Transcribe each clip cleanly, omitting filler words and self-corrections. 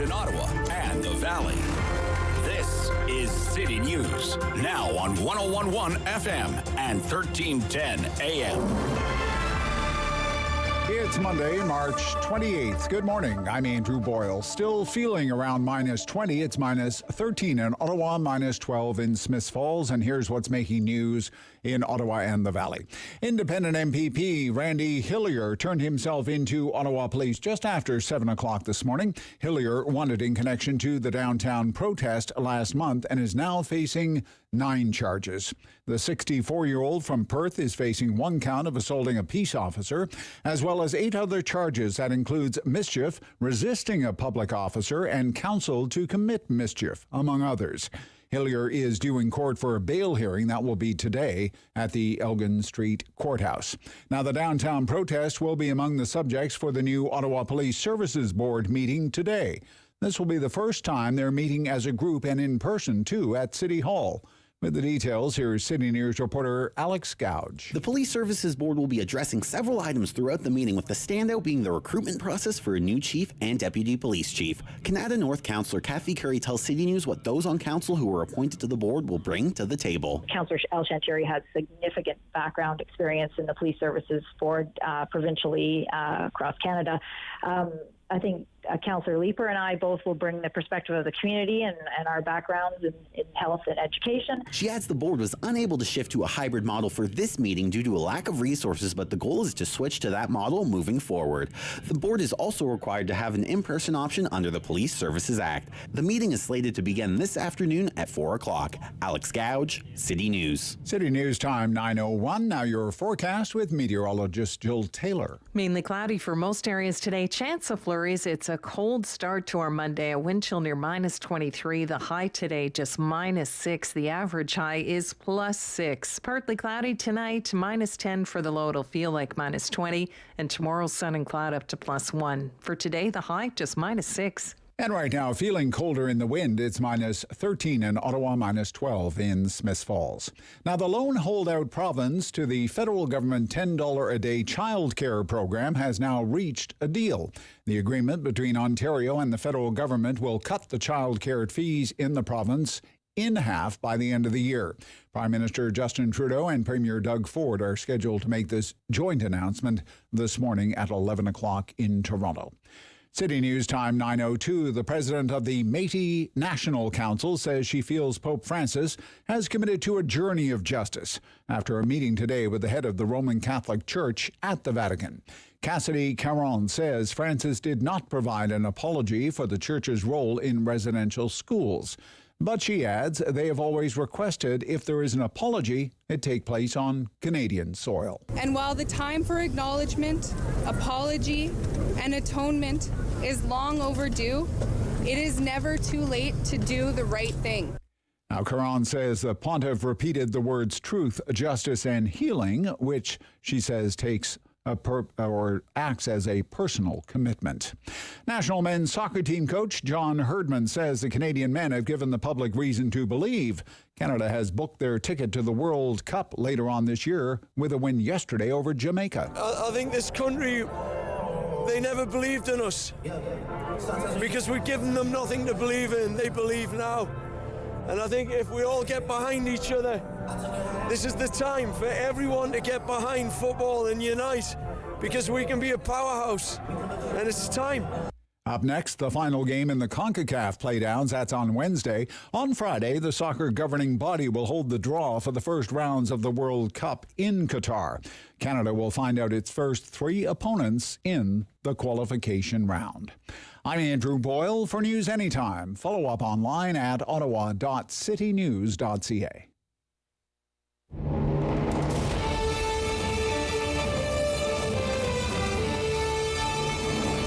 in Ottawa and the Valley. This is City News, now on 101.1 FM and 1310 AM. It's Monday, March 28th. Good morning. I'm Andrew Boyle. Still feeling around minus 20. It's minus 13 in Ottawa, minus 12 in Smiths Falls. And here's what's making news in Ottawa and the Valley. Independent MPP Randy Hillier turned himself into Ottawa Police just after 7 o'clock this morning. Hillier won it in connection to the downtown protest last month and is now facing 9 charges. The 64-year-old from Perth is facing 1 count of assaulting a peace officer, as well as 8 other charges that includes mischief, resisting a public officer, and counsel to commit mischief, among others. Hillier is due in court for a bail hearing that will be today at the Elgin Street Courthouse. Now, the downtown protest will be among the subjects for the new Ottawa Police Services Board meeting today. This will be the first time they're meeting as a group and in person, too, at City Hall. With the details, here's City News reporter Alex Gouge. The Police Services Board will be addressing several items throughout the meeting, with the standout being the recruitment process for a new chief and deputy police chief. Canada North Councillor Kathy Curry tells City News what those on council who were appointed to the board will bring to the table. Councillor El Chantieri has significant background experience in the Police Services Board provincially across Canada. I think Councillor Leeper and I both will bring the perspective of the community and our backgrounds in health and education. She adds the board was unable to shift to a hybrid model for this meeting due to a lack of resources, but the goal is to switch to that model moving forward. The board is also required to have an in-person option under the Police Services Act. The meeting is slated to begin this afternoon at 4 o'clock. Alex Gouge, City News. City News time 9:01. Now your forecast with meteorologist Jill Taylor. Mainly cloudy for most areas today. Chance of flurries. It's a cold start to our Monday. A wind chill near minus 23. The high today just minus 6. The average high is plus 6. Partly cloudy tonight. Minus 10 for the low. It'll feel like minus 20. And tomorrow sun and cloud up to plus 1. For today, the high just minus 6. And right now, feeling colder in the wind, it's minus 13 in Ottawa, minus 12 in Smiths Falls. Now, the lone holdout province to the federal government $10 a day child care program has now reached a deal. The agreement between Ontario and the federal government will cut the child care fees in the province in half by the end of the year. Prime Minister Justin Trudeau and Premier Doug Ford are scheduled to make this joint announcement this morning at 11 o'clock in Toronto. City News time 9:02. The president of the Métis National Council says she feels Pope Francis has committed to a journey of justice after a meeting today with the head of the Roman Catholic Church at the Vatican. Cassidy Caron says Francis did not provide an apology for the church's role in residential schools. But she adds they have always requested if there is an apology, it take place on Canadian soil. And while the time for acknowledgement, apology, and atonement is long overdue, it is never too late to do the right thing. Now, Caron says the pontiff repeated the words truth, justice, and healing, which she says takes acts as a personal commitment. National men's soccer team coach John Herdman says the Canadian men have given the public reason to believe Canada has booked their ticket to the World Cup later on this year with a win yesterday over Jamaica. I think this country, they never believed in us because we've given them nothing to believe in. They believe now. And I think if we all get behind each other, this is the time for everyone to get behind football and unite, because we can be a powerhouse, and it's time. Up next, the final game in the CONCACAF playdowns. That's on Wednesday. On Friday, the soccer governing body will hold the draw for the first rounds of the World Cup in Qatar. Canada will find out its first 3 opponents in the qualification round. I'm Andrew Boyle for News Anytime. Follow up online at ottawa.citynews.ca.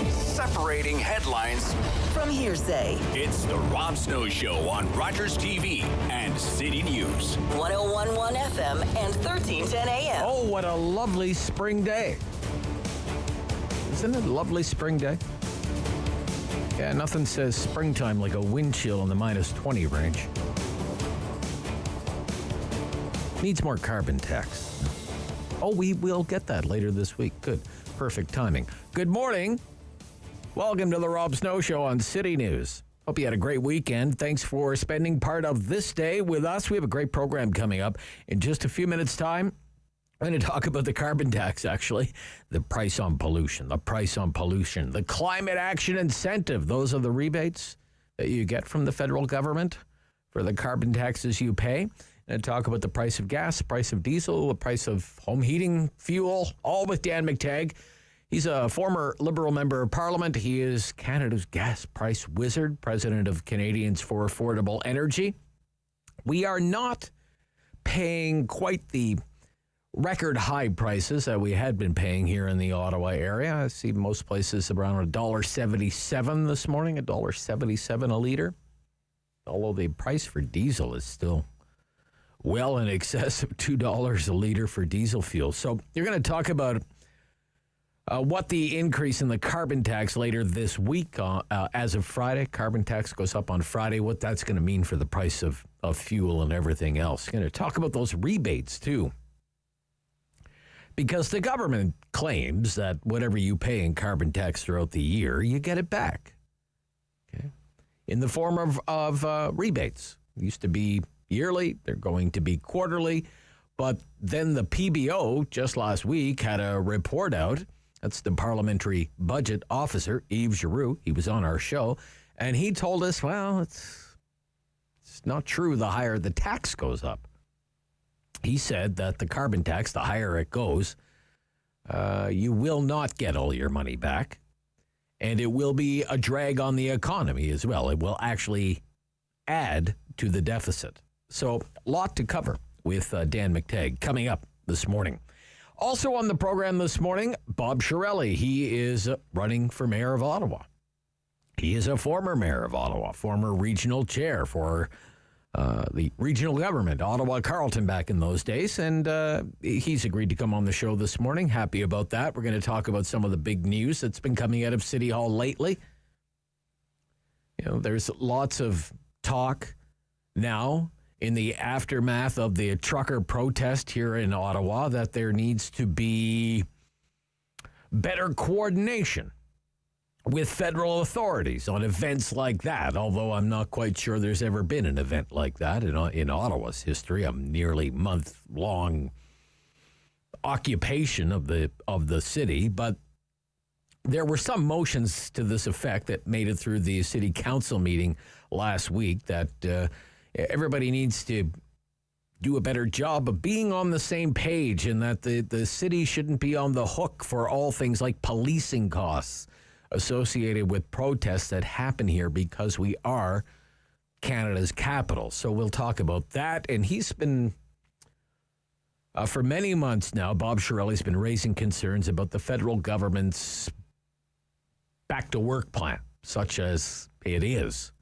Separating headlines from hearsay. It's the Rob Snow Show on Rogers TV and City News. 101.1 FM and 1310 AM. Oh, what a lovely spring day. Isn't it a lovely spring day? Yeah, nothing says springtime like a wind chill in the minus 20 range. Needs more carbon tax. Oh, we will get that later this week. Good. Perfect timing. Good morning. Welcome to the Rob Snow Show on City News. Hope you had a great weekend. Thanks for spending part of this day with us. We have a great program coming up in just a few minutes' time. I'm going to talk about the carbon tax, actually. The price on pollution, the climate action incentive. Those are the rebates that you get from the federal government for the carbon taxes you pay. And talk about the price of gas, price of diesel, the price of home heating fuel, all with Dan McTeague. He's a former Liberal member of Parliament. He is Canada's gas price wizard, president of Canadians for Affordable Energy. We are not paying quite the record high prices that we had been paying here in the Ottawa area. I see most places around $1.77 this morning, $1.77 a liter. Although the price for diesel is still well in excess of $2 a liter for diesel fuel. So you're going to talk about what the increase in the carbon tax later this week, as of Friday, carbon tax goes up on Friday, what that's going to mean for the price of fuel and everything else. Going to talk about those rebates, too. Because the government claims that whatever you pay in carbon tax throughout the year, you get it back. Okay? In the form of rebates. It used to be yearly. They're going to be quarterly. But then the PBO, just last week, had a report out. That's the parliamentary budget officer, Yves Giroux. He was on our show, and he told us, well, it's not true the higher the tax goes up. He said that the carbon tax, the higher it goes, you will not get all your money back, and it will be a drag on the economy as well. It will actually add to the deficit. So a lot to cover with Dan McTeague coming up this morning. Also on the program this morning, Bob Chiarelli. He is running for mayor of Ottawa. He is a former mayor of Ottawa, former regional chair for the regional government, Ottawa Carleton back in those days. And he's agreed to come on the show this morning. Happy about that. We're going to talk about some of the big news that's been coming out of City Hall lately. You know, there's lots of talk now in the aftermath of the trucker protest here in Ottawa that there needs to be better coordination with federal authorities on events like that, although I'm not quite sure there's ever been an event like that in Ottawa's history, a nearly month-long occupation of the city. But there were some motions to this effect that made it through the city council meeting last week that everybody needs to do a better job of being on the same page, and that the city shouldn't be on the hook for all things like policing costs associated with protests that happen here because we are Canada's capital. So we'll talk about that. And he's been, for many months now, Bob Chiarelli's been raising concerns about the federal government's back-to-work plan, such as it is,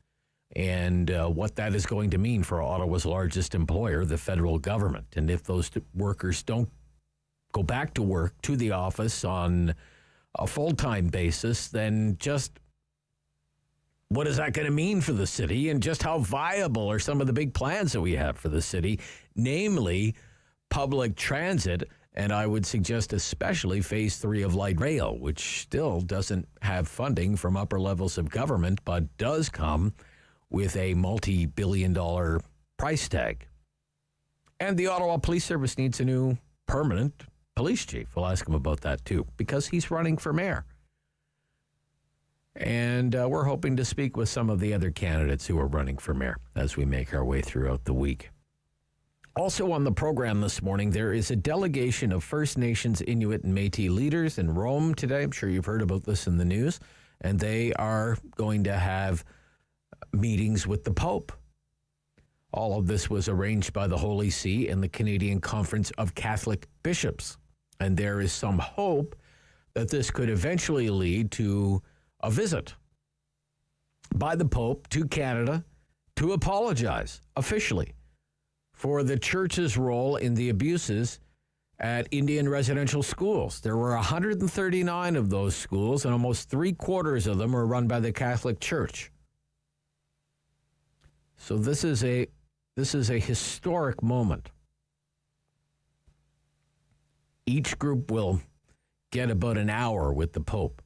and what that is going to mean for Ottawa's largest employer, the federal government. And if those workers don't go back to work, to the office on a full-time basis, then just what is that going to mean for the city, and just how viable are some of the big plans that we have for the city, namely public transit, and I would suggest especially Phase 3 of light rail, which still doesn't have funding from upper levels of government, but does come with a multi-billion-dollar price tag. And the Ottawa Police Service needs a new permanent police chief. We'll ask him about that, too, because he's running for mayor. And we're hoping to speak with some of the other candidates who are running for mayor as we make our way throughout the week. Also on the program this morning, there is a delegation of First Nations, Inuit, and Métis leaders in Rome today. I'm sure you've heard about this in the news. And they are going to have meetings with the Pope. All of this was arranged by the Holy See and the Canadian Conference of Catholic Bishops. And there is some hope that this could eventually lead to a visit by the Pope to Canada to apologize officially for the church's role in the abuses at Indian residential schools. There were 139 of those schools, and almost 3/4 of them were run by the Catholic Church. So this is a historic moment. Each group will get about an hour with the Pope.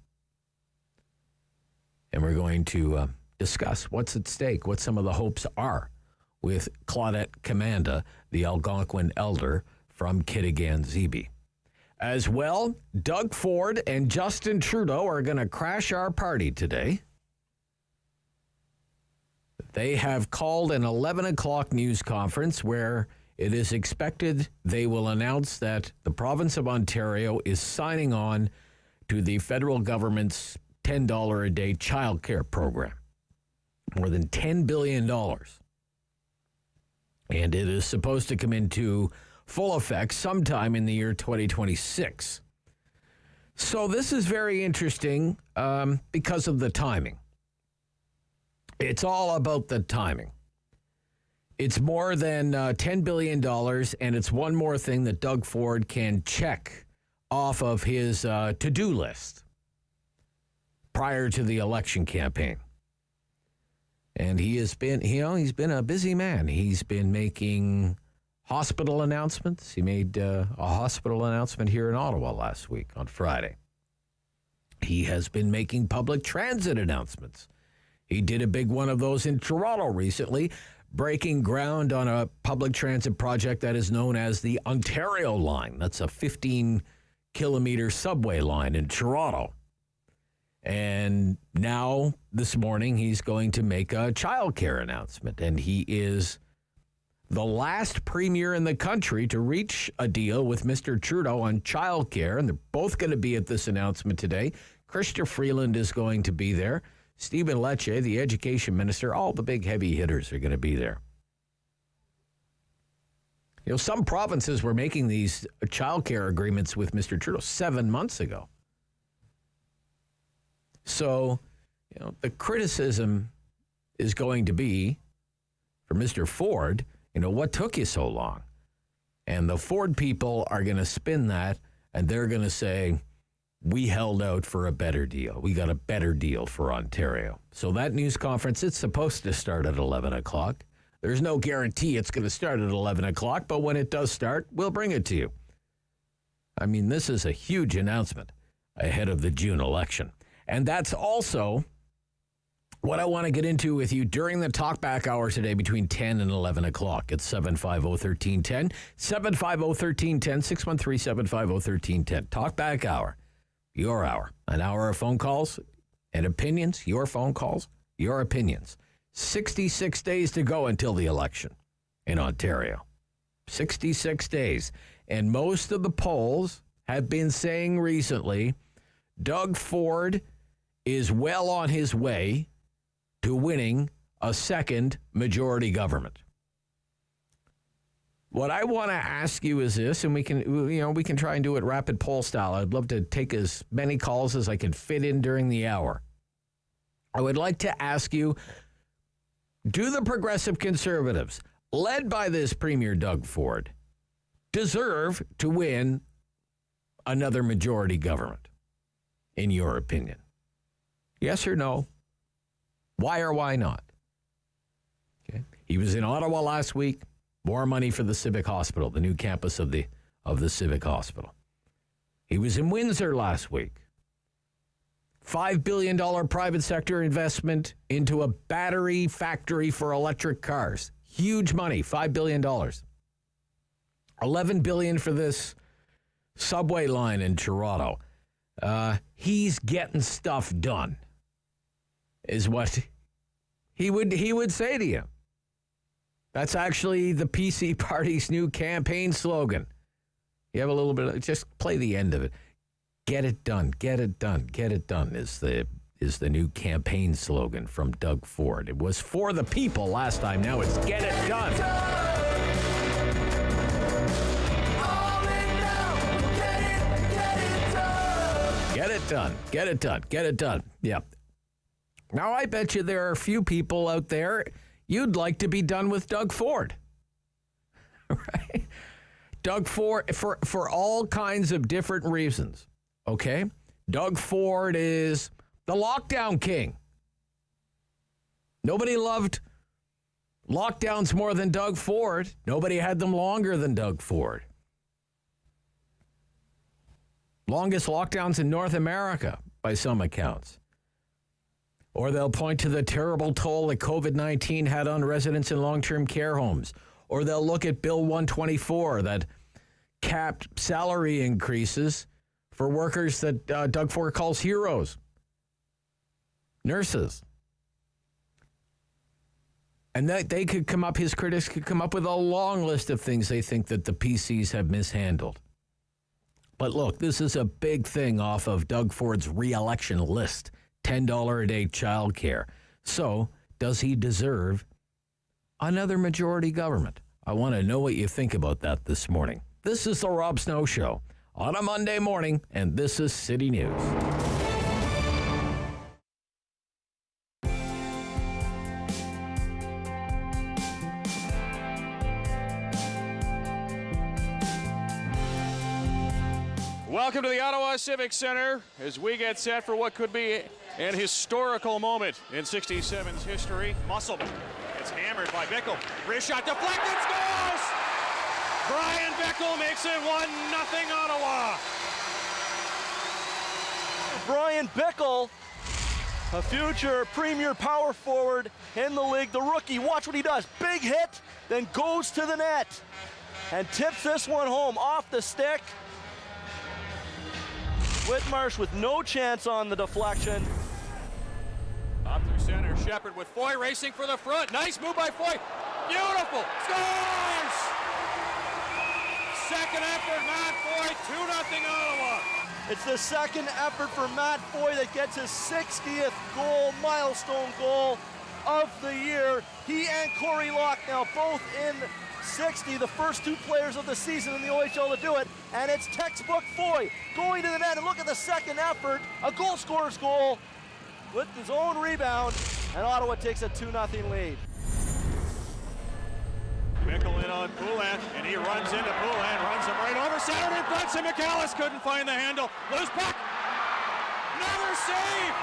And we're going to discuss what's at stake, what some of the hopes are with Claudette Commanda, the Algonquin elder from Kitigan, Zibi. As well, Doug Ford and Justin Trudeau are going to crash our party today. They have called an 11 o'clock news conference where it is expected they will announce that the province of Ontario is signing on to the federal government's $10 a day childcare program. More than $10 billion. And it is supposed to come into full effect sometime in the year 2026. So this is very interesting because of the timing. It's all about the timing. It's more than $10 billion, and it's one more thing that Doug Ford can check off of his to-do list prior to the election campaign. And he has been, he's been a busy man. He's been making hospital announcements. He made a hospital announcement here in Ottawa last week on Friday. He has been making public transit announcements. He did a big one of those in Toronto recently, breaking ground on a public transit project that is known as the Ontario Line. That's a 15-kilometer subway line in Toronto. And now, this morning, he's going to make a childcare announcement. And he is the last premier in the country to reach a deal with Mr. Trudeau on childcare. And they're both going to be at this announcement today. Chrystia Freeland is going to be there. Stephen Lecce, the education minister, all the big heavy hitters are going to be there. You know, some provinces were making these childcare agreements with Mr. Trudeau 7 months ago. So, you know, the criticism is going to be for Mr. Ford, you know, what took you so long? And the Ford people are going to spin that, and they're going to say, we held out for a better deal. We got a better deal for Ontario. So that news conference, it's supposed to start at 11 o'clock. There's no guarantee it's going to start at 11 o'clock, but when it does start, we'll bring it to you. I mean, this is a huge announcement ahead of the June election. And that's also what I want to get into with you during the talkback hour today between 10 and 11 o'clock. It's 750-1310, 750-1310, 613-750-1310. Talkback hour, your hour. An hour of phone calls and opinions, your phone calls, your opinions. 66 days to go until the election in Ontario. 66 days. And most of the polls have been saying recently, Doug Ford is well on his way to winning a second majority government. What I want to ask you is this, and we can try and do it rapid poll style. I'd love to take as many calls as I can fit in during the hour. I would like to ask you, do the progressive conservatives, led by this Premier Doug Ford, deserve to win another majority government, in your opinion? Yes or no? Why or why not? Okay. He was in Ottawa last week. More money for the Civic Hospital, the new campus of the Civic Hospital. He was in Windsor last week. $5 billion private sector investment into a battery factory for electric cars. Huge money, $5 billion. $11 billion for this subway line in Toronto. He's getting stuff done, is what he would say to you. That's actually the PC party's new campaign slogan. You have a little bit of, just play the end of it. Get it done, get it done, get it done is the new campaign slogan from Doug Ford. It was for the people last time. Now it's get it done. Get it done. Get it done. Get it done. Yeah. Now, I bet you there are a few people out there you'd like to be done with Doug Ford. Right? Doug Ford, for all kinds of different reasons. Okay? Doug Ford is the lockdown king. Nobody loved lockdowns more than Doug Ford. Nobody had them longer than Doug Ford. Longest lockdowns in North America, by some accounts. Or they'll point to the terrible toll that COVID-19 had on residents in long-term care homes. Or they'll look at Bill 124 that capped salary increases for workers that Doug Ford calls heroes. Nurses. And that they could come up, his critics could come up with a long list of things they think that the PCs have mishandled. But look, this is a big thing off of Doug Ford's re-election list. $10 a day childcare. So, does he deserve another majority government? I want to know what you think about that this morning. This is the Rob Snow Show on a Monday morning, and this is City News. Welcome to the Ottawa Civic Centre as we get set for what could be an historical moment in 67's history. Musselman gets hammered by Bickle. Wrist shot deflected, scores! Brian Bickle makes it 1-0 Ottawa. Brian Bickle, a future premier power forward in the league. The rookie, watch what he does. Big hit, then goes to the net and tips this one home off the stick. Whitmarsh with no chance on the deflection. Up through center, Shepard with Foy racing for the front. Nice move by Foy. Beautiful. Scores! Second effort, Matt Foy, 2-0 Ottawa. It's the second effort for Matt Foy that gets his 60th goal, milestone goal of the year. He and Corey Locke now both in 60, the first two players of the season in the OHL to do it, and it's textbook Foy going to the net, and look at the second effort, a goal scorer's goal with his own rebound, and Ottawa takes a 2-0 lead. Bickle in on Poulin, and he runs into Poulin, runs him right over center, and Bunsen McAllis couldn't find the handle. Loose puck, another save,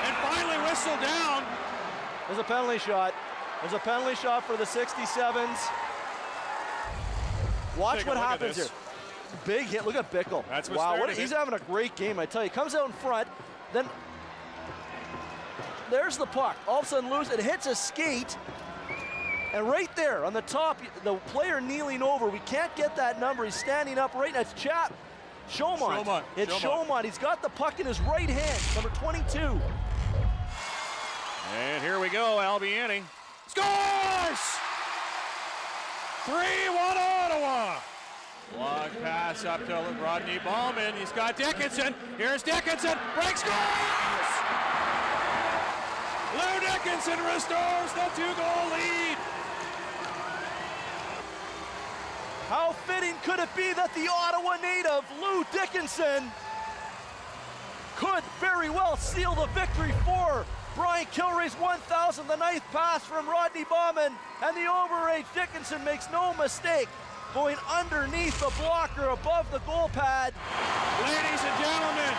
and finally whistled down. There's a penalty shot. There's a penalty shot for the 67s. Watch what happens here. Big hit. Look at Bickle. That's what wow, started he's it. having a great game, I tell you. Comes out in front, then there's the puck. All of a sudden loose. It hits a skate. And right there on the top, the player kneeling over. We can't get that number. He's standing up right now. It's Chaumont. It's Chaumont. He's got the puck in his right hand, number 22. And here we go, Albiani. Scores! 3-1 Ottawa. Long pass up to Rodney Ballman. He's got Dickinson. Here's Dickinson. Break scores! Lou Dickinson restores the 2-goal lead. How fitting could it be that the Ottawa native, Lou Dickinson, could very well seal the victory for Brian Kilrea's 1,000th, the ninth pass from Rodney Bauman, and the overage Dickinson makes no mistake, going underneath the blocker above the goal pad. Ladies and gentlemen,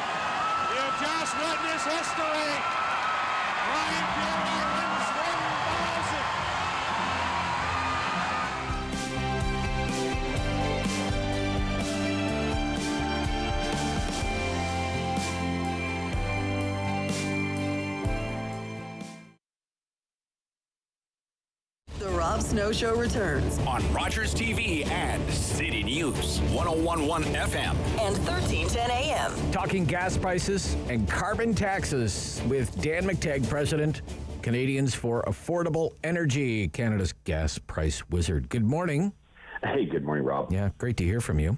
you've just witnessed history. Brian Kilrea wins 1,000. The Rob Snow Show returns on Rogers TV and City News 101.1 FM and 1310 AM. Talking gas prices and carbon taxes with Dan McTeague, President, Canadians for Affordable Energy, Canada's gas price wizard. Good morning. Hey, good morning, Rob. Yeah, great to hear from you.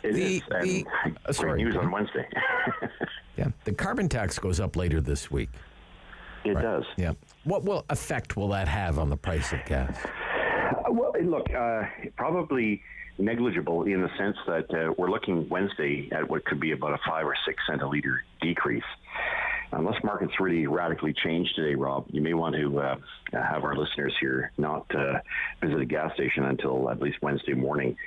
Great news on Wednesday. Yeah, the carbon tax goes up later this week. It does. Yeah. What effect will that have on the price of gas? Well, look, probably negligible in the sense that we're looking Wednesday at what could be about a 5 or 6 cent a liter decrease. Unless markets really radically change today, Rob, you may want to have our listeners here not visit a gas station until at least Wednesday morning,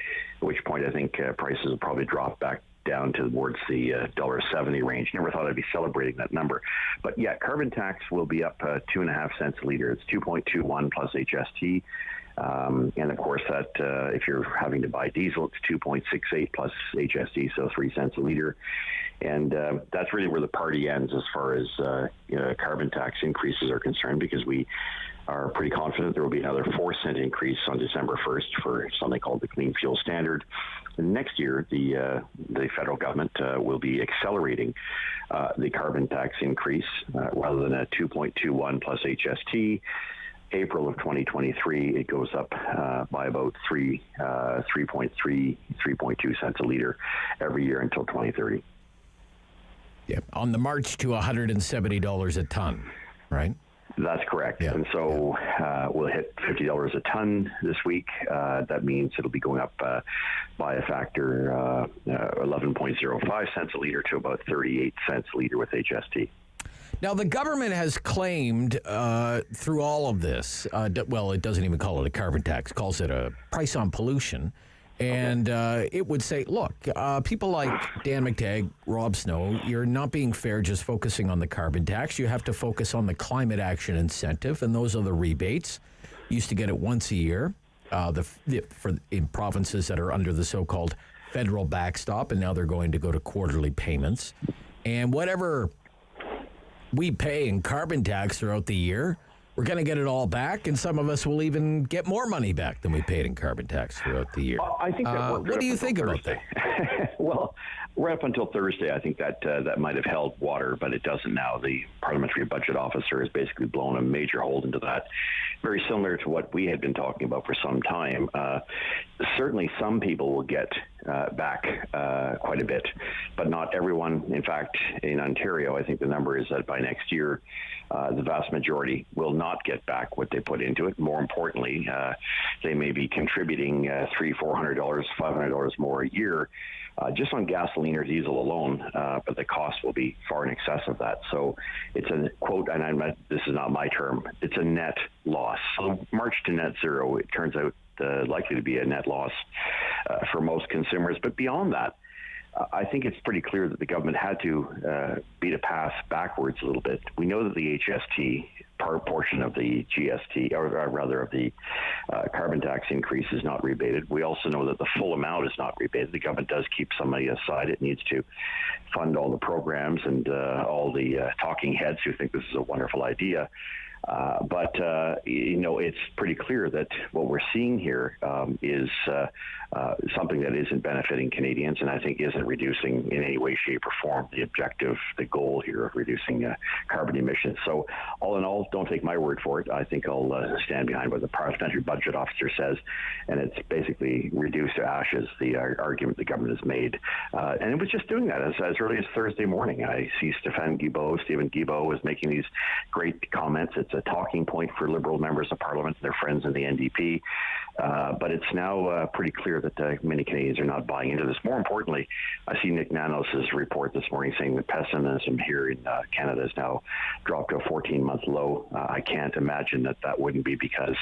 at which point I think prices will probably drop back down towards the $1.70 range. Never thought I'd be celebrating that number. But yeah, carbon tax will be up 2.5 cents a liter. It's 2.21 plus HST. And of course, that if you're having to buy diesel, it's 2.68 plus HST, so 3 cents a liter. And that's really where the party ends as far as carbon tax increases are concerned, because we are pretty confident there will be another 4-cent increase on December 1st for something called the Clean Fuel Standard. And next year, the federal government will be accelerating the carbon tax increase rather than a 2.21 plus HST. April of 2023, it goes up by about 3.2 cents a liter every year until 2030. Yeah, on the march to $170 a ton, right? That's correct. Yeah. And so we'll hit $50 a ton this week. That means it'll be going up by a factor 11.05 cents a liter to about 38 cents a liter with HST. Now, the government has claimed through all of this, it doesn't even call it a carbon tax, calls it a price on pollution. And it would say, look, people like Dan McTeague, Rob Snow, you're not being fair just focusing on the carbon tax. You have to focus on the climate action incentive, and those are the rebates. You used to get it once a year in provinces that are under the so-called federal backstop, and now they're going to go to quarterly payments. And whatever we pay in carbon tax throughout the year, we're going to get it all back, and some of us will even get more money back than we paid in carbon tax throughout the year. I think that what do you think about that? Well, right up until Thursday, I think that might have held water, but it doesn't now. The parliamentary budget officer has basically blown a major hole into that, very similar to what we had been talking about for some time. Certainly some people will get back quite a bit, but not everyone. In fact, in Ontario, I think the number is that by next year, the vast majority will not get back what they put into it. More importantly, they may be contributing $300, $400, $500 more a year just on gasoline or diesel alone, but the cost will be far in excess of that. So it's a quote, and this is not my term, it's a net loss. So March to net zero, it turns out likely to be a net loss for most consumers. But beyond that, I think it's pretty clear that the government had to beat a path backwards a little bit. We know that the HST portion of the GST, or rather of the carbon tax increase, is not rebated. We also know that the full amount is not rebated. The government does keep some money aside. It needs to fund all the programs and all the talking heads who think this is a wonderful idea. But it's pretty clear that what we're seeing here is something that isn't benefiting Canadians, and I think isn't reducing in any way, shape, or form the objective, the goal here of reducing carbon emissions. So all in all, don't take my word for it. I think I'll stand behind what the parliamentary budget officer says, and it's basically reduced to ashes the argument the government has made. And it was just doing that as early as Thursday morning. I see Stephen Guilbeault was making these great comments. It's a talking point for Liberal members of Parliament and their friends in the NDP. But it's now pretty clear that many Canadians are not buying into this. More importantly, I see Nick Nanos' report this morning saying that pessimism here in Canada has now dropped to a 14-month low. I can't imagine that wouldn't be because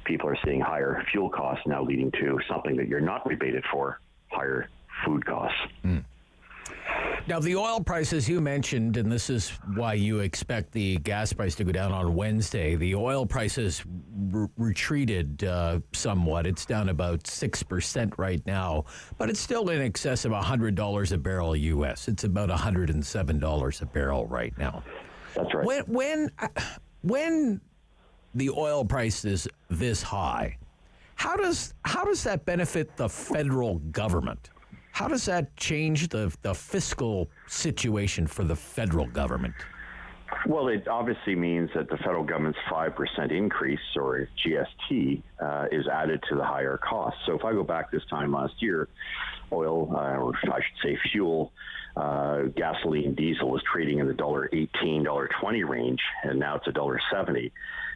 people are seeing higher fuel costs now leading to something that you're not rebated for, higher food costs. Mm. Now, the oil prices you mentioned, and this is why you expect the gas price to go down on Wednesday, the oil prices retreated somewhat. It's down about 6% right now, but it's still in excess of $100 a barrel U.S. It's about $107 a barrel right now. That's right. When the oil price is this high, how does that benefit the federal government? How does that change the fiscal situation for the federal government? Well, it obviously means that the federal government's 5% increase, or GST, is added to the higher costs. So if I go back this time last year, oil, or I should say fuel, gasoline, diesel was trading in the $1.18, $1.20 range, and now it's $1.70.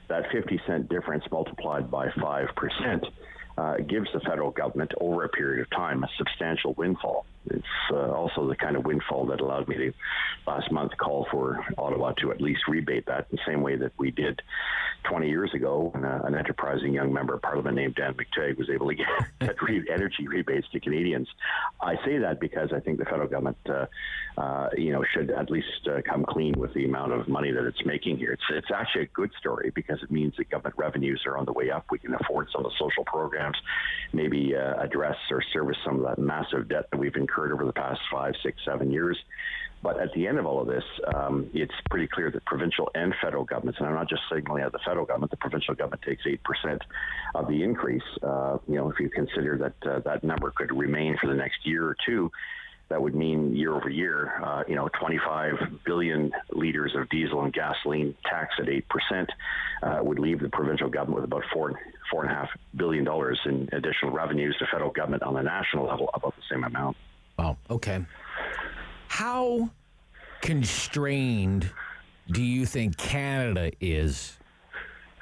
That 50-cent difference multiplied by 5% gives the federal government, over a period of time, a substantial windfall. It's also also the kind of windfall that allowed me to last month call for Ottawa to at least rebate that in the same way that we did 20 years ago when an enterprising young member of Parliament named Dan McTeague was able to get energy rebates to Canadians. I say that because I think the federal government, should at least come clean with the amount of money that it's making here. It's actually a good story because it means that government revenues are on the way up. We can afford some of the social programs, maybe address or service some of that massive debt that we've incurred over the past 5, 6, 7 years. But at the end of all of this, it's pretty clear that provincial and federal governments, and I'm not just signaling at the federal government, the provincial government takes 8% of the increase. If you consider that that number could remain for the next year or two, that would mean year over year, 25 billion liters of diesel and gasoline tax at 8% would leave the provincial government with about $4.5 billion in additional revenues. The federal government on the national level about the same amount. Wow. Okay. How constrained do you think Canada is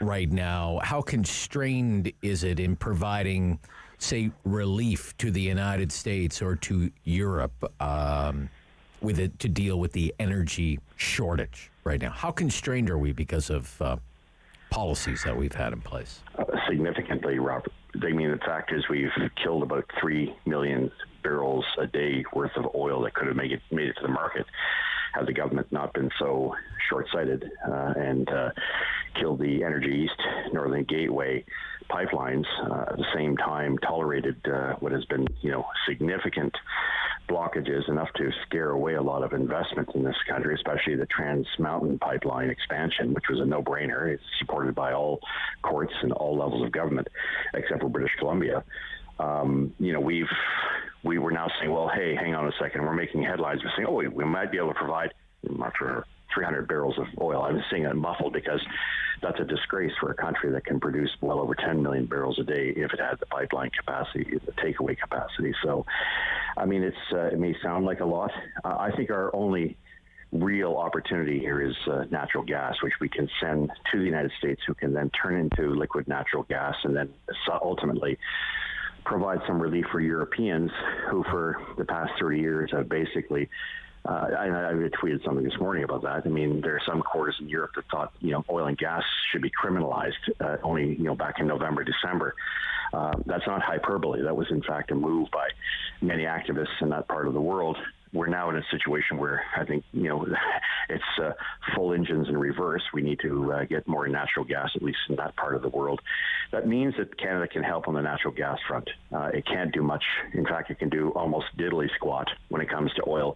right now? How constrained is it in providing, say, relief to the United States or to Europe with it to deal with the energy shortage right now? How constrained are we because of policies that we've had in place? Significantly, Robert. I mean, the fact is we've killed about 3 million barrels a day worth of oil that could have made it to the market had the government not been so short-sighted and killed the Energy East Northern Gateway pipelines, at the same time tolerated what has been, significant blockages, enough to scare away a lot of investment in this country, especially the Trans Mountain pipeline expansion, which was a no-brainer. It's supported by all courts and all levels of government, except for British Columbia. We were now saying, well, hey, hang on a second. We're making headlines. We're saying, we might be able to provide for 300 barrels of oil. I'm saying it muffled because that's a disgrace for a country that can produce well over 10 million barrels a day if it had the pipeline capacity, the takeaway capacity. So, I mean, it may sound like a lot. I think our only real opportunity here is natural gas, which we can send to the United States, who can then turn into liquid natural gas and then ultimately provide some relief for Europeans who for the past 30 years have basically I tweeted something this morning about that. I mean, there are some quarters in Europe that thought, oil and gas should be criminalized only, back in November, December. That's not hyperbole. That was, in fact, a move by many activists in that part of the world. We're now in a situation where I think, it's full engines in reverse. We need to get more natural gas, at least in that part of the world. That means that Canada can help on the natural gas front. It can't do much. In fact, it can do almost diddly squat when it comes to oil,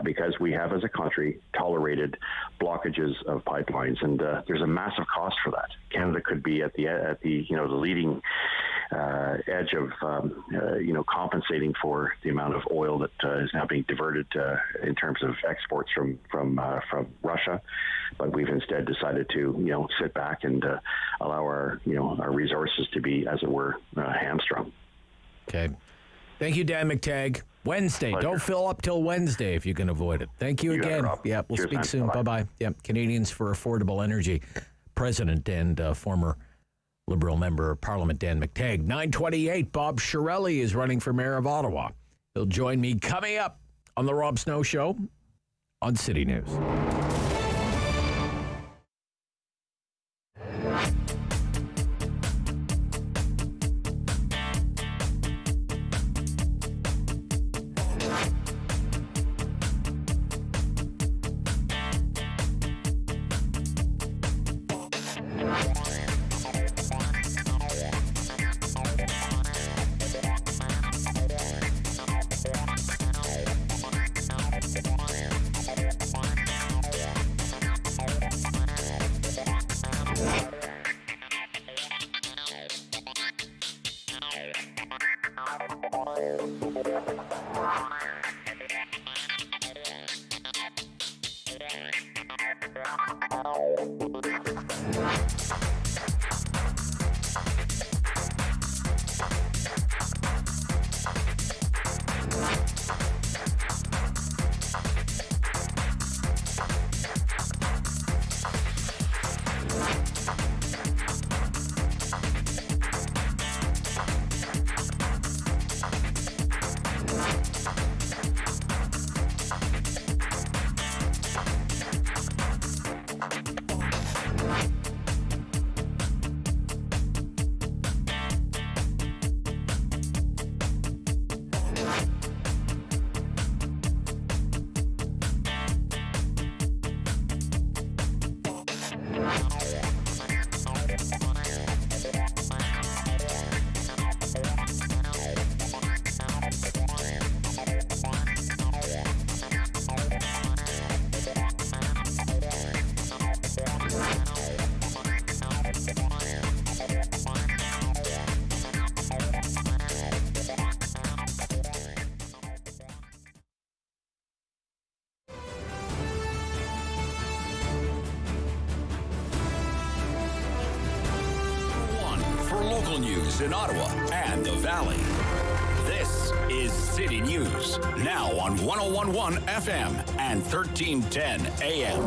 because we have, as a country, tolerated blockages of pipelines, and there's a massive cost for that. Canada could be at the the leading edge of compensating for the amount of oil that is now being diverted in terms of exports from Russia, but we've instead decided to sit back and allow our resources to be, as it were, hamstrung. Okay, thank you, Dan McTeague. Wednesday, Pleasure. Don't fill up till Wednesday if you can avoid it. Thank you again. Yeah, we'll Cheers, speak man. soon. Bye-bye. Bye-bye. Yeah, Canadians for Affordable Energy President and former Liberal Member of Parliament Dan McTeague. 9:28, Bob Chiarelli is running for Mayor of Ottawa. He'll join me coming up on the Rob Snow Show on City News. news in Ottawa and the Valley. This is City News, now on 101.1 FM and 1310 AM.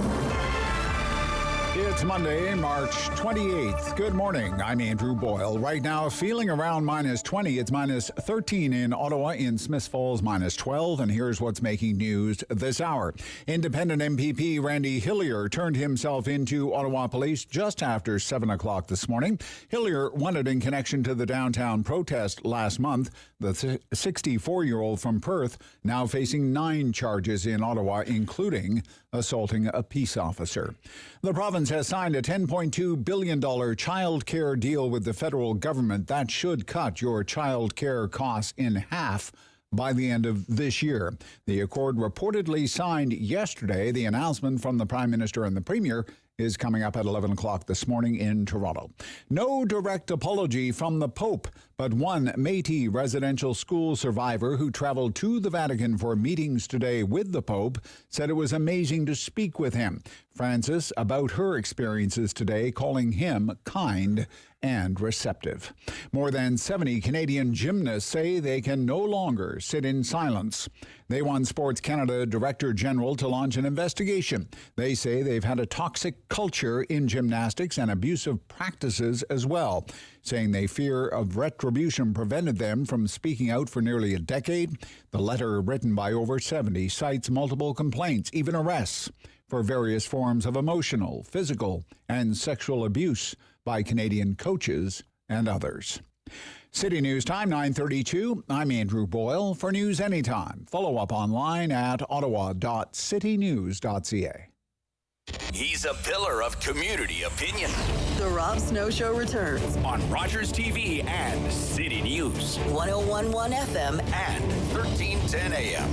It's Monday, March 28th. Good morning. I'm Andrew Boyle. Right now, feeling around minus 20. It's minus 13 in Ottawa, in Smith Falls, minus 12. And here's what's making news this hour. Independent MPP Randy Hillier turned himself into Ottawa police just after 7 o'clock this morning. Hillier wanted in connection to the downtown protest last month. The 64-year-old from Perth now facing 9 charges in Ottawa, including assaulting a peace officer. The province has signed a $10.2 billion child care deal with the federal government that should cut your child care costs in half by the end of this year. The accord reportedly signed yesterday. The announcement from the Prime Minister and the Premier is coming up at 11 o'clock this morning in Toronto. No direct apology from the Pope, but one Métis residential school survivor who traveled to the Vatican for meetings today with the Pope said it was amazing to speak with him. Francis about her experiences today, calling him kind and receptive. More than 70 Canadian gymnasts say they can no longer sit in silence. They want Sports Canada Director General to launch an investigation. They say they've had a toxic culture in gymnastics and abusive practices as well, saying they fear of retribution prevented them from speaking out for nearly a decade. The letter, written by over 70, cites multiple complaints, even arrests, for various forms of emotional, physical, and sexual abuse by Canadian coaches and others. City News Time, 9:32. I'm Andrew Boyle. For news anytime, follow up online at ottawa.citynews.ca. He's a pillar of community opinion. The Rob Snow Show returns on Rogers TV and City News. 101.1 FM and 1310 AM.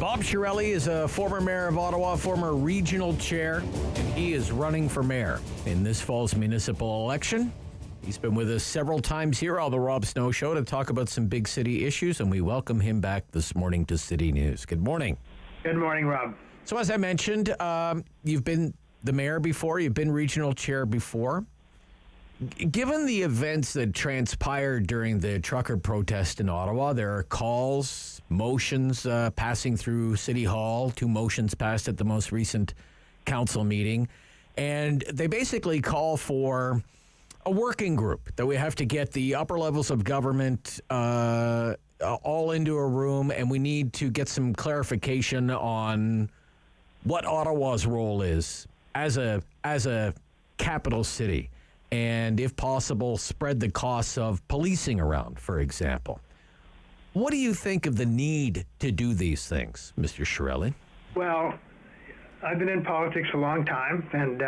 Bob Chiarelli is a former mayor of Ottawa, former regional chair, and he is running for mayor in this fall's municipal election. He's been with us several times here on the Rob Snow Show to talk about some big city issues, and we welcome him back this morning to City News. Good morning. Good morning, Rob. So as I mentioned, you've been the mayor before, you've been regional chair before. Given the events that transpired during the trucker protest in Ottawa, there are calls, motions passing through City Hall, 2 motions passed at the most recent council meeting, and they basically call for a working group, that we have to get the upper levels of government all into a room, and we need to get some clarification on what Ottawa's role is as a capital city, and if possible, spread the costs of policing around, for example. What do you think of the need to do these things, Mr. Chiarelli? Well, I've been in politics a long time, and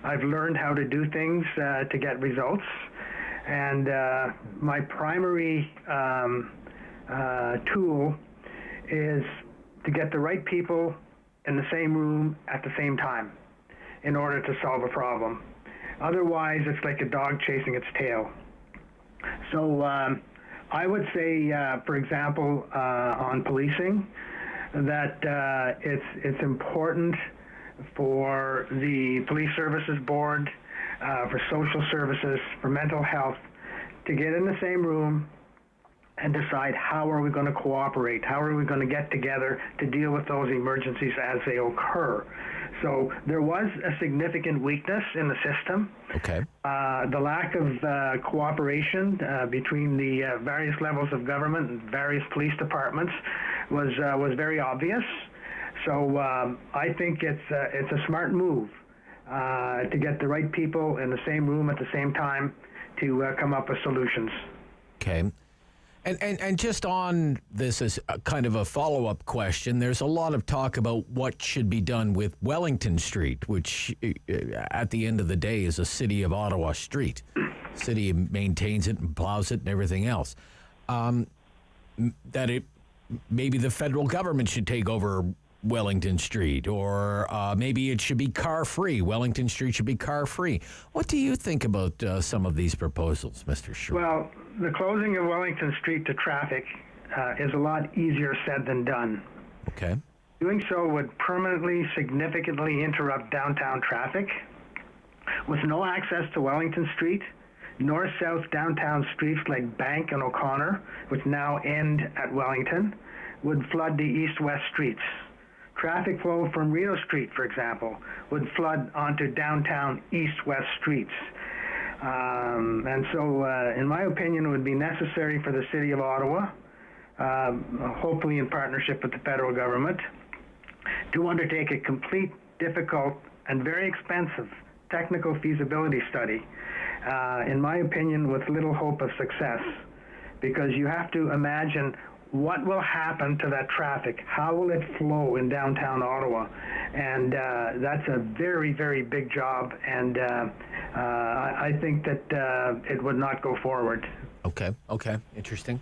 I've learned how to do things to get results. And my primary tool is to get the right people in the same room at the same time in order to solve a problem. Otherwise, it's like a dog chasing its tail. So I would say, for example, on policing, that it's important for the Police Services Board, for social services, for mental health, to get in the same room and decide how are we going to cooperate, how are we going to get together to deal with those emergencies as they occur. So there was a significant weakness in the system. Okay. The lack of cooperation between the various levels of government and various police departments was very obvious. So I think it's a smart move to get the right people in the same room at the same time to come up with solutions. Okay. And just on this as a kind of a follow-up question, there's a lot of talk about what should be done with Wellington Street, which at the end of the day is a City of Ottawa street. City maintains it and plows it and everything else. That maybe the federal government should take over Wellington Street, or maybe it should be car-free. Wellington Street should be car-free. What do you think about some of these proposals, Mr. Schwartz? Well, the closing of Wellington Street to traffic is a lot easier said than done. Okay. Doing so would permanently, significantly interrupt downtown traffic. With no access to Wellington Street, North-south downtown streets like Bank and O'Connor, which now end at Wellington, would flood the east-west streets. Traffic flow from Rideau Street, for example, would flood onto downtown east-west streets. And so, in my opinion, it would be necessary for the City of Ottawa, hopefully in partnership with the federal government, to undertake a complete, difficult, and very expensive technical feasibility study, in my opinion, with little hope of success, because you have to imagine what will happen to that traffic, how will it flow in downtown Ottawa, and that's a very, very big job, and I think that it would not go forward. Okay, interesting.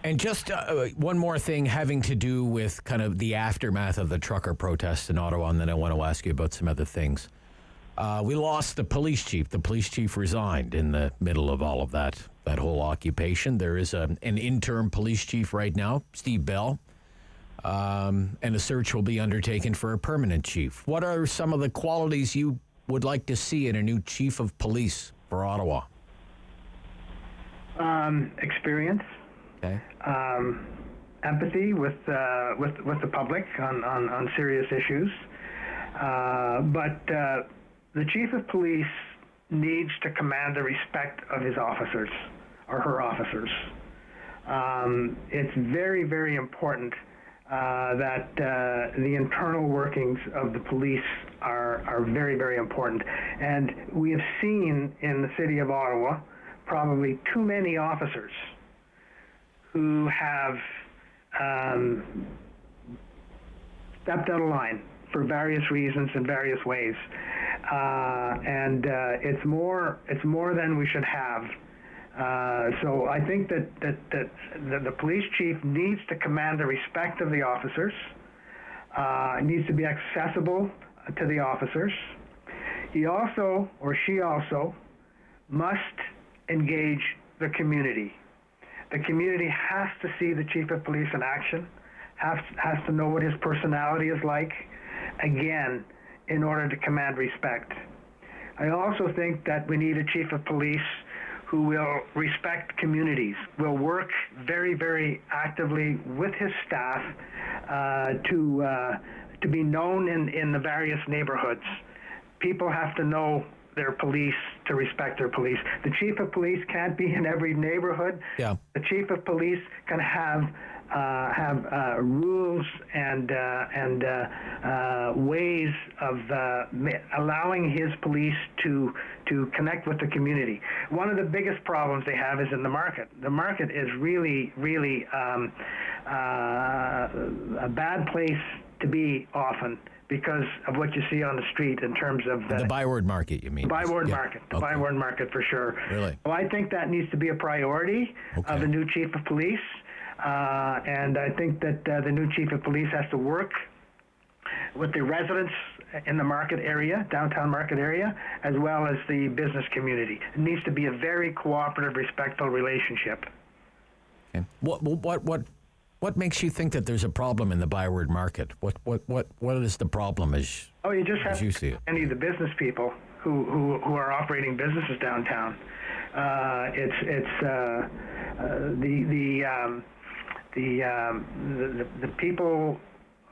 And just one more thing having to do with kind of the aftermath of the trucker protests in Ottawa, and then I want to ask you about some other things. We lost the police chief. The police chief resigned in the middle of all of that whole occupation. There is an interim police chief right now, Steve Bell, and a search will be undertaken for a permanent chief. What are some of the qualities you would like to see in a new chief of police for Ottawa? Experience. Okay. Empathy with the public on serious issues, but the chief of police needs to command the respect of his officers or her officers. It's very, very important that the internal workings of the police are very, very important, and we have seen in the City of Ottawa probably too many officers who have stepped out of line for various reasons in various ways, and it's more than we should have. So I think that the police chief needs to command the respect of the officers. Needs to be accessible to the officers. He also, or she also, must engage the community. The community has to see the chief of police in action, has to know what his personality is like, again, in order to command respect. I also think that we need a chief of police who will respect communities, will work very, very actively with his staff to be known in the various neighborhoods. People have to know their police to respect their police. The chief of police can't be in every neighborhood. Yeah. The chief of police can have rules and ways of allowing his police to connect with the community. One of the biggest problems they have is in the market. The market is really, really a bad place to be often, because of what you see on the street in terms of the byword market, you mean? Byword market, the byword market for sure. Really? Well, I think that needs to be a priority of the new chief of police, and I think that the new chief of police has to work with the residents in the market area, downtown market area, as well as the business community. It needs to be a very cooperative, respectful relationship. Okay. What makes you think that there's a problem in the byword market? What is the problem as you just have you see it? Any of the business people who are operating businesses downtown. The people.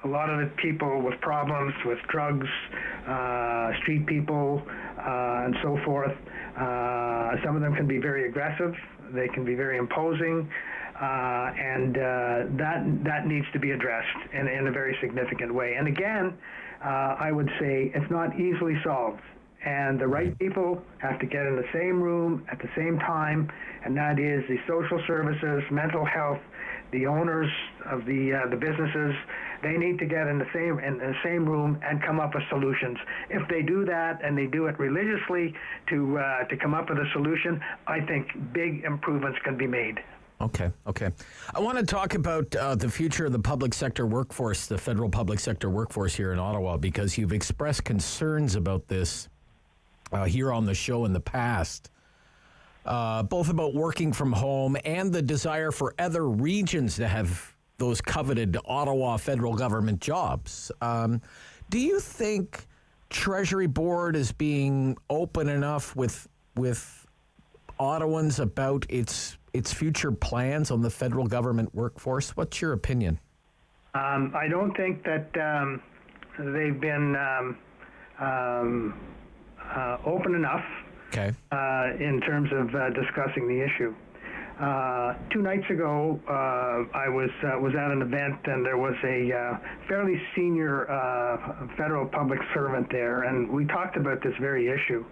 A lot of the people with problems with drugs, street people, and so forth. Some of them can be very aggressive. They can be very imposing. And that needs to be addressed in a very significant way. And again, I would say it's not easily solved. And the right people have to get in the same room at the same time, and that is the social services, mental health, the owners of the businesses. They need to get in the same room and come up with solutions. If they do that and they do it religiously to come up with a solution, I think big improvements can be made. Okay. I want to talk about the future of the public sector workforce, the federal public sector workforce here in Ottawa, because you've expressed concerns about this here on the show in the past, both about working from home and the desire for other regions to have those coveted Ottawa federal government jobs. Do you think Treasury Board is being open enough with Ottawans about its future plans on the federal government workforce? What's your opinion? I don't think that they've been open enough in terms of discussing the issue. 2 nights ago, I was at an event, and there was a fairly senior federal public servant there, and we talked about this very issue.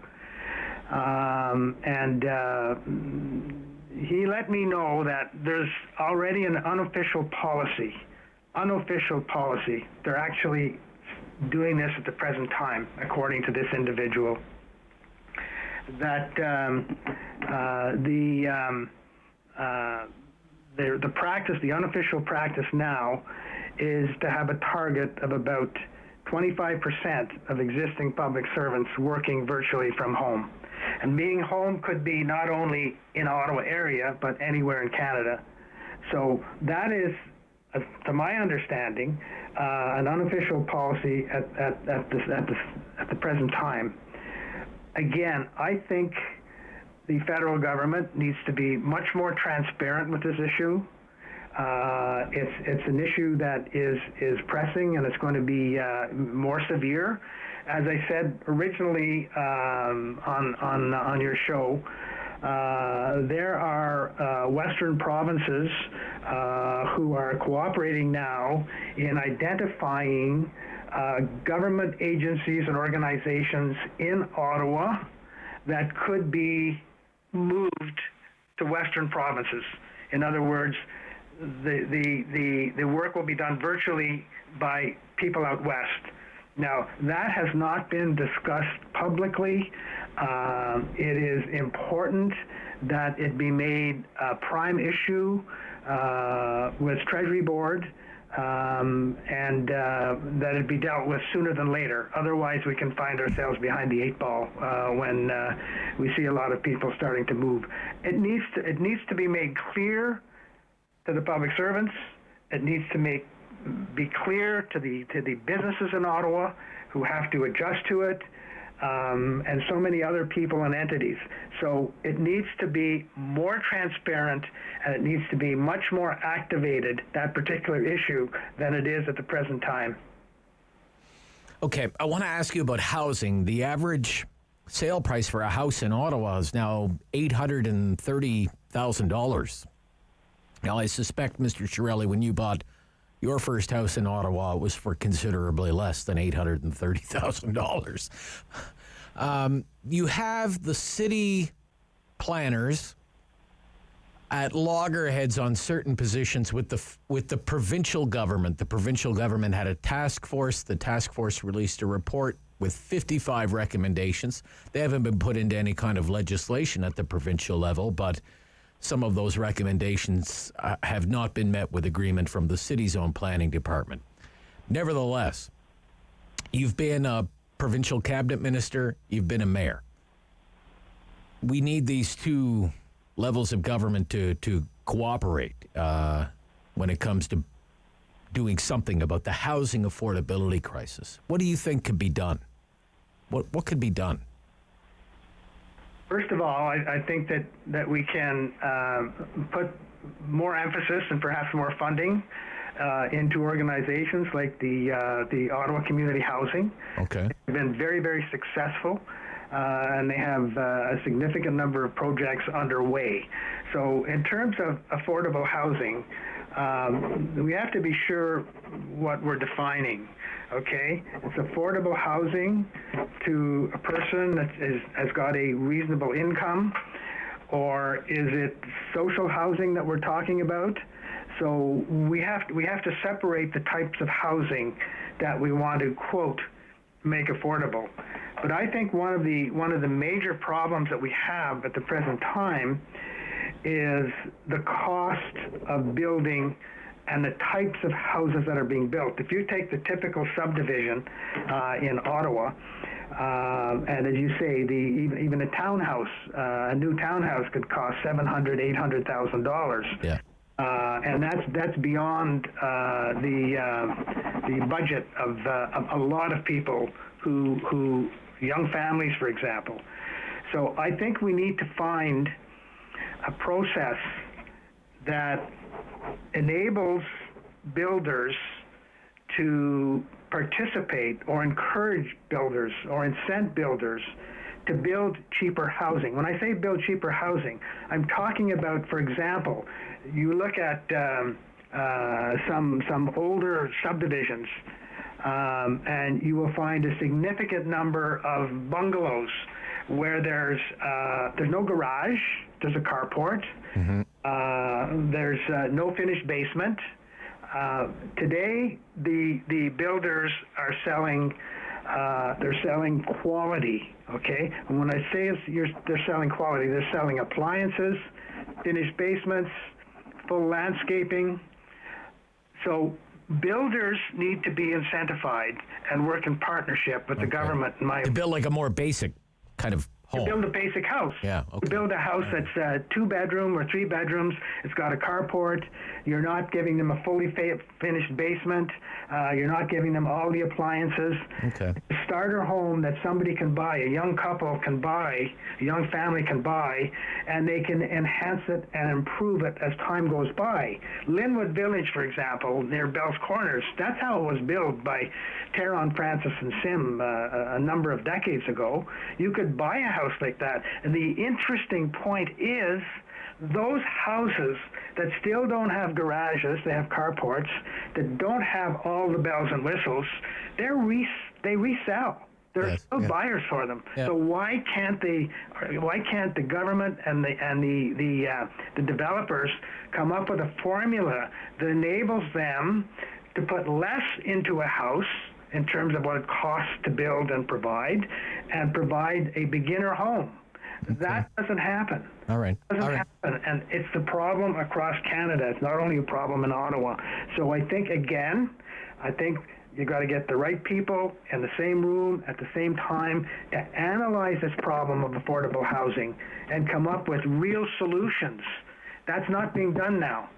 And he let me know that there's already an unofficial policy. They're actually doing this at the present time, according to this individual, that the practice, the unofficial practice now, is to have a target of about 25% of existing public servants working virtually from home. And being home could be not only in Ottawa area, but anywhere in Canada. So that is, to my understanding, an unofficial policy at the present time. Again, I think the federal government needs to be much more transparent with this issue. It's an issue that is pressing, and it's going to be more severe. As I said originally on your show, there are Western provinces who are cooperating now in identifying government agencies and organizations in Ottawa that could be moved to Western provinces. In other words, the work will be done virtually by people out west. Now, that has not been discussed publicly. It is important that it be made a prime issue with Treasury Board, and that it be dealt with sooner than later. Otherwise, we can find ourselves behind the 8 ball when we see a lot of people starting to move. It needs to be made clear to the public servants. It needs to be clear to the businesses in Ottawa who have to adjust to it, and so many other people and entities. So it needs to be more transparent, and it needs to be much more activated, that particular issue, than it is at the present time. Okay, I want to ask you about housing. The average sale price for a house in Ottawa is now $830,000. Now, I suspect, Mr. Chiarelli, when you bought your first house in Ottawa, it was for considerably less than $830,000. You have the city planners at loggerheads on certain positions with the provincial government. The provincial government had a task force. The task force released a report with 55 recommendations. They haven't been put into any kind of legislation at the provincial level, but some of those recommendations have not been met with agreement from the city's own planning department. Nevertheless, you've been a provincial cabinet minister, you've been a mayor. We need these two levels of government to cooperate when it comes to doing something about the housing affordability crisis. What do you think could be done? What could be done? First of all, I think that we can put more emphasis and perhaps more funding into organizations like the Ottawa Community Housing. Okay. They've been very, very successful, and they have a significant number of projects underway. So in terms of affordable housing, we have to be sure what we're defining. Okay, it's affordable housing to a person that has got a reasonable income, or is it social housing that we're talking about? So we have to separate the types of housing that we want to, quote, make affordable. But I think one of the major problems that we have at the present time is the cost of building and the types of houses that are being built. If you take the typical subdivision in Ottawa, and as you say, even a townhouse, a new townhouse could cost $700,000, $800,000. Yeah. And that's beyond the budget of a lot of people who young families, for example. So I think we need to find a process that enables builders to participate or encourage builders or incent builders to build cheaper housing. When I say build cheaper housing, I'm talking about, for example, you look at some older subdivisions, and you will find a significant number of bungalows where there's no garage, there's a carport, there's no finished basement. Today, the builders are selling. They're selling quality. Okay, and when I say they're selling quality, they're selling appliances, finished basements, full landscaping. So builders need to be incentivized and work in partnership with the government. To build like a more basic kind of home. To build a basic house. Yeah. Okay. To build a house that's 2-bedroom or 3 bedrooms. It's got a carport. You're not giving them a fully finished basement. You're not giving them all the appliances. Okay. A starter home that somebody can buy, a young couple can buy, a young family can buy, and they can enhance it and improve it as time goes by. Linwood Village, for example, near Bell's Corners, that's how it was built by Teron, Francis, and Sim a number of decades ago. You could buy a house like that. And the interesting point is those houses that still don't have garages, they have carports, that don't have all the bells and whistles, they resell. There are still buyers for them. So why can't the government and the developers come up with a formula that enables them to put less into a house in terms of what it costs to build and provide a beginner home? That doesn't happen. All right. It doesn't happen. And it's the problem across Canada. It's not only a problem in Ottawa. So I think you got to get the right people in the same room at the same time to analyze this problem of affordable housing and come up with real solutions. That's not being done now.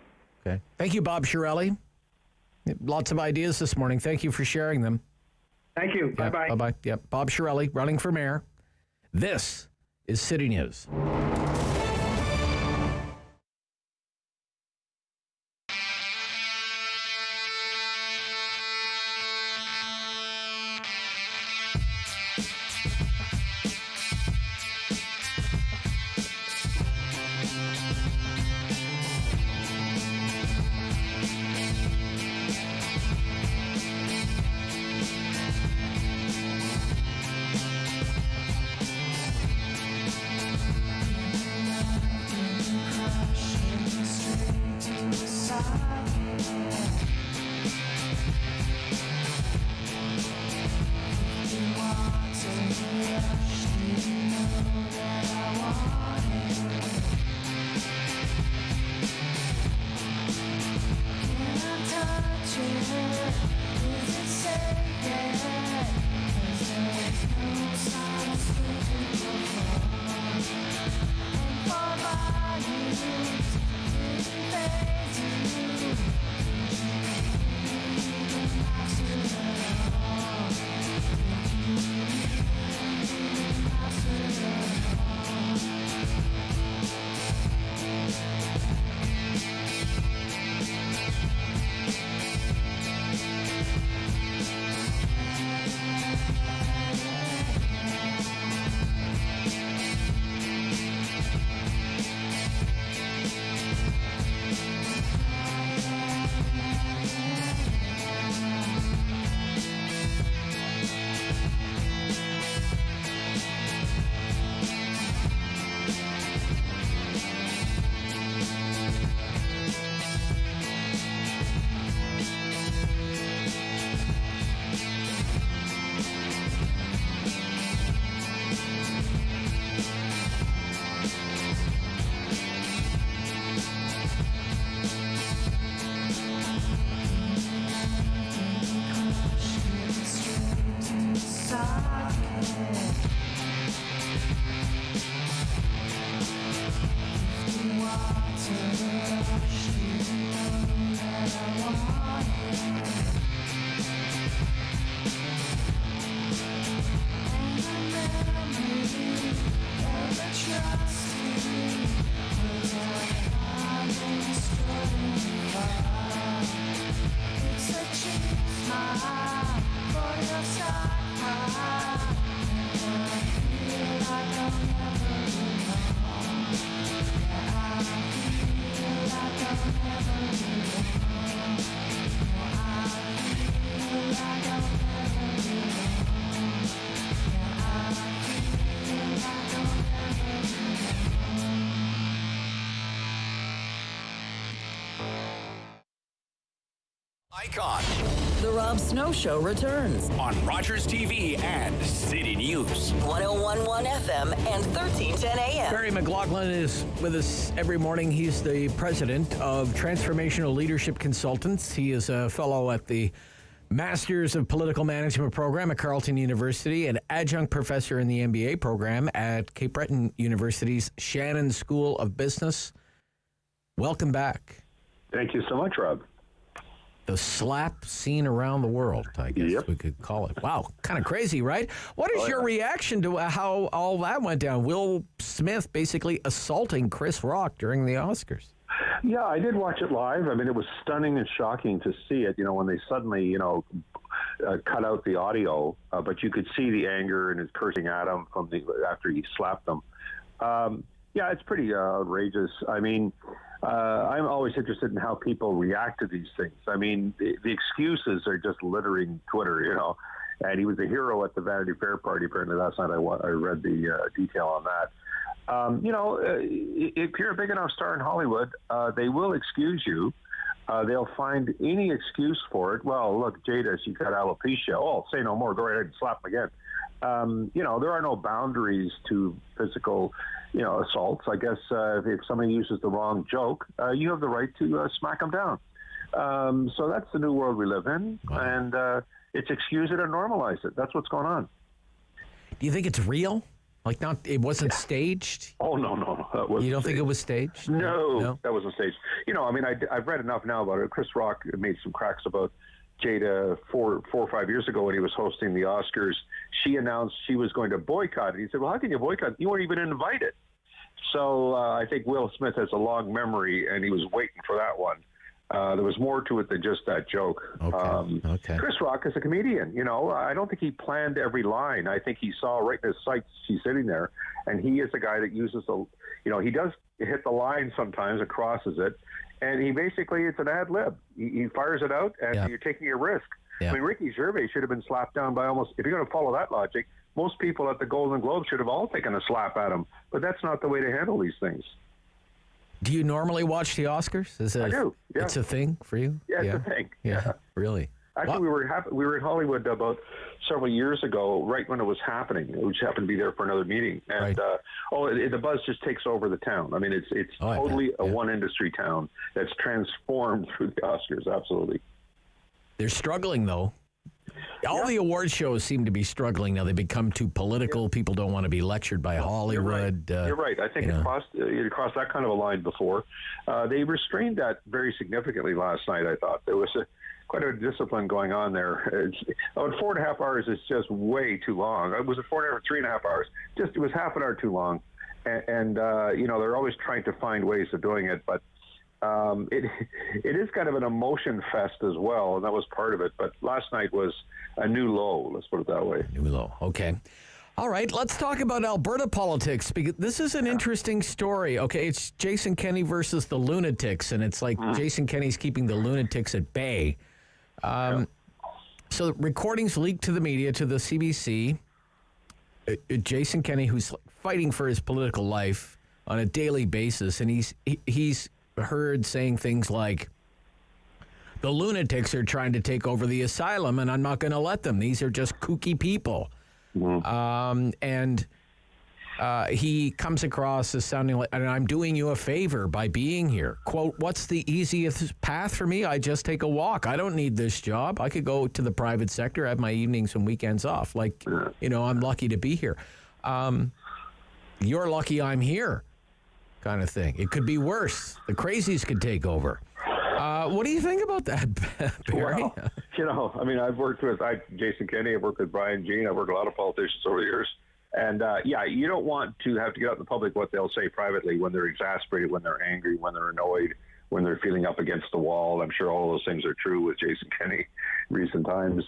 Okay. Thank you, Bob Chiarelli. Lots of ideas this morning. Thank you for sharing them. Thank you. Bye-bye. Bye-bye. Yep. Bob Chiarelli, running for mayor. This is City News. icon. The Rob Snow Show returns on Rogers TV and City News. 101.1 FM and 1310 AM. Barry McLaughlin is with us every morning. He's the president of Transformational Leadership Consultants. He is a fellow at the Masters of Political Management program at Carleton University, an adjunct professor in the MBA program at Cape Breton University's Shannon School of Business. Welcome back. Thank you so much, Rob. The slap seen around the world, I guess we could call it. Wow, kind of crazy, right? What is your reaction to how all that went down? Will Smith basically assaulting Chris Rock during the Oscars. Yeah, I did watch it live. I mean, it was stunning and shocking to see it, when they suddenly, cut out the audio, but you could see the anger and his cursing at him after he slapped them. Yeah, it's pretty outrageous. I mean, I'm always interested in how people react to these things. I mean, the excuses are just littering Twitter, and he was a hero at the Vanity Fair party. Apparently last night I read the detail on that. If you're a big enough star in Hollywood, they will excuse you. They'll find any excuse for it. Well, look, Jada, she got alopecia. Oh, say no more. Go right ahead and slap him again. There are no boundaries to physical, assaults. I guess if somebody uses the wrong joke, you have the right to smack them down. So that's the new world we live in, and it's excuse it or normalize it. That's what's going on. Do you think it's real? It wasn't staged? Oh, no. You don't think it was staged? No, that wasn't staged. I've read enough now about it. Chris Rock made some cracks about Jada 4 or 5 years ago when he was hosting the Oscars. She announced she was going to boycott it. He said, well, how can you boycott? You weren't even invited. So I think Will Smith has a long memory, and he was waiting for that one. There was more to it than just that joke. Okay. Chris Rock is a comedian. I don't think he planned every line. I think he saw right in his sights she's sitting there, and he is a guy that uses he does hit the line sometimes and crosses it, and he basically, it's an ad lib. He fires it out, and you're taking a risk. Yeah. I mean, Ricky Gervais should have been slapped down by almost, if you're going to follow that logic, most people at the Golden Globe should have all taken a slap at him, but that's not the way to handle these things. Do you normally watch the Oscars? I do. Yeah. It's a thing for you? Yeah, it's a thing. Yeah. Really? Actually, we were in Hollywood about several years ago, right when it was happening. We just happened to be there for another meeting, and the buzz just takes over the town. I mean, it's totally a one industry town that's transformed through the Oscars. Absolutely. They're struggling though. All the award shows seem to be struggling now. They become too political. People don't want to be lectured by Hollywood. You're right. I think it crossed that kind of a line before. They restrained that very significantly last night, I thought. There was quite a discipline going on there. 4.5 hours is just way too long. It was 3.5 hours. It was half an hour too long. And they're always trying to find ways of doing it, but it is kind of an emotion fest as well, and that was part of it. But last night was a new low, let's put it that way. New low, okay. All right, let's talk about Alberta politics, because this is an interesting story. Okay, it's Jason Kenney versus the lunatics, and it's like Jason Kenney's keeping the lunatics at bay. So recordings leaked to the media, to the CBC. Jason Kenney, who's fighting for his political life on a daily basis, and he's heard saying things like, the lunatics are trying to take over the asylum and I'm not going to let them. These are just kooky people. And he comes across as sounding like, and I'm doing you a favor by being here. Quote, what's the easiest path for me? I just take a walk. I don't need this job. I could go to the private sector, have my evenings and weekends off. I'm lucky to be here. You're lucky I'm here. Kind of thing. It could be worse. The crazies could take over. What do you think about that, Barry? Well, I've worked with Jason Kenney. I've worked with Brian Jean. I've worked with a lot of politicians over the years. And, you don't want to have to get out in the public what they'll say privately when they're exasperated, when they're angry, when they're annoyed, when they're feeling up against the wall. I'm sure all those things are true with Jason Kenney recent times.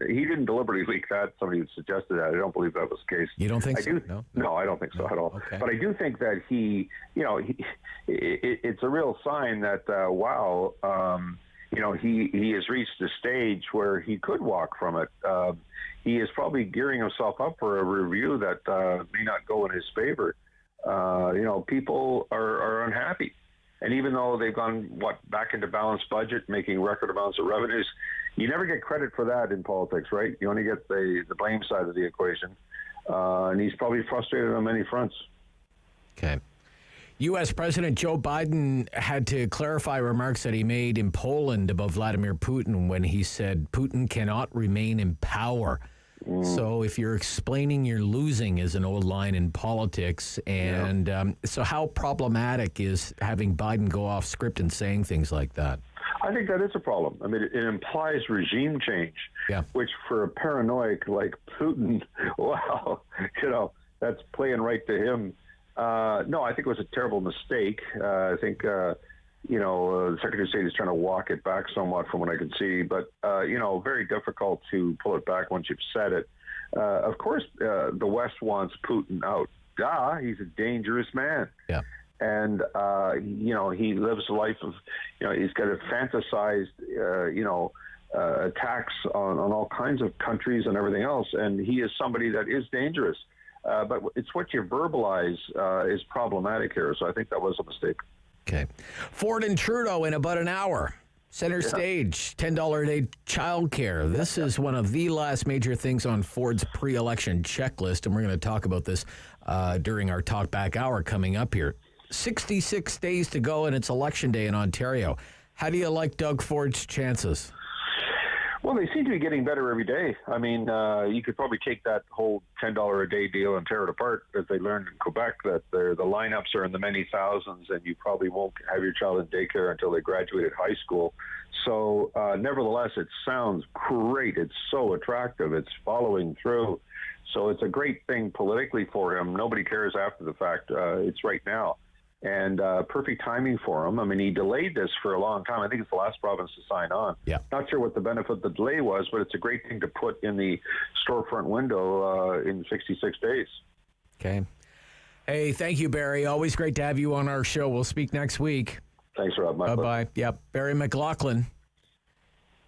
He didn't deliberately leak that. Somebody suggested that. I don't believe that was the case. You don't think so? No, I don't think so at all. Okay. But I do think that it's a real sign that, he has reached a stage where he could walk from it. He is probably gearing himself up for a review that may not go in his favor. People are unhappy. And even though they've gone, back into balanced budget, making record amounts of revenues, you never get credit for that in politics, right? You only get the blame side of the equation. And he's probably frustrated on many fronts. Okay. U.S. President Joe Biden had to clarify remarks that he made in Poland about Vladimir Putin when he said Putin cannot remain in power. So if you're explaining you're losing is an old line in politics. And so how problematic is having Biden go off script and saying things like that? I think that is a problem. I mean, it implies regime change, which for a paranoid like Putin, wow, that's playing right to him. No, I think it was a terrible mistake. I think, the Secretary of State is trying to walk it back somewhat from what I can see, but, very difficult to pull it back once you've said it. Of course, the West wants Putin out. He's a dangerous man. Yeah. And, he lives a life of, he's got a fantasized, attacks on all kinds of countries and everything else. And he is somebody that is dangerous. But it's what you verbalize is problematic here. So I think that was a mistake. Okay. Ford and Trudeau in about an hour. Center stage, $10 a day childcare. This is one of the last major things on Ford's pre-election checklist, and we're going to talk about this during our Talk Back Hour coming up here. 66 days to go, and it's Election Day in Ontario. How do you like Doug Ford's chances? Well, they seem to be getting better every day. I mean, you could probably take that whole $10 a day deal and tear it apart, as they learned in Quebec, that the lineups are in the many thousands, and you probably won't have your child in daycare until they graduate high school. So, nevertheless, it sounds great. It's so attractive. It's following through. So it's a great thing politically for him. Nobody cares after the fact. It's right now. And perfect timing for him. I mean, he delayed this for a long time. I think it's the last province to sign on. Yeah. Not sure what the benefit of the delay was, but it's a great thing to put in the storefront window in 66 days. Okay. Hey, thank you, Barry. Always great to have you on our show. We'll speak next week. Thanks, Rob. Bye-bye. Yep. Barry McLaughlin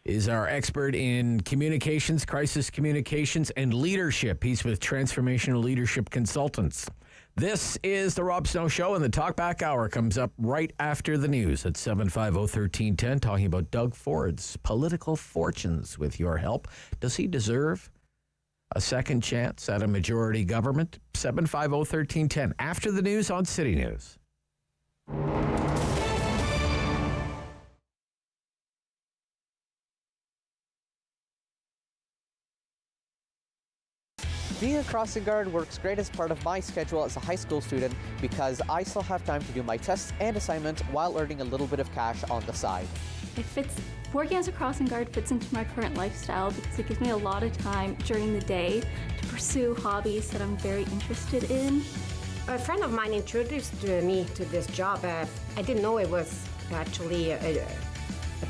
is our expert in communications, crisis communications, and leadership. He's with Transformational Leadership Consultants. This is the Rob Snow Show, and the Talk Back Hour comes up right after the news at 750-1310, talking about Doug Ford's political fortunes. With your help, does he deserve a second chance at a majority government? 750-1310, after the news on City News. Being a crossing guard works great as part of my schedule as a high school student because I still have time to do my tests and assignments while earning a little bit of cash on the side. Working as a crossing guard fits into my current lifestyle because it gives me a lot of time during the day to pursue hobbies that I'm very interested in. A friend of mine introduced me to this job. I didn't know it was actually a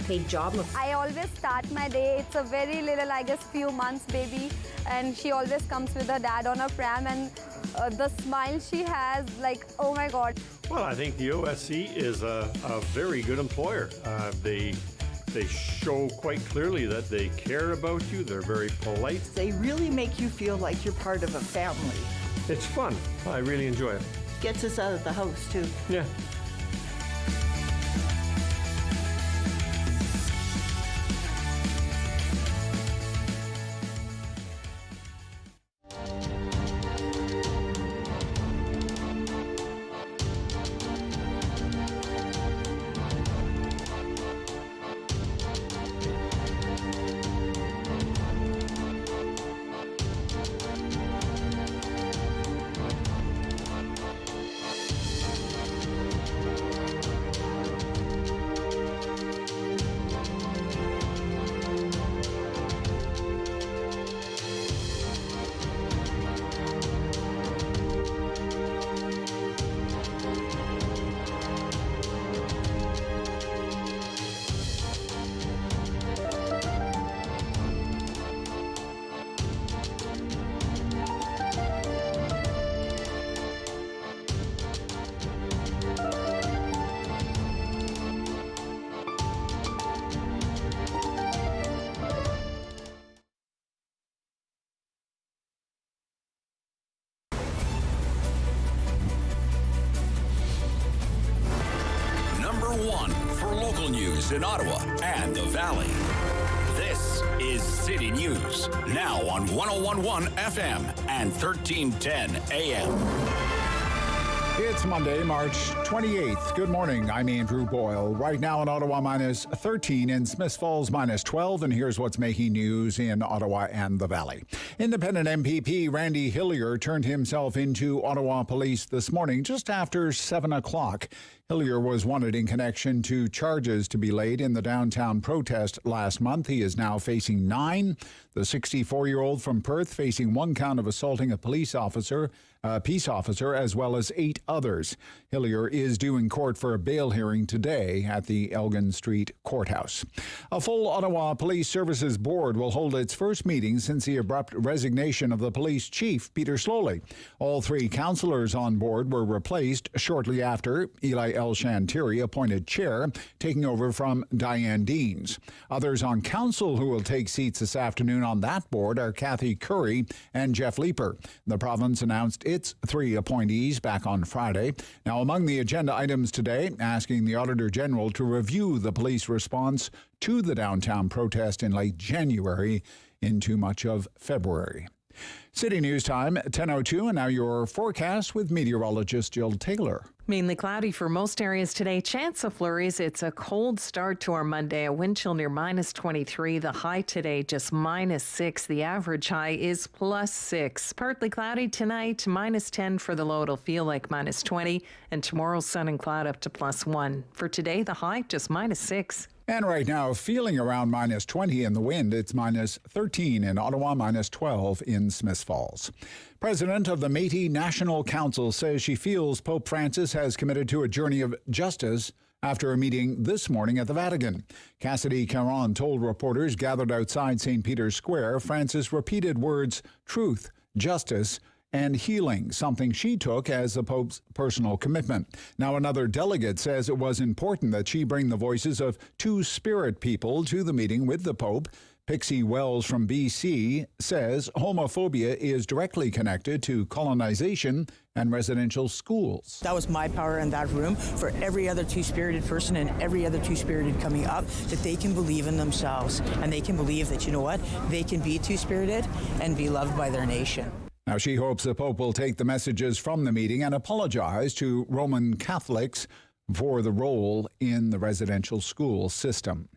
paid job. I always start my day. It's a very little, I guess, few months baby, and she always comes with her dad on her pram, and the smile she has, like, oh my God. Well, I think the OSC is a very good employer. They show quite clearly that they care about you. They're very polite. They really make you feel like you're part of a family. It's fun. I really enjoy it. Gets us out of the house, too. Yeah. news in Ottawa and the Valley. This is City News, now on 101.1 FM and 1310 AM. It's Monday, March 28th. Good morning. I'm Andrew Boyle. Right now in Ottawa, minus 13, in Smith Falls, minus 12. And here's what's making news in Ottawa and the Valley. Independent MPP Randy Hillier turned himself into Ottawa Police this morning just after 7 o'clock. Hillier was wanted in connection to charges to be laid in the downtown protest last month. He is now facing 9. The 64-year-old from Perth facing 1 count of assaulting a peace officer, as well as 8 others. Hillier is due in court for a bail hearing today at the Elgin Street Courthouse. A full Ottawa Police Services Board will hold its first meeting since the abrupt resignation of the police chief, Peter Slowly. All 3 councillors on board were replaced shortly after Eli L. Shantiri appointed chair, taking over from Diane Deans. Others on council who will take seats this afternoon on that board are Kathy Curry and Jeff Leeper. The province announced its 3 appointees back on Friday. Now, among the agenda items today, asking the Auditor General to review the police response to the downtown protest in late January into much of February. City News Time, 10:02, and now your forecast with meteorologist Jill Taylor. Mainly cloudy for most areas today. Chance of flurries. It's a cold start to our Monday. A wind chill near minus 23. The high today just minus 6. The average high is plus 6. Partly cloudy tonight. Minus 10 for the low. It'll feel like minus 20. And tomorrow, sun and cloud up to plus 1. For today, the high just minus 6. And right now, feeling around minus 20 in the wind. It's minus 13 in Ottawa, minus 12 in Smith Falls. President of the Métis National Council says she feels Pope Francis has committed to a journey of justice after a meeting this morning at the Vatican. Cassidy Caron told reporters gathered outside St. Peter's Square Francis repeated words truth, justice, and healing, something she took as the Pope's personal commitment. Now, another delegate says it was important that she bring the voices of 2 spirit people to the meeting with the Pope. Pixie Wells from BC says homophobia is directly connected to colonization and residential schools. That was my power in that room for every other two-spirited person and every other two-spirited coming up, that they can believe in themselves and they can believe that, you know what, they can be two-spirited and be loved by their nation. Now, she hopes the Pope will take the messages from the meeting and apologize to Roman Catholics for the role in the residential school system.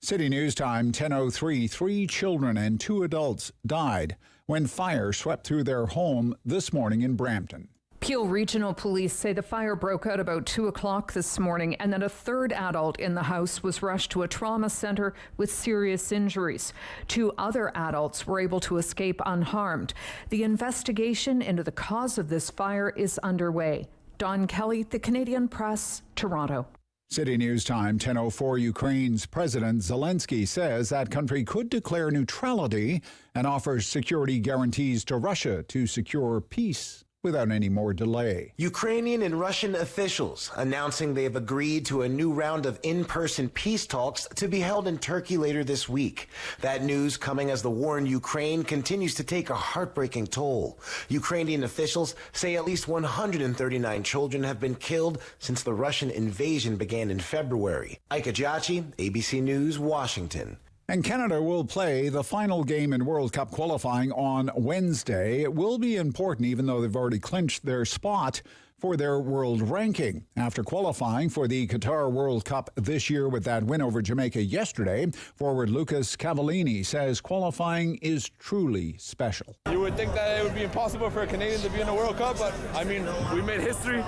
City News Time, 10:03. 3 children and 2 adults died when fire swept through their home this morning in Brampton. Peel Regional Police say the fire broke out about 2 o'clock this morning and that a 3rd adult in the house was rushed to a trauma center with serious injuries. 2 other adults were able to escape unharmed. The investigation into the cause of this fire is underway. Don Kelly, The Canadian Press, Toronto. City News Time, 10:04. Ukraine's President Zelensky says that country could declare neutrality and offers security guarantees to Russia to secure peace without any more delay. Ukrainian and Russian officials announcing they have agreed to a new round of in-person peace talks to be held in Turkey later this week. That news coming as the war in Ukraine continues to take a heartbreaking toll. Ukrainian officials say at least 139 children have been killed since the Russian invasion began in February. Ike Ajachi, ABC News, Washington. And Canada will play the final game in World Cup qualifying on Wednesday. It will be important, even though they've already clinched their spot for their world ranking. After qualifying for the Qatar World Cup this year with that win over Jamaica yesterday, forward Lucas Cavallini says qualifying is truly special. You would think that it would be impossible for a Canadian to be in a World Cup, but I mean, we made history.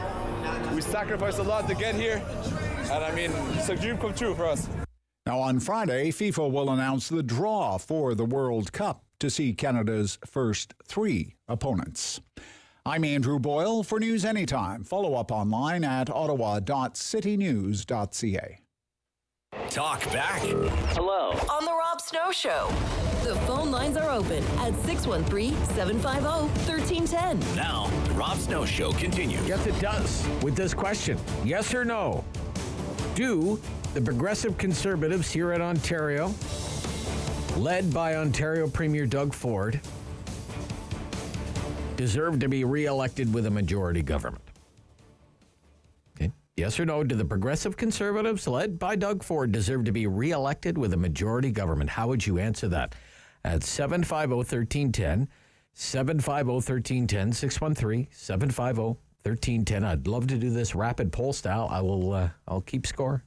We sacrificed a lot to get here, and I mean, it's a dream come true for us. Now, on Friday, FIFA will announce the draw for the World Cup to see Canada's first 3 opponents. I'm Andrew Boyle. For News Anytime, follow up online at ottawa.citynews.ca. Talk back. Hello. On the Rob Snow Show. The phone lines are open at 613-750-1310. Now, the Rob Snow Show continues. Yes, it does. With this question, yes or no? Do the Progressive Conservatives here in Ontario, led by Ontario Premier Doug Ford, deserve to be re-elected with a majority government? Okay. Yes or no, do the progressive Conservatives, led by Doug Ford, deserve to be reelected with a majority government? How would you answer that? At 750-1310, 750-1310, 613-750-1310. I'd love to do this rapid poll style. I'll keep score.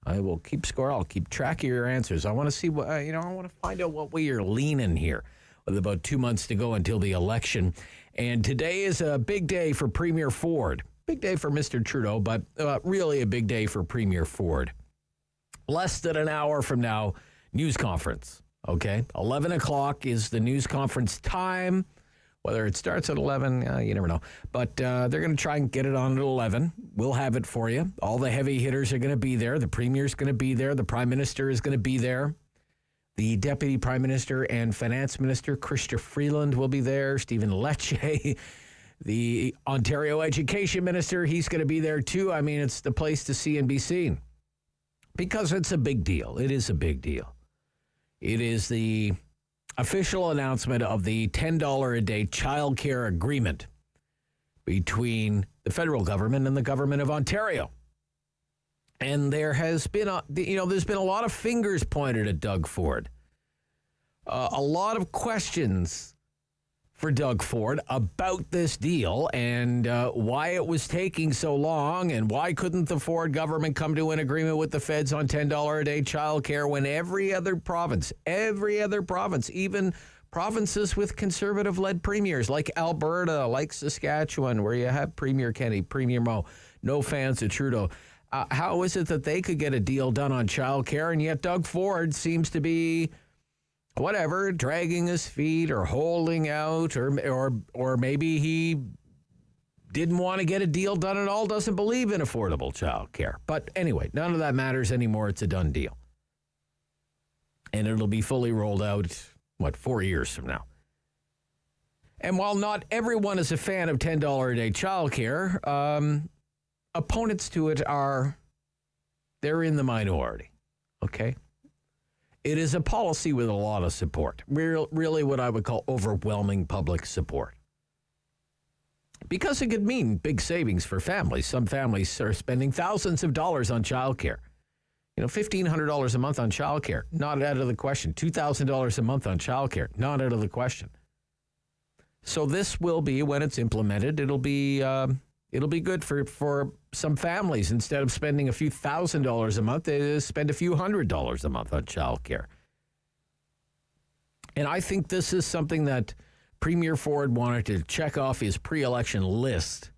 I will keep score. I'll keep track of your answers. I want to see what, I want to find out what way you're leaning here with about 2 months to go until the election. And today is a big day for Premier Ford. Big day for Mr. Trudeau, but really a big day for Premier Ford. Less than an hour from now, news conference. Okay, 11 o'clock is the news conference time. Whether it starts at 11, you never know. But they're going to try and get it on at 11. We'll have it for you. All the heavy hitters are going to be there. The Premier's going to be there. The Prime Minister is going to be there. The Deputy Prime Minister and Finance Minister, Chrystia Freeland, will be there. Stephen Lecce, the Ontario Education Minister, he's going to be there too. I mean, it's the place to see and be seen. Because it's a big deal. It is a big deal. It is the official announcement of the $10 a day childcare agreement between the federal government and the government of Ontario. And there has been there's been a lot of fingers pointed at Doug Ford. A lot of questions for Doug Ford about this deal and why it was taking so long and why couldn't the Ford government come to an agreement with the feds on $10 a day childcare when every other province, even provinces with conservative-led premiers like Alberta, like Saskatchewan, where you have Premier Kenney, Premier Moe, no fans of Trudeau. How is it that they could get a deal done on childcare and yet Doug Ford seems to be whatever, dragging his feet or holding out, or maybe he didn't want to get a deal done at all, doesn't believe in affordable child care. But anyway, none of that matters anymore. It's a done deal. And it'll be fully rolled out, 4 years from now. And while not everyone is a fan of $10 a day child care, opponents to it they're in the minority, okay? It is a policy with a lot of support, really what I would call overwhelming public support. Because it could mean big savings for families. Some families are spending thousands of dollars on childcare. $1,500 a month on childcare, not out of the question. $2,000 a month on childcare, not out of the question. So this will be, when it's implemented, it'll be good for some families. Instead of spending a few $1,000s a month, they spend a few $100s a month on childcare. And I think this is something that Premier Ford wanted to check off his pre-election list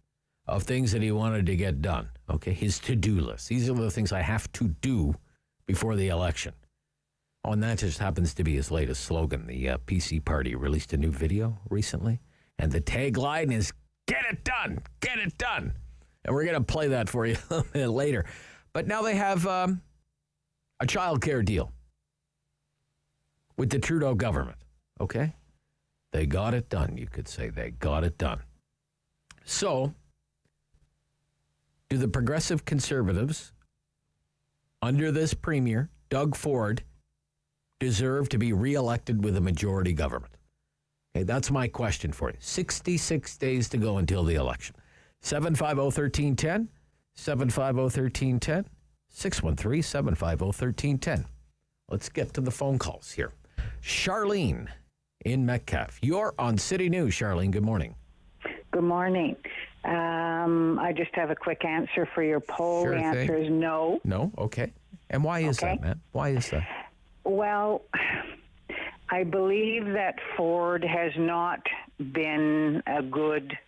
of things that he wanted to get done. Okay, his to-do list. These are the things I have to do before the election. Oh, and that just happens to be his latest slogan. The PC party released a new video recently, and the tagline is, "Get it done, get it done." And we're going to play that for you a bit later. But now they have a child care deal with the Trudeau government, okay? They got it done, you could say. They got it done. So, do the progressive Conservatives, under this Premier, Doug Ford, deserve to be reelected with a majority government? Okay, that's my question for you. 66 days to go until the election. 750-1310, 750-1310, 613-750-1310. Let's get to the phone calls here. Charlene in Metcalfe. You're on City News. Charlene, good morning. Good morning. I just have a quick answer for your poll. Sure the answer thing. is no. No? Okay. And why is that, man? Why is that? Well, I believe that Ford has not been a good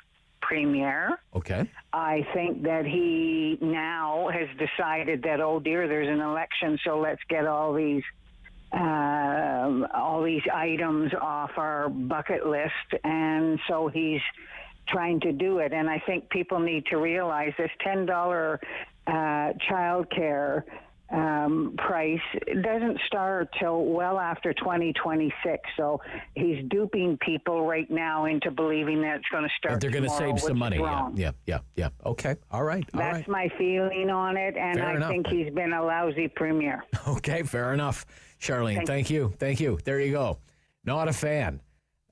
premier. Okay. I think that he now has decided that, oh dear, there's an election, so let's get all these items off our bucket list, and so he's trying to do it. And I think people need to realize this $10 child care price doesn't start till well after 2026. So he's duping people right now into believing that it's going to start. They're going to tomorrow, save some money. wrong. Yeah. Okay. All right. That's my feeling on it, and Fair I enough. think he's been a lousy premier. Okay, fair enough. Charlene, thank you. There you go. Not a fan.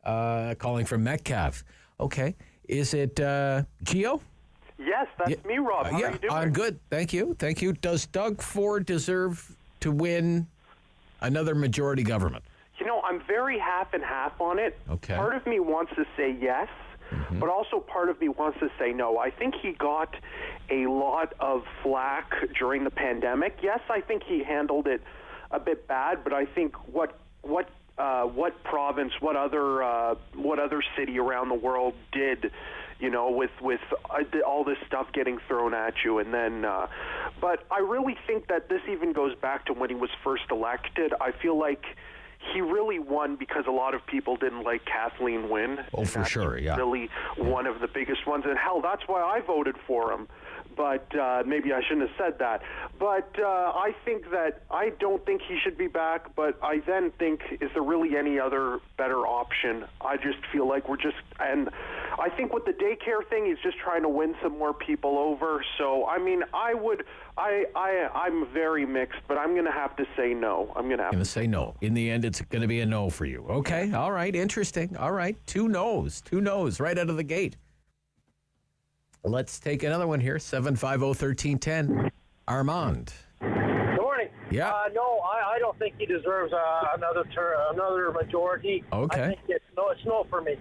Calling from Metcalfe. Okay. Is it Gio? Yes, that's me, Rob. How are you doing? I'm good. Thank you. Thank you. Does Doug Ford deserve to win another majority government? You know, I'm very half and half on it. Okay. Part of me wants to say yes, but also part of me wants to say no. I think he got a lot of flack during the pandemic. Yes, I think he handled it a bit bad, but I think what province, what other city around the world did, you know, with all this stuff getting thrown at you, and then, but I really think that this even goes back to when he was first elected. I feel like he really won because a lot of people didn't like Kathleen win. Oh, for sure, yeah. Really one of the biggest ones, and hell, that's why I voted for him. But maybe I shouldn't have said that. But I think that I don't think he should be back, but I then think, is there really any other better option? I just feel like and I think with the daycare thing, he's just trying to win some more people over. So, I mean, I'm very mixed, but I'm going to have to say no. I'm going to say no. In the end, it's going to be a no for you. Okay, all right, interesting. All right, two no's right out of the gate. Let's take another one here, 750-1310. Armand. Good morning. Yeah. No, I don't think he deserves another majority. Okay. I think it's no for me.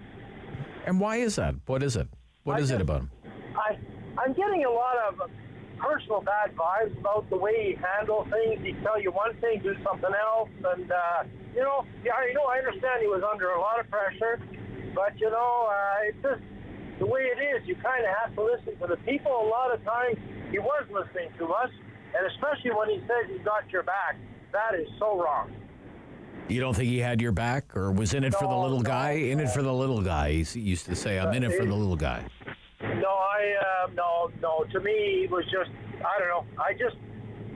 And why is that? What is it? What is it about him? I'm getting a lot of personal bad vibes about the way he handles things. He tell you one thing, do something else, and I understand he was under a lot of pressure, but it's just the way it is. You kind of have to listen to the people. A lot of times he was listening to us, and especially when he says he's got your back. That is so wrong. You don't think he had your back, or was in it for the little guy? In it for the little guy. He used to say, I'm in it for the little guy. No. To me, it was just, I don't know.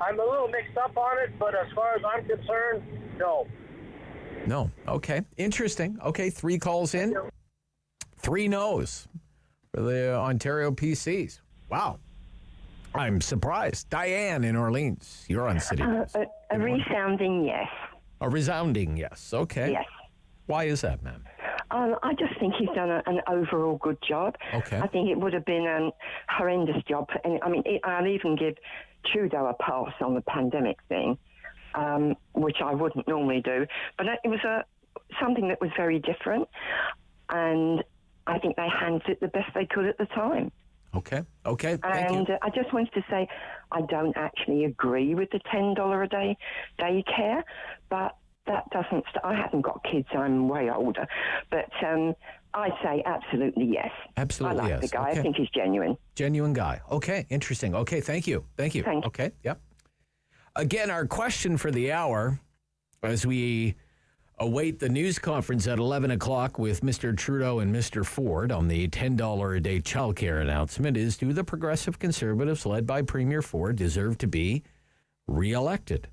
I'm a little mixed up on it, but as far as I'm concerned, no. No. Okay. Interesting. Okay, 3 calls in. 3 no's for the Ontario PCs. Wow. I'm surprised. Diane in Orleans, you're on City News. A resounding yes. A resounding yes. Okay. Yes. Why is that, ma'am? I just think he's done an overall good job. Okay. I think it would have been a horrendous job. And I'll even give Trudeau a pass on the pandemic thing, which I wouldn't normally do. But it was something that was very different, and I think they handled it the best they could at the time. Okay. Thank you. I just wanted to say I don't actually agree with the $10 a day daycare, but that doesn't. I haven't got kids. I'm way older, but I say absolutely yes. Absolutely yes. I like the guy. Okay. I think he's genuine. Genuine guy. Okay. Interesting. Okay. Thank you. Thank you. Okay. Yep. Again, our question for the hour, as we await the news conference at 11 o'clock with Mr. Trudeau and Mr. Ford on the $10 a day childcare announcement, is, do the Progressive Conservatives led by Premier Ford deserve to be reelected?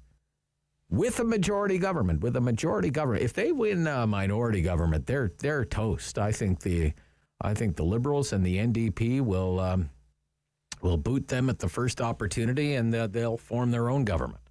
With a majority government, if they win a minority government, they're toast. I think the Liberals and the NDP will boot them at the first opportunity, and they'll form their own government.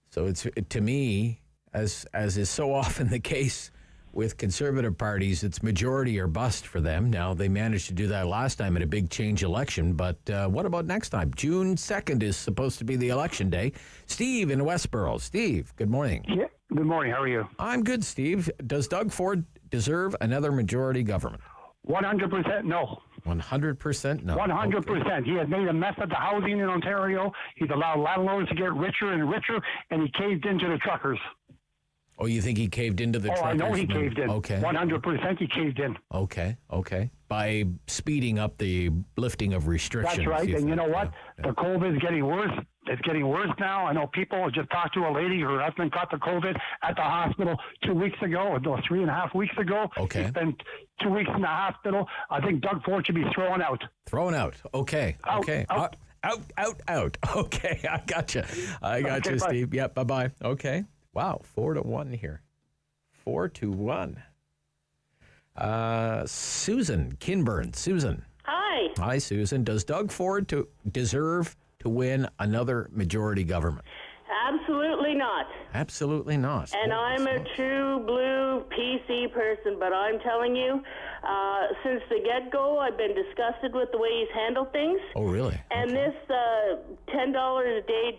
So to me, as is so often the case with conservative parties, it's majority or bust for them. Now, they managed to do that last time in a big change election, but what about next time? June 2nd is supposed to be the election day. Steve in Westboro. Steve, good morning. Yeah, good morning. How are you? I'm good, Steve. Does Doug Ford deserve another majority government? 100% no. 100% no. 100%. Okay. He has made a mess of the housing in Ontario. He's allowed landlords to get richer and richer, and he caved into the truckers. Oh, you think he caved into the truckers? I know he caved in. Okay. 100% he caved in. Okay. By speeding up the lifting of restrictions. That's right. And you know what? Yeah. The COVID is getting worse. It's getting worse now. I know people just talked to a lady. Her husband got the COVID at the hospital 2 weeks ago, or 3.5 weeks ago. Okay. He spent 2 weeks in the hospital. I think Doug Ford should be thrown out. Thrown out. Okay. Out. Okay. Out. Okay. I gotcha. Okay, Steve. Yep. Bye-bye. Okay. Wow, 4-1 here. 4-1. Susan Kinburn. Susan. Hi. Hi, Susan. Does Doug Ford deserve to win another majority government? Absolutely not. Absolutely not. And I'm a true blue PC person, but I'm telling you, Since the get-go, I've been disgusted with the way he's handled things. Oh, really? And this $10 a day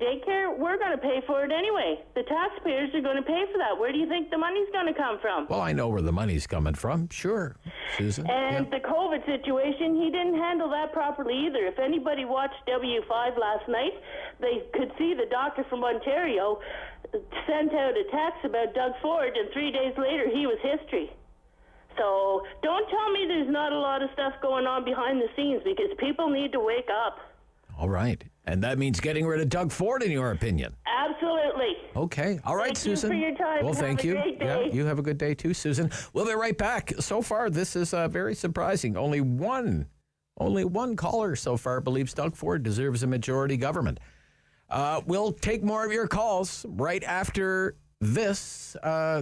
daycare, we're going to pay for it anyway. The taxpayers are going to pay for that. Where do you think the money's going to come from? Well, I know where the money's coming from. Sure, Susan. And the COVID situation, he didn't handle that properly either. If anybody watched W5 last night, they could see the doctor from Ontario sent out a text about Doug Ford, and 3 days later, he was history. So don't tell me there's not a lot of stuff going on behind the scenes, because people need to wake up. All right. And that means getting rid of Doug Ford, in your opinion? Absolutely. Okay. All right, Susan. Thank you for your time. Well, thank you. Have a great day. Yeah, you have a good day too, Susan. We'll be right back. So far, this is very surprising. Only one caller so far believes Doug Ford deserves a majority government. We'll take more of your calls right after this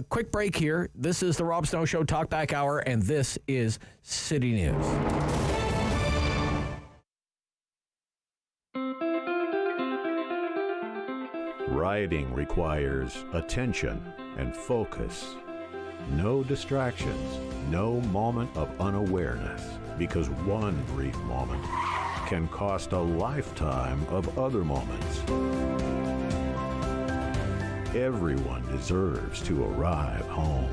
quick break here. This is the Rob Snow Show Talkback Hour, and this is City News. Riding requires attention and focus. No distractions, no moment of unawareness, because one brief moment can cost a lifetime of other moments. Everyone deserves to arrive home.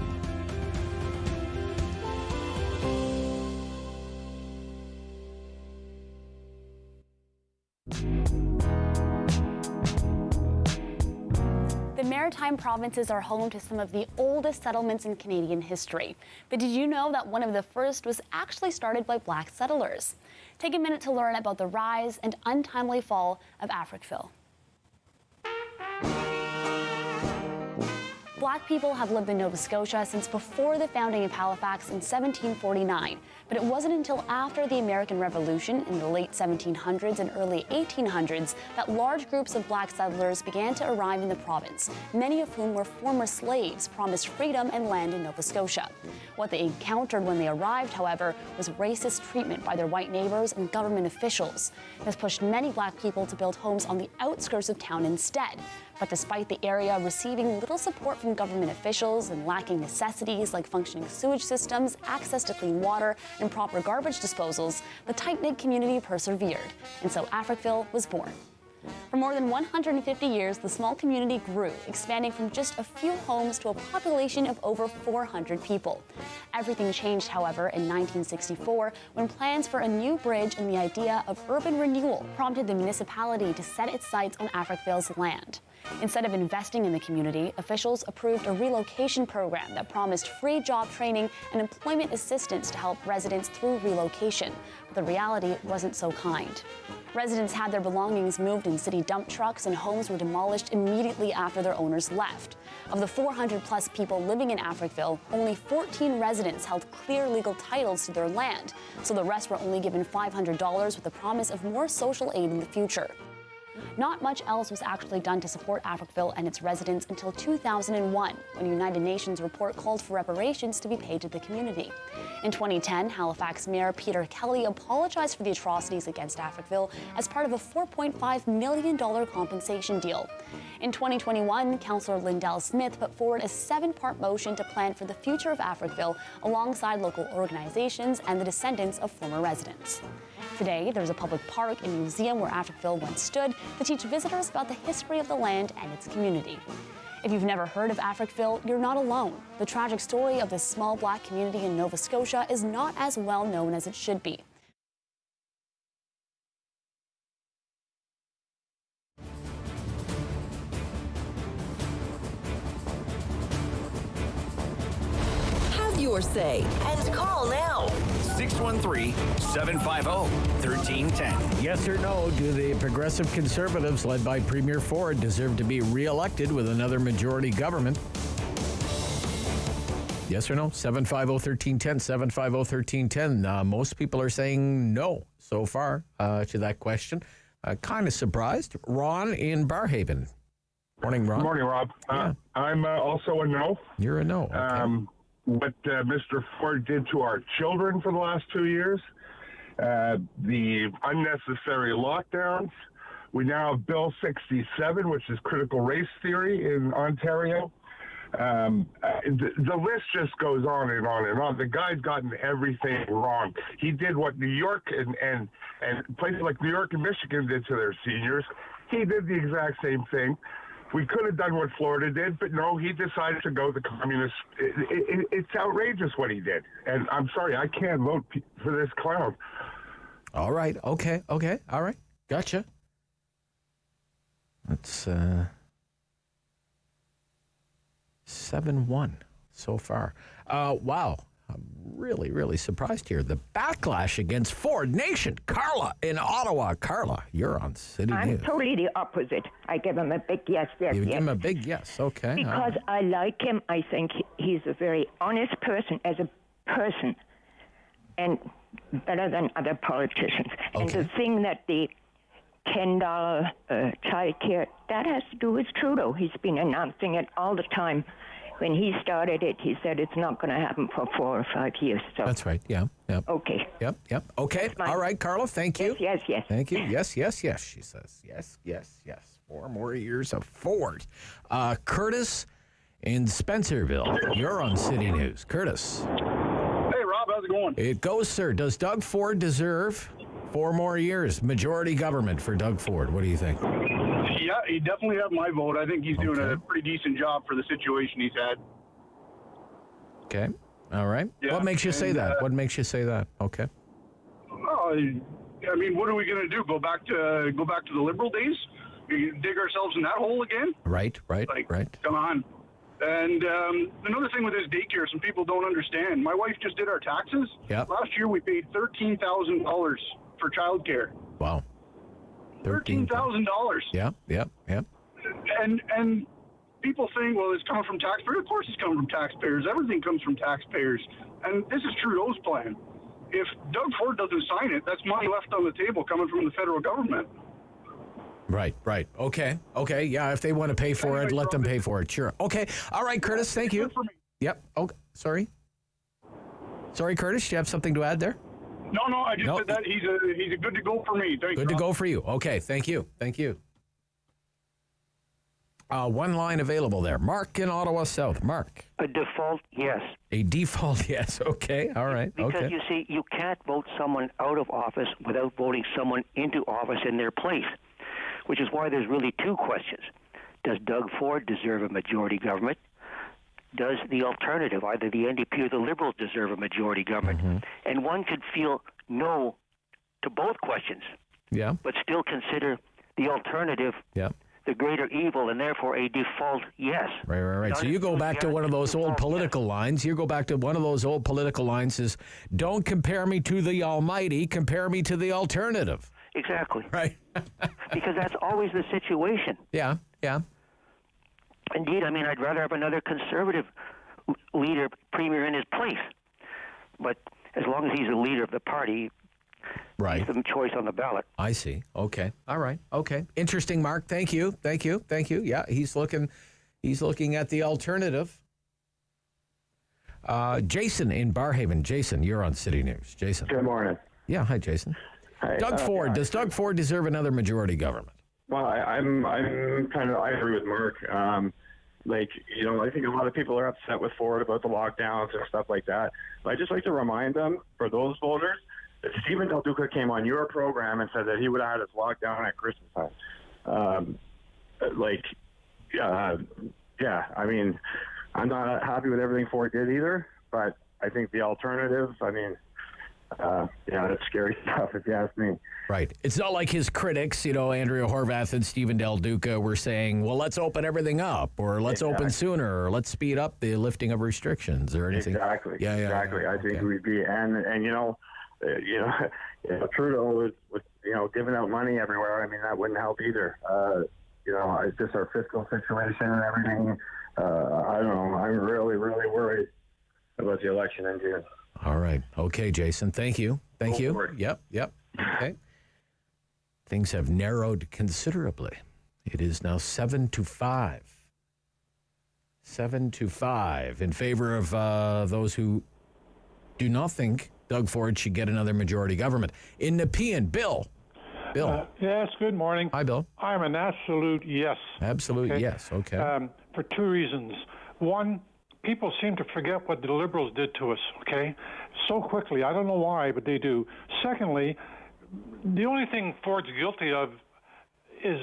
The Maritime provinces are home to some of the oldest settlements in Canadian history. But did you know that one of the first was actually started by black settlers? Take a minute to learn about the rise and untimely fall of Africville. Black people have lived in Nova Scotia since before the founding of Halifax in 1749, but it wasn't until after the American Revolution in the late 1700s and early 1800s that large groups of black settlers began to arrive in the province, many of whom were former slaves promised freedom and land in Nova Scotia. What they encountered when they arrived, however, was racist treatment by their white neighbors and government officials. This pushed many black people to build homes on the outskirts of town instead. But despite the area receiving little support from government officials and lacking necessities like functioning sewage systems, access to clean water, and proper garbage disposals, the tight-knit community persevered, and so Africville was born. For more than 150 years, the small community grew, expanding from just a few homes to a population of over 400 people. Everything changed, however, in 1964, when plans for a new bridge and the idea of urban renewal prompted the municipality to set its sights on Africville's land. Instead of investing in the community, officials approved a relocation program that promised free job training and employment assistance to help residents through relocation. But the reality wasn't so kind. Residents had their belongings moved in city dump trucks, and homes were demolished immediately after their owners left. Of the 400-plus people living in Africville, only 14 residents held clear legal titles to their land, so the rest were only given $500 with the promise of more social aid in the future. Not much else was actually done to support Africville and its residents until 2001, when a United Nations report called for reparations to be paid to the community. In 2010, Halifax Mayor Peter Kelly apologized for the atrocities against Africville as part of a $4.5 million compensation deal. In 2021, Councillor Lindell Smith put forward a 7-part motion to plan for the future of Africville alongside local organizations and the descendants of former residents. Today, there's a public park and museum where Africville once stood to teach visitors about the history of the land and its community. If you've never heard of Africville, you're not alone. The tragic story of this small black community in Nova Scotia is not as well known as it should be. Have your say and call now. 613-750-1310. Yes or no, do the Progressive Conservatives, led by Premier Ford, deserve to be re-elected with another majority government? Yes or no? 750-1310, 750-1310. Most people are saying no so far to that question. Kind of surprised. Ron in Barrhaven. Morning, Ron. Morning, Rob. I'm also a no. You're a no. Okay. What Mr. Ford did to our children for the last 2 years, the unnecessary lockdowns. We now have Bill 67, which is critical race theory in Ontario. The list just goes on and on and on. The guy's gotten everything wrong. He did what New York and places like New York and Michigan did to their seniors. He did the exact same thing. We could have done what Florida did, but no, he decided to go the communist. It's outrageous what he did. And I'm sorry, I can't vote for this clown. All right. Okay. All right. Gotcha. That's 7-1 so far. Wow. I'm really, really surprised here. The backlash against Ford Nation. Carla in Ottawa. Carla, you're on City News. I'm totally the opposite. I give him a big yes. You give him a big yes. Okay. Because I like him. I think he's a very honest person as a person and better than other politicians. Okay. And the thing that the $10 child care, that has to do with Trudeau. He's been announcing it all the time. When he started it, he said it's not going to happen for 4 or 5 years. So. That's right. Yeah. Okay. Yep. Okay. All right, Carla. Thank you. Yes. Thank you. Yes. She says yes. 4 more years of Ford. Curtis in Spencerville. You're on City News. Curtis. Hey, Rob. How's it going? It goes, sir. Does Doug Ford deserve 4 more years? Majority government for Doug Ford. What do you think? Yeah, he definitely have my vote. I think he's doing a pretty decent job for the situation he's had. Okay. All right. Yeah, what makes you say that? What makes you say that? Okay. Oh, I mean, what are we going to do? Go back to the Liberal days? Dig ourselves in that hole again? Right. Come on. And another thing with this daycare, some people don't understand. My wife just did our taxes. Yep. Last year we paid $13,000 for childcare. Wow. $13,000. Yeah. And people think, well, it's coming from taxpayers. Of course it's coming from taxpayers. Everything comes from taxpayers. And this is Trudeau's plan. If Doug Ford doesn't sign it, that's money left on the table coming from the federal government. Right. Okay. Yeah, if they want to pay for it, let them pay for it. Sure. Okay. All right, Curtis, thank you. Yep. Okay. Sorry, Curtis, do you have something to add there? No, I just said that he's a good to go for me. Thanks. Good to go for you. Okay, thank you. One line available there. Mark in Ottawa South. Mark. A default yes. A default yes. Okay, all right. Because you see, you can't vote someone out of office without voting someone into office in their place, which is why there's really 2 questions. Does Doug Ford deserve a majority government? Does the alternative, either the NDP or the Liberals, deserve a majority government? Mm-hmm. And one could feel no to both questions, but still consider the alternative the greater evil, and therefore a default yes. Right. So you go back to one of those old political lines. You go back to one of those old political lines is, don't compare me to the almighty, compare me to the alternative. Exactly. Right. Because that's always the situation. Yeah. Indeed, I mean, I'd rather have another conservative leader, premier in his place. But as long as he's the leader of the party, he's the choice on the ballot. I see. Okay. All right. Okay. Interesting, Mark. Thank you. Yeah, he's looking at the alternative. Jason in Barhaven. Jason, you're on City News. Jason. Good morning. Yeah. Hi, Jason. Hi. Doug Ford. Does Doug Ford deserve another majority government? Well, I agree with Mark. I think a lot of people are upset with Ford about the lockdowns and stuff like that. But I'd just like to remind them, for those voters, that Stephen Del Duca came on your program and said that he would have had us locked down at Christmas time. I mean, I'm not happy with everything Ford did either, but I think the alternative, that's scary stuff if you ask me. Right. It's not like his critics, Andrea Horvath and Stephen Del Duca were saying, well, let's open everything up, or let's open sooner, or let's speed up the lifting of restrictions or anything. Exactly. Exactly. I think we'd be, and Trudeau was giving out money everywhere. I mean, that wouldn't help either. It's just our fiscal situation and everything. I don't know. I'm really, really worried about the election in June. All right. Okay, Jason. Thank you. Yep. Okay. Things have narrowed considerably. It is now 7-5. 7-5 in favor of those who do not think Doug Ford should get another majority government. In Nepean, Bill. Yes, good morning. Hi, Bill. I'm an absolute yes. Absolute yes, okay. For 2 reasons. One, people seem to forget what the Liberals did to us, okay? So quickly. I don't know why, but they do. Secondly, the only thing Ford's guilty of is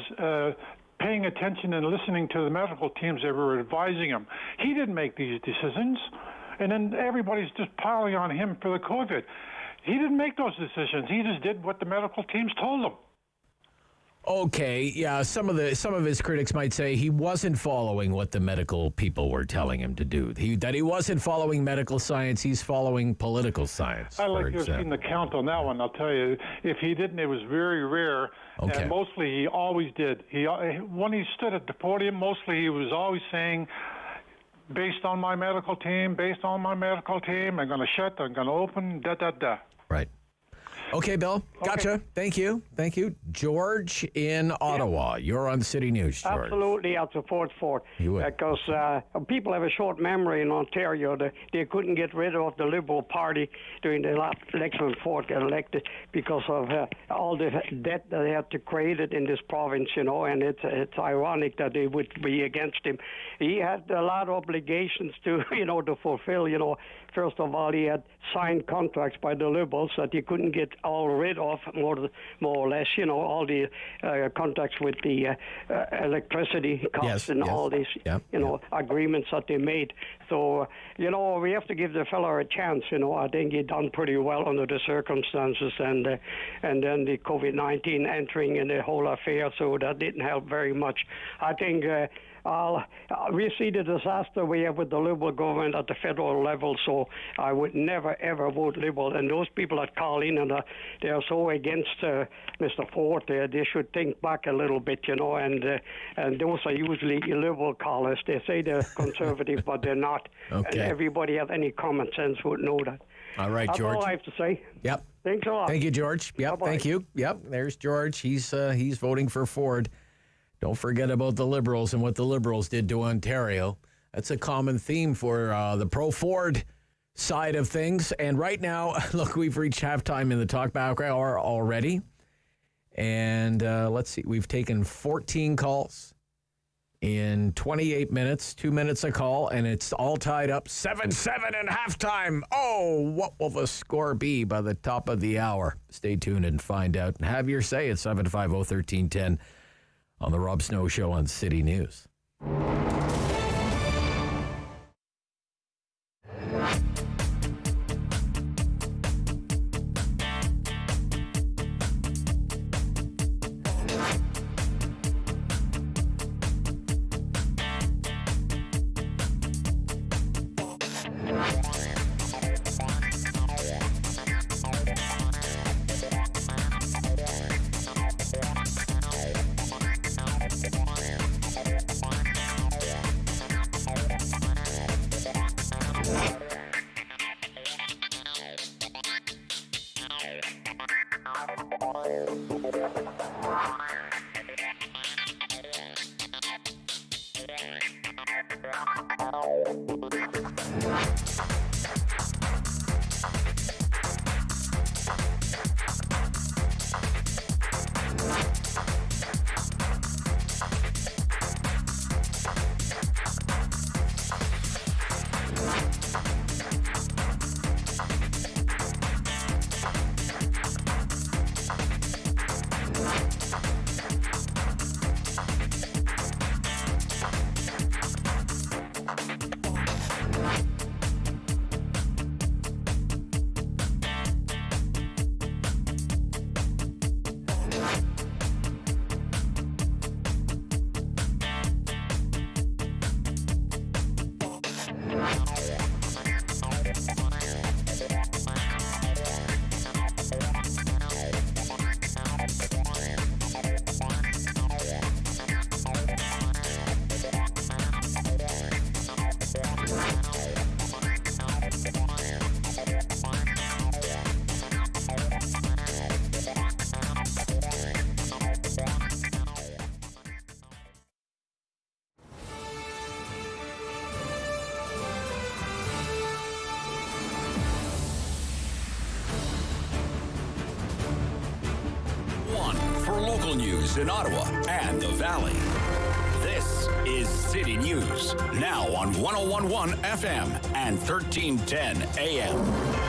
paying attention and listening to the medical teams that were advising him. He didn't make these decisions, and then everybody's just piling on him for the COVID. He didn't make those decisions. He just did what the medical teams told him. Okay, yeah, some of his critics might say he wasn't following what the medical people were telling him to do. That he wasn't following medical science, he's following political science. I like to have seen the count on that one, I'll tell you. If he didn't, it was very rare, and mostly he always did. When he stood at the podium, mostly he was always saying, based on my medical team, I'm going to shut, I'm going to open, da-da-da. Right. Okay, Bill. Gotcha. Thank you. George in Ottawa. You're on City News, George. Absolutely, I'll support Ford. You would. Because people have a short memory in Ontario. They couldn't get rid of the Liberal Party during the last election when Ford got elected because of all the debt that they had to create it in this province, and it's ironic that they would be against him. He had a lot of obligations to, to fulfill, First of all, he had signed contracts by the Liberals that he couldn't get all rid of, more or less, all the contracts with the electricity costs all these, agreements that they made. So, we have to give the fellow a chance. I think he done pretty well under the circumstances, and then the COVID-19 entering in the whole affair, so that didn't help very much. I think we see the disaster we have with the Liberal government at the federal level, so I would never, ever vote Liberal. And those people that call in and they are so against Mr. Ford, they should think back a little bit, and those are usually Liberal callers. They say they're conservative, but they're not. Okay. And everybody have any common sense would know that. All right, George. That's all I have to say. Yep. Thanks a lot. Thank you, George. Yep. Bye-bye. Thank you. Yep. There's George. He's voting for Ford. Don't forget about the Liberals and what the Liberals did to Ontario. That's a common theme for the pro-Ford side of things. And right now, look, we've reached halftime in the talkback hour already. And let's see, we've taken 14 calls in 28 minutes, 2 minutes a call, and it's all tied up 7-7 at halftime. Oh, what will the score be by the top of the hour? Stay tuned and find out. And have your say at 750-1310. On the Rob Snow Show on City News. News in Ottawa and the Valley. This is City News, now on 101.1 FM and 1310 AM.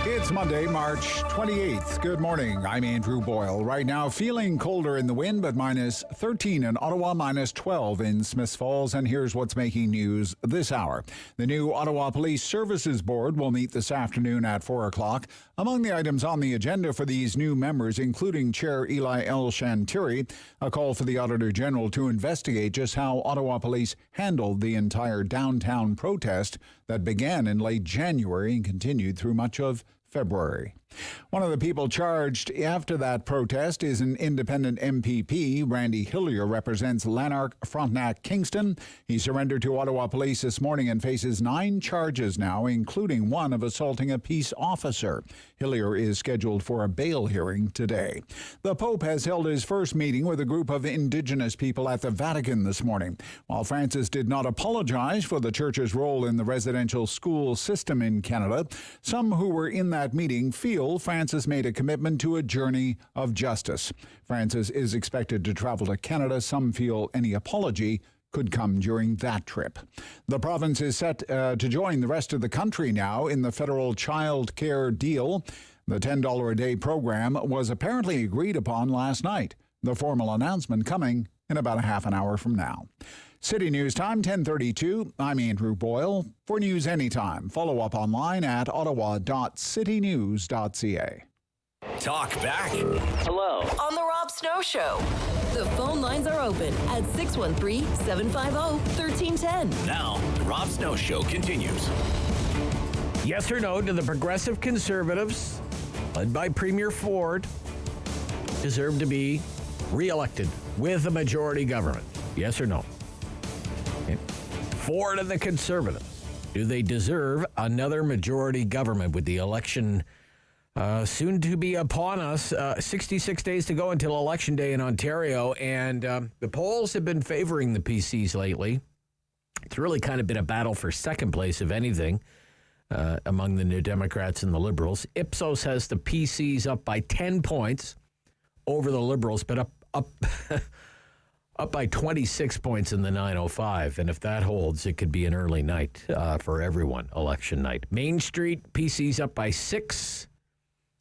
It's Monday, March 28th. Good morning. I'm Andrew Boyle. Right now, feeling colder in the wind, but minus 13 in Ottawa, minus 12 in Smiths Falls. And here's what's making news this hour. The new Ottawa Police Services Board will meet this afternoon at 4 o'clock. Among the items on the agenda for these new members, including Chair Eli L. Shantiri, a call for the Auditor General to investigate just how Ottawa Police handled the entire downtown protest that began in late January and continued through much of February. One of the people charged after that protest is an independent MPP. Randy Hillier represents Lanark, Frontenac, Kingston. He surrendered to Ottawa Police this morning and faces 9 charges now, including one of assaulting a peace officer. Hillier is scheduled for a bail hearing today. The Pope has held his first meeting with a group of Indigenous people at the Vatican this morning. While Francis did not apologize for the Church's role in the residential school system in Canada, some who were in that meeting feel Francis made a commitment to a journey of justice. Francis is expected to travel to Canada. Some feel any apology could come during that trip. The province is set to join the rest of the country now in the federal child care deal. The $10 a day program was apparently agreed upon last night. The formal announcement coming in about a half an hour from now. City News Time, 10:32. I'm Andrew Boyle. For news anytime, follow up online at ottawa.citynews.ca. Talk back. Hello. On the Rob Snow Show. The phone lines are open at 613-750-1310. Now, the Rob Snow Show continues. Yes or no, do the Progressive Conservatives, led by Premier Ford, deserve to be re-elected with a majority government? Yes or no? Okay. Ford and the Conservatives, do they deserve another majority government with the election soon to be upon us? 66 days to go until Election Day in Ontario, and the polls have been favoring the PCs lately. It's really kind of been a battle for second place, if anything, among the New Democrats and the Liberals. Ipsos has the PCs up by 10 points over the Liberals, but up by 26 points in the 905. And if that holds, it could be an early night for everyone, election night. Main Street, PCs up by 6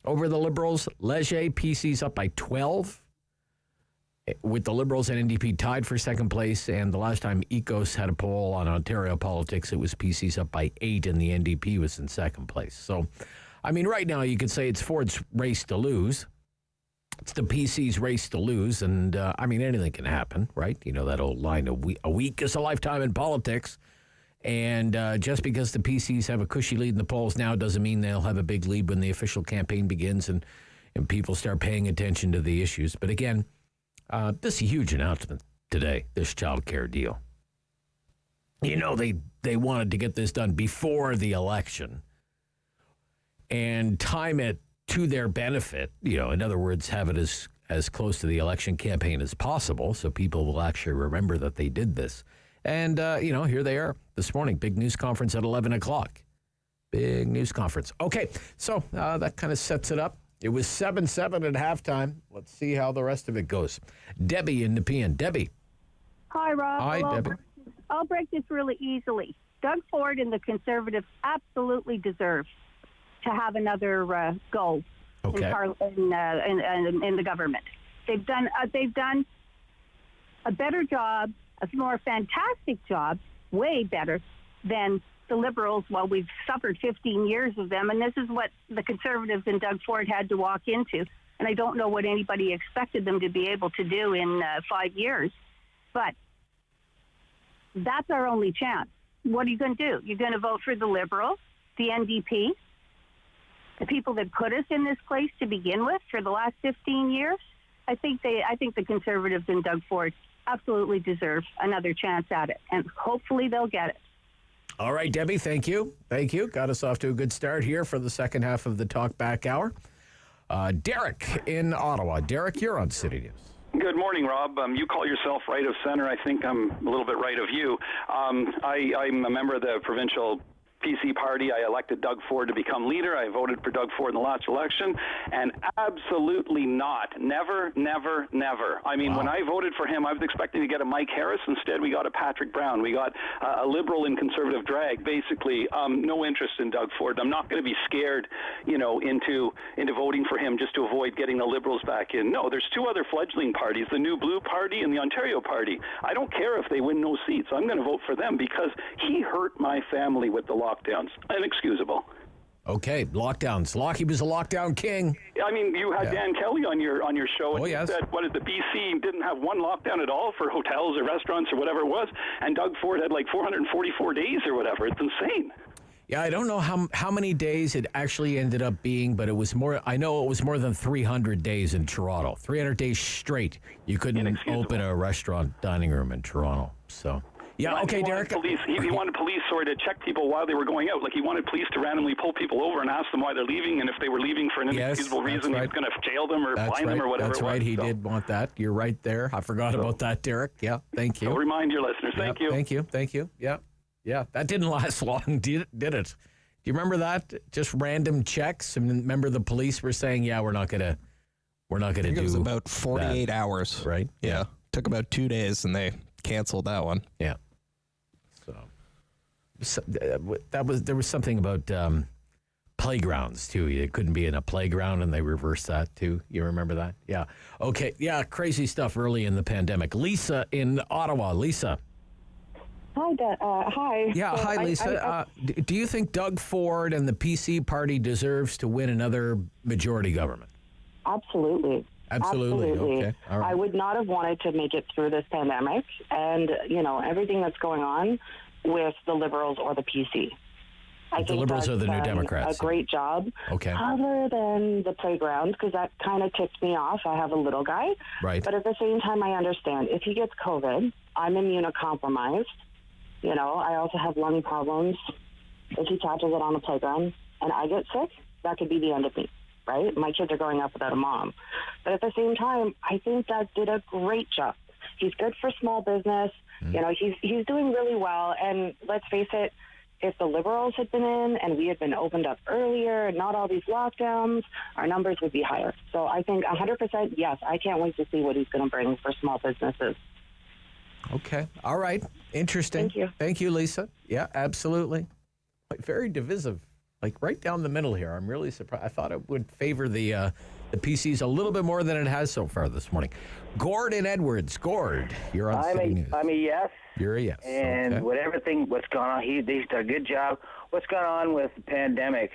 over the Liberals. Leger, PCs up by 12, with the Liberals and NDP tied for second place. And the last time Ecos had a poll on Ontario Politics, it was PCs up by 8, and the NDP was in second place. So, I mean, right now you could say it's Ford's race to lose. It's the PC's race to lose, and, I mean, anything can happen, right? You know that old line, a week is a lifetime in politics. And just because the PCs have a cushy lead in the polls now doesn't mean they'll have a big lead when the official campaign begins and people start paying attention to the issues. But again, this is a huge announcement today, this child care deal. You know, they wanted to get this done before the election and time it to their benefit. You know, in other words, have it as close to the election campaign as possible so people will actually remember that they did this. And, you know, here they are this morning. Big news conference at 11 o'clock. Big news conference. Okay, so that kind of sets it up. It was 7-7 at halftime. Let's see how the rest of it goes. Debbie in Nepean. Debbie. Hi, Rob. Hi, Debbie. I'll break this really easily. Doug Ford and the Conservatives absolutely deserve to have another go in the government. They've done a better job, a more fantastic job, way better than the Liberals. Well, we've suffered 15 years of them, and this is what the Conservatives and Doug Ford had to walk into. And I don't know what anybody expected them to be able to do in 5 years. But that's our only chance. What are you going to do? You're going to vote for the Liberals, the NDP, the people that put us in this place to begin with for the last 15 years? I think the Conservatives and Doug Ford absolutely deserve another chance at it, and hopefully they'll get it. All right, Debbie, thank you. Thank you. Got us off to a good start here for the second half of the Talk Back Hour. Derek in Ottawa. Derek, you're on City News. Good morning, Rob. You call yourself right of center. I think I'm a little bit right of you. I'm a member of the provincial PC party. I elected Doug Ford to become leader. I voted for Doug Ford in the last election, and absolutely not. Never, never, never. I mean, when I voted for him, I was expecting to get a Mike Harris. Instead, we got a Patrick Brown. We got a liberal in conservative drag. Basically, no interest in Doug Ford. I'm not going to be scared, into voting for him just to avoid getting the Liberals back in. No, there's two other fledgling parties, the New Blue Party and the Ontario Party. I don't care if they win no seats. I'm going to vote for them because he hurt my family with the lockdowns. Inexcusable. Okay, lockdowns. He was a lockdown king. I mean, you had Dan Kelly on your show, and yes. He said, the BC didn't have one lockdown at all for hotels or restaurants or whatever it was, and Doug Ford had like 444 days or whatever. It's insane. Yeah, I don't know how many days it actually ended up being, but it was more. I know it was more than 300 days in Toronto. 300 days straight. You couldn't open a restaurant dining room in Toronto. So, yeah, okay, Derek. He wanted police to check people while they were going out. Like he wanted police to randomly pull people over and ask them why they're leaving, and if they were leaving for an inexcusable reason, he was going to jail them or fine them or whatever. That's right. He did want that. You're right there. I forgot about that, Derek. Yeah, thank you. So remind your listeners. Thank you. Thank you. Yeah. Yeah, that didn't last long, did it? Do you remember that? Just random checks. And remember the police were saying, "Yeah, we're not gonna do." It was about 48 hours, right? Yeah, took about 2 days, and they canceled that one. Yeah. So there was something about playgrounds too. You couldn't be in a playground, and they reversed that too. You remember that? Yeah. Okay. Yeah. Crazy stuff early in the pandemic. Lisa in Ottawa. Lisa. Hi. Yeah, so hi, Lisa. Do you think Doug Ford and the PC party deserves to win another majority government? Absolutely. Okay. All right. I would not have wanted to make it through this pandemic and, everything that's going on with the Liberals or the PC. I think the Liberals are the New Democrats. A great job. Okay. Other than the playground, because that kind of ticked me off. I have a little guy. Right. But at the same time, I understand. If he gets COVID, I'm immunocompromised. I also have lung problems. If he catches it on the playground and I get sick, that could be the end of me, right? My kids are growing up without a mom. But at the same time, I think Doug did a great job. He's good for small business. He's doing really well. And let's face it, if the Liberals had been in and we had been opened up earlier and not all these lockdowns, our numbers would be higher. So I think 100% yes, I can't wait to see what he's going to bring for small businesses. Okay. All right. Interesting. Thank you, Lisa. Yeah, absolutely. Very divisive. Like right down the middle here. I'm really surprised. I thought it would favor the PCs a little bit more than it has so far this morning. Gord in Edwards. Gord, you're on City News. I'm a yes. You're a yes. And what's going on, he's done a good job. What's going on with the pandemic,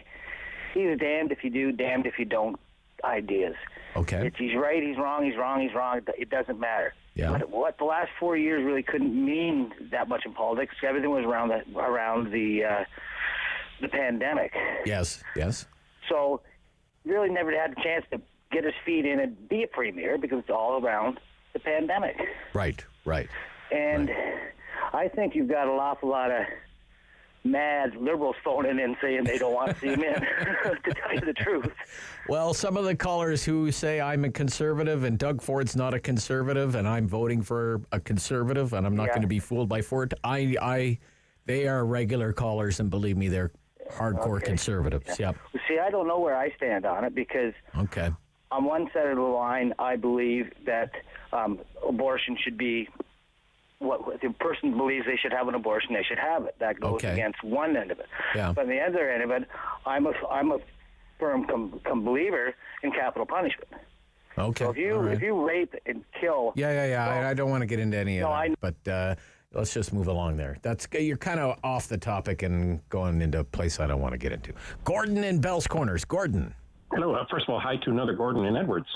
he's damned if you do, damned if you don't ideas. Okay. If he's right, he's wrong, he's wrong, he's wrong. It doesn't matter. Yeah. What the last 4 years really couldn't mean that much in politics. Everything was around the pandemic. Yes. So really never had a chance to get his feet in and be a premier because it's all around the pandemic. Right. And I think you've got an awful lot of mad Liberals phoning in saying they don't want to see him in, to tell you the truth. Well, some of the callers who say I'm a conservative and Doug Ford's not a conservative and I'm voting for a conservative and I'm not going to be fooled by Ford, they are regular callers and believe me, they're hardcore conservatives. Yep. See, I don't know where I stand on it because on one side of the line, I believe that abortion should be what the person believes they should have an abortion, they should have it. That goes against one end of it. Yeah. But on the other end of it, I'm a firm believer in capital punishment. Okay. So if you rape and kill, I don't want to get into any of that, but let's just move along there. You're kind of off the topic and going into a place I don't want to get into. Gordon in Bell's Corners. Gordon. Hello. First of all, hi to another Gordon in Edwards.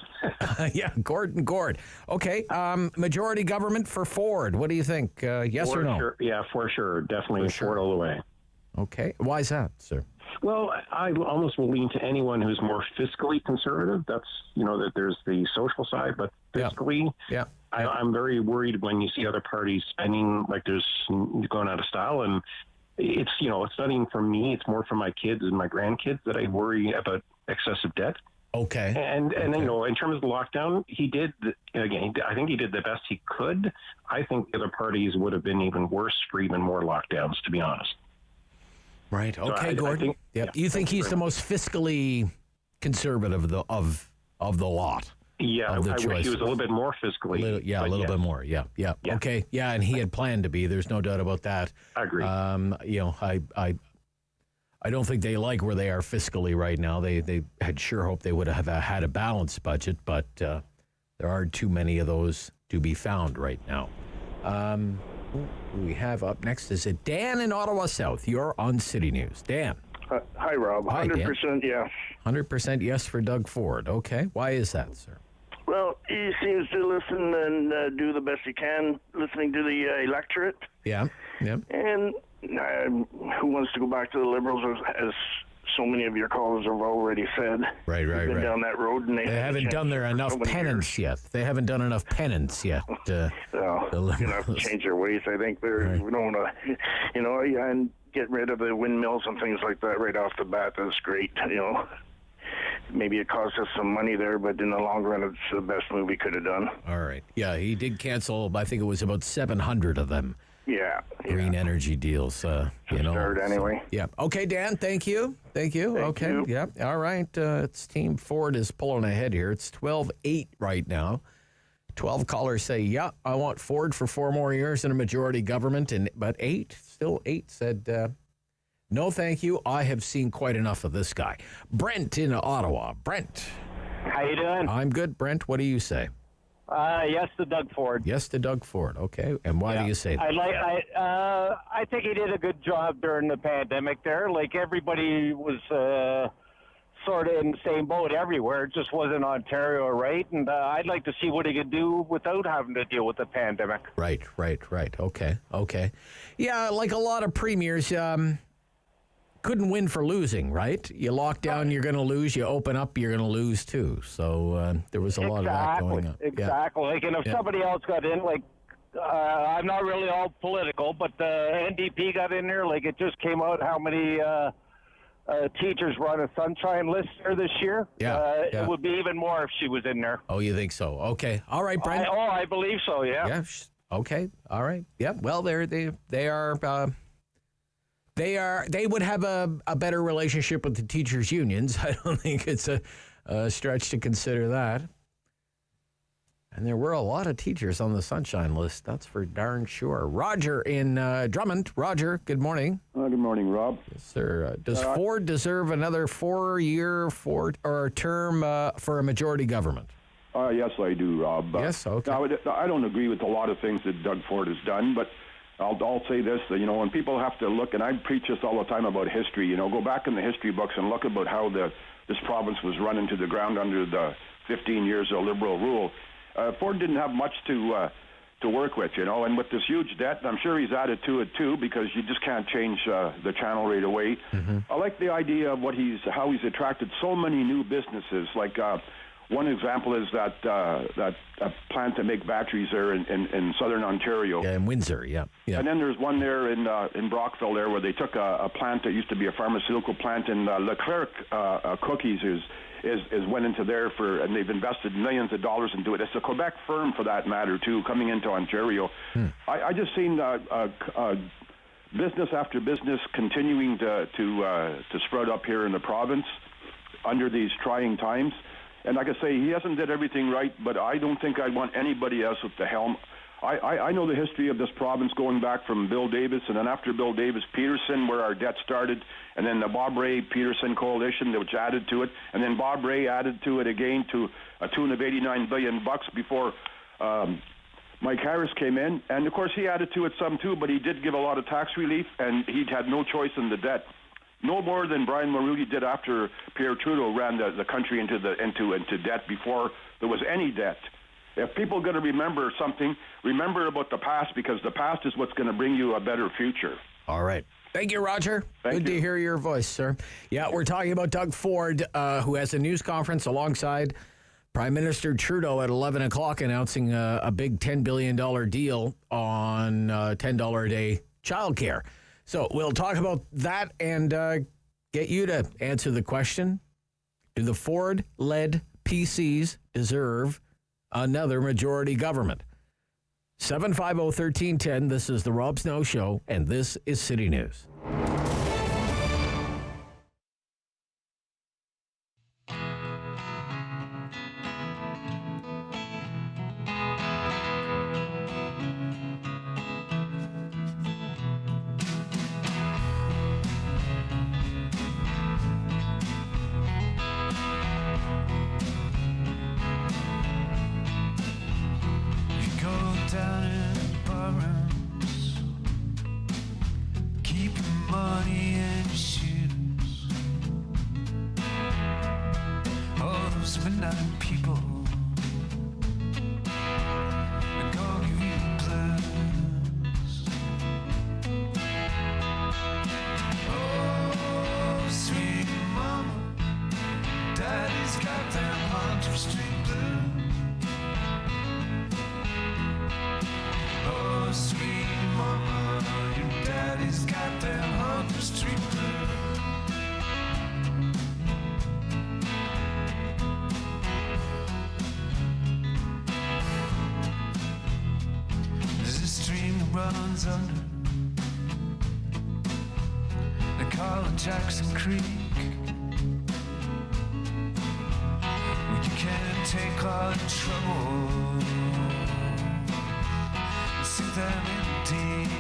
Yeah, Gord. Okay, majority government for Ford. What do you think? Yes or no? Sure. Yeah, for sure. Definitely Ford all the way. Okay. Why is that, sir? Well, I almost will lean to anyone who's more fiscally conservative. That's, that there's the social side, but fiscally, I'm very worried when you see other parties spending like there's going out of style. And it's, it's not even for me. It's more for my kids and my grandkids that I worry about excessive debt. Okay. And in terms of the lockdown, he did, again, I think he did the best he could. I think the other parties would have been even worse for even more lockdowns, to be honest. Right. Okay, So Gordon. You think he's the most fiscally conservative of the lot? Yeah, of the I wish he was a little bit more fiscally. A little bit more. Yeah. Okay. Yeah, and he had planned to be. There's no doubt about that. I agree. I don't think they like where they are fiscally right now. They had sure hoped they would have had a balanced budget, but there are too many of those to be found right now. Who we have up next is Dan in Ottawa South. You're on City News. Dan. Hi, Rob. Hi, 100% Dan. yes. 100% yes for Doug Ford. Okay. Why is that, sir? Well, he seems to listen and do the best he can, listening to the electorate. Yeah. And who wants to go back to the Liberals, as so many of your callers have already said. Right. Been down that road, and They haven't done their enough penance yet. They haven't done enough penance yet. They're gonna have to change their ways. I think they're we don't want to, and get rid of the windmills and things like that right off the bat. That's great. Maybe it cost us some money there, but in the long run, it's the best move we could have done. All right. Yeah, he did cancel. I think it was about 700 of them. Yeah. Green energy deals. Start anyway. Yeah. Okay, Dan. Thank you. Okay. you. Yeah. All right. It's Team Ford is pulling ahead here. It's 12-8 right now. 12 callers say, yeah, I want Ford for 4 more years in a majority government. But 8 said, no, thank you. I have seen quite enough of this guy. Brent in Ottawa. Brent. How you doing? I'm good. Brent, what do you say? Yes to Doug Ford. Yes to Doug Ford. Okay. And why do you say that? I think he did a good job during the pandemic there. Like, everybody was sort of in the same boat everywhere. It just wasn't Ontario, right? And I'd like to see what he could do without having to deal with the pandemic. Right. Okay. Yeah, like a lot of premiers, couldn't win for losing, right? You lock down, you're going to lose. You open up, you're going to lose too. So there was a lot of that going on. Exactly. Like, and if somebody else got in, like, I'm not really all political, but the NDP got in there. Like, it just came out how many teachers were on a sunshine list there this year. It would be even more if she was in there. Oh, you think so? Okay. All right, Brent. I believe so, yeah. Yeah. Okay. All right. Yeah. Well, they would have a better relationship with the teachers' unions. I don't think it's a stretch to consider that. And there were a lot of teachers on the sunshine list. That's for darn sure. Roger in Drummond. Roger, good morning. Good morning, Rob. Yes, sir. Does Ford deserve another 4-year term for a majority government? Yes, I do, Rob. Yes, okay. Now, I don't agree with a lot of things that Doug Ford has done, but I'll say this, that, when people have to look, and I preach this all the time about history, go back in the history books and look about how this province was run into the ground under the 15 years of Liberal rule. Ford didn't have much to work with, and with this huge debt, I'm sure he's added to it too, because you just can't change the channel right away. Mm-hmm. I like the idea of how he's attracted so many new businesses, like one example is that plant to make batteries there in southern Ontario. Yeah, in Windsor, yeah. And then there's one there in Brockville there where they took a plant that used to be a pharmaceutical plant, and Leclerc Cookies went into there and they've invested millions of dollars into it. It's a Quebec firm, for that matter, too, coming into Ontario. I just seen business after business continuing to spread up here in the province under these trying times. And like I say, he hasn't did everything right, but I don't think I'd want anybody else at the helm. I know the history of this province going back from Bill Davis, and then after Bill Davis, Peterson, where our debt started, and then the Bob Rae-Peterson coalition, which added to it, and then Bob Rae added to it again to a tune of $89 billion before Mike Harris came in. And, of course, he added to it some, too, but he did give a lot of tax relief, and he had no choice in the debt. No more than Brian Mulroney did after Pierre Trudeau ran the country into debt before there was any debt. If people are going to remember something, remember about the past, because the past is what's going to bring you a better future. All right. Thank you, Roger. Good to hear your voice, sir. Yeah, we're talking about Doug Ford, who has a news conference alongside Prime Minister Trudeau at 11 o'clock announcing a big $10 billion deal on $10 a day childcare. So we'll talk about that and get you to answer the question, do the Ford-led PCs deserve another majority government? 750-1310, this is the Rob Snow Show, and this is City News. money and your shoes. All those midnight people are gonna give you the blues. Oh, sweet mama, daddy's got them Hunter Street blues. Oh, sweet mama, your daddy's got them Hunter Street blues. There's a stream that runs under they call it Jackson Creek. You can't take all the trouble, sink them in deep.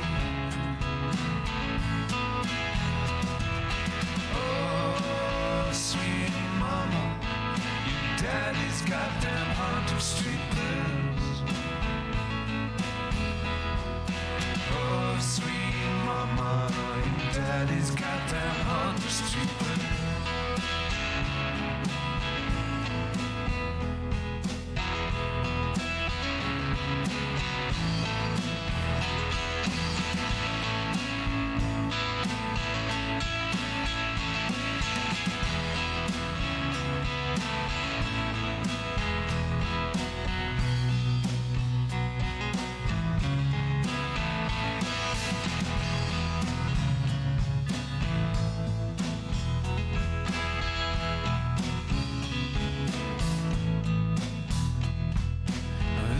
Oh, sweet mama, your daddy's got them Hunter Street blues. Oh, sweet mama, your daddy's got them Hunter Street blues.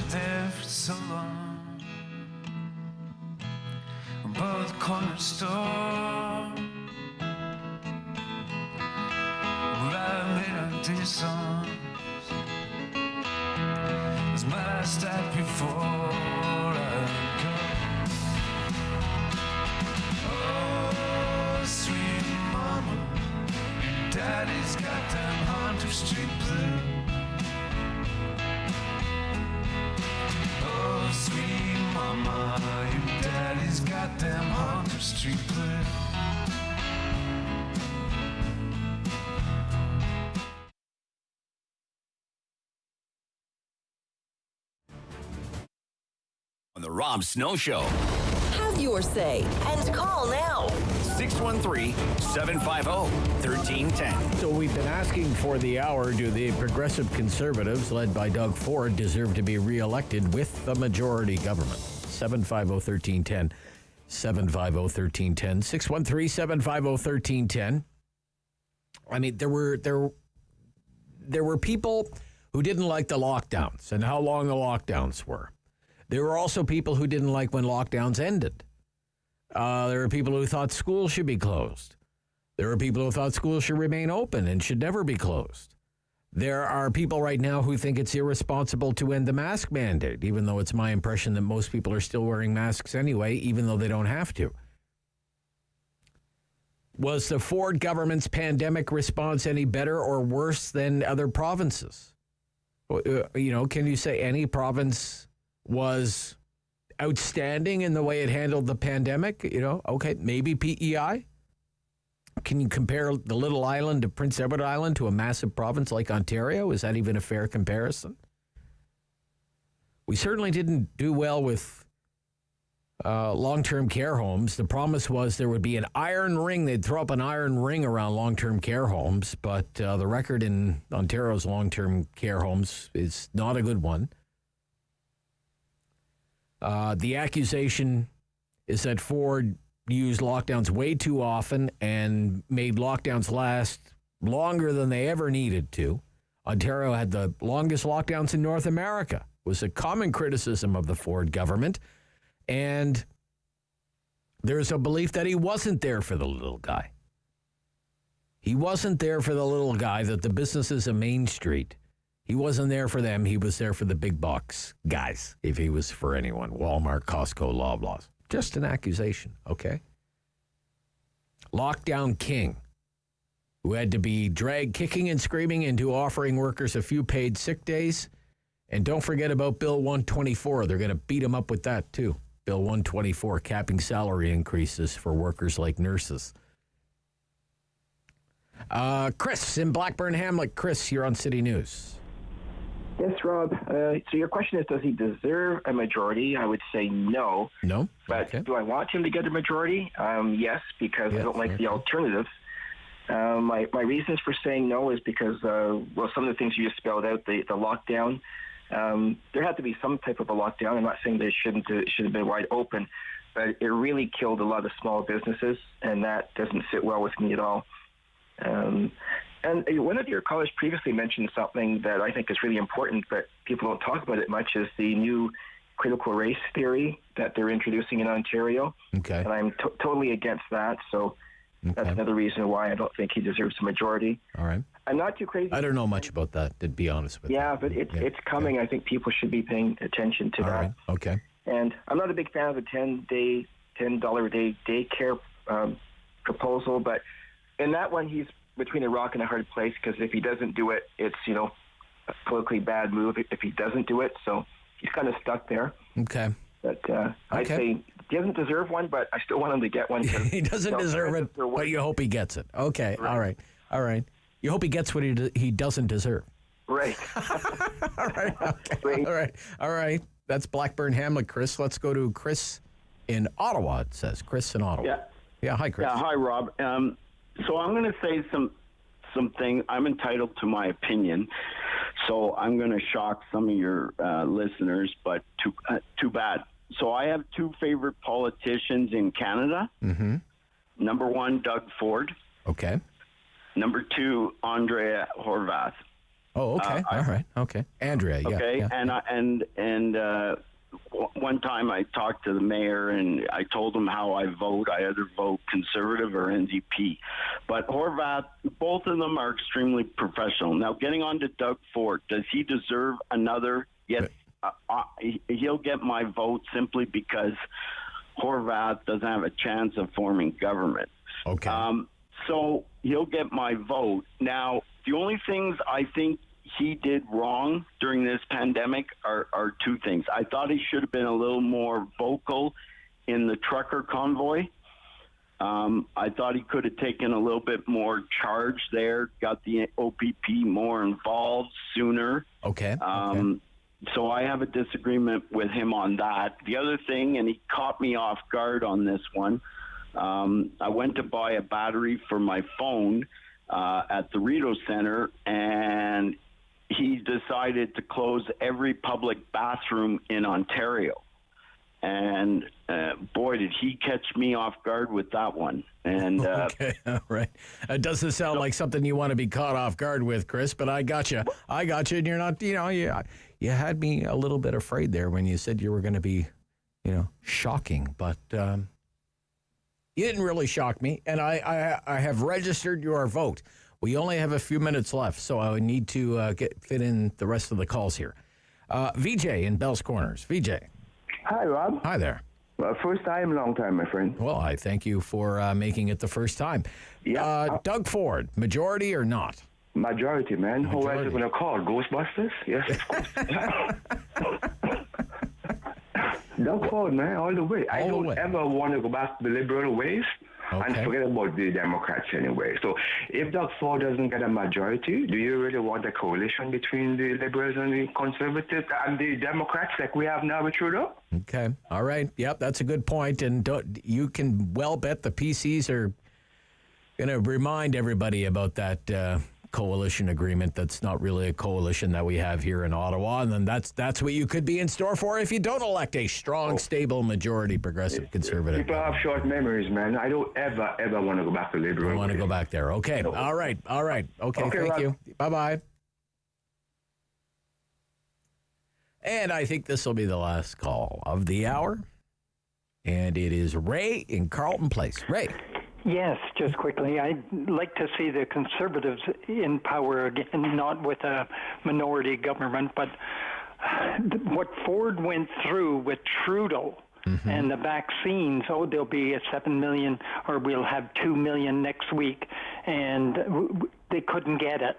There for so long, above the corner store, where I made up these songs. It's my last act before I go. Oh, sweet mama, your daddy's got them Hunter Street blues. Oh, sweet mama, your daddy's got them Hunter Street blues. On the Rob Snow Show. Have your say and call now. 613-750-1310. So we've been asking for the hour, do the progressive conservatives, led by Doug Ford, deserve to be reelected with the majority government? 750-1310. 750-1310. 613-750-1310. I mean, there were people who didn't like the lockdowns and how long the lockdowns were. There were also people who didn't like when lockdowns ended. There were people who thought schools should be closed. There were people who thought schools should remain open and should never be closed. There are people right now who think it's irresponsible to end the mask mandate, even though it's my impression that most people are still wearing masks anyway, even though they don't have to. Was the Ford government's pandemic response any better or worse than other provinces? Can you say any province was outstanding in the way it handled the pandemic? Okay, maybe PEI. Can you compare the little island of Prince Edward Island to a massive province like Ontario? Is that even a fair comparison? We certainly didn't do well with long-term care homes. The promise was there would be an iron ring. They'd throw up an iron ring around long-term care homes, but the record in Ontario's long-term care homes is not a good one. The accusation is that Ford used lockdowns way too often and made lockdowns last longer than they ever needed to. Ontario had the longest lockdowns in North America, was a common criticism of the Ford government. And there's a belief that he wasn't there for the little guy. He wasn't there for the little guy, that the businesses of Main Street, he wasn't there for them. He was there for the big box guys, if he was for anyone. Walmart, Costco, Loblaws. Just an accusation, okay? Lockdown king, who had to be dragged kicking and screaming into offering workers a few paid sick days. And don't forget about Bill 124. They're going to beat him up with that, too. Bill 124, capping salary increases for workers like nurses. Chris in Blackburn-Hamlet. Chris, you're on City News. Yes, Rob. So your question is, does he deserve a majority? I would say no. No? But do I want him to get a majority? Yes, because I don't like the alternatives. My reasons for saying no is because, some of the things you just spelled out, the lockdown, there had to be some type of a lockdown. I'm not saying they should have been wide open, but it really killed a lot of small businesses, and that doesn't sit well with me at all. And one of your callers previously mentioned something that I think is really important, but people don't talk about it much, is the new critical race theory that they're introducing in Ontario. Okay. And I'm totally against that, so that's another reason why I don't think he deserves a majority. All right. I'm not too crazy. I don't know much about that, to be honest with you. Yeah, but it's coming. I think people should be paying attention to that. All right. Okay. And I'm not a big fan of the $10 a day daycare proposal, but in that one, he's between a rock and a hard place, because if he doesn't do it, it's, a politically bad move if he doesn't do it. So he's kind of stuck there. Okay. But I'd say he doesn't deserve one, but I still want him to get one. He doesn't deserve it, but you hope he gets it. Okay. Right. All right. You hope he gets what he doesn't deserve. Right. All right. Okay. All right. That's Blackburn-Hamlet, Chris. Let's go to Chris in Ottawa, it says. Chris in Ottawa. Yeah, hi, Chris. Yeah, hi, Rob. So I'm going to say something. I'm entitled to my opinion, so I'm going to shock some of your listeners, but too bad. So I have two favorite politicians in Canada. Mm-hmm. Number one, Doug Ford. Okay. Number two, Andrea Horwath. Oh, okay. All right. Okay. Andrea, yeah. Okay. Yeah. And one time I talked to the mayor and I told him how I vote. I either vote Conservative or NDP. But Horwath, both of them are extremely professional. Now, getting on to Doug Ford, does he deserve another? Yes. He'll get my vote simply because Horwath doesn't have a chance of forming government. Okay. So he'll get my vote. Now, the only things I think he did wrong during this pandemic are two things. I thought he should have been a little more vocal in the trucker convoy. I thought he could have taken a little bit more charge there, got the OPP more involved sooner. Okay. So I have a disagreement with him on that. The other thing, and he caught me off guard on this one, I went to buy a battery for my phone at the Rideau Center, and he decided to close every public bathroom in Ontario. And boy, did he catch me off guard with that one. And okay, all right. It doesn't sound like something you want to be caught off guard with, Chris, but I got you. And you're not, you had me a little bit afraid there when you said you were going to be, shocking, but you didn't really shock me. And I have registered your vote. We only have a few minutes left, so I need to fit in the rest of the calls here. VJ in Bell's Corners. VJ. Hi, Rob. Hi there. Well, first time, long time, my friend. Well, I thank you for making it the first time. Yeah. Doug Ford, majority or not? Majority, man. Who else is going to call? Ghostbusters? Yes, of course. Doug Ford, man, all the way. I don't ever want to go back to the liberal ways. And forget about the Democrats anyway. So if Doug Ford doesn't get a majority, do you really want a coalition between the Liberals and the Conservatives and the Democrats like we have now with Trudeau? Okay. All right. Yep, that's a good point. And you can well bet the PCs are going to remind everybody about that coalition agreement that's not really a coalition that we have here in Ottawa. And then that's what you could be in store for if you don't elect a strong, stable majority progressive conservative. People have short memories, man. I don't ever want to go back to liberal. I want to go back there. Okay. No. All right. Okay, thank you. Bye-bye. And I think this will be the last call of the hour. And it is Ray in Carleton Place. Ray. Yes, just quickly. I'd like to see the Conservatives in power again, not with a minority government, but what Ford went through with Trudeau and the vaccines, there'll be a 7 million, or we'll have 2 million next week, and they couldn't get it.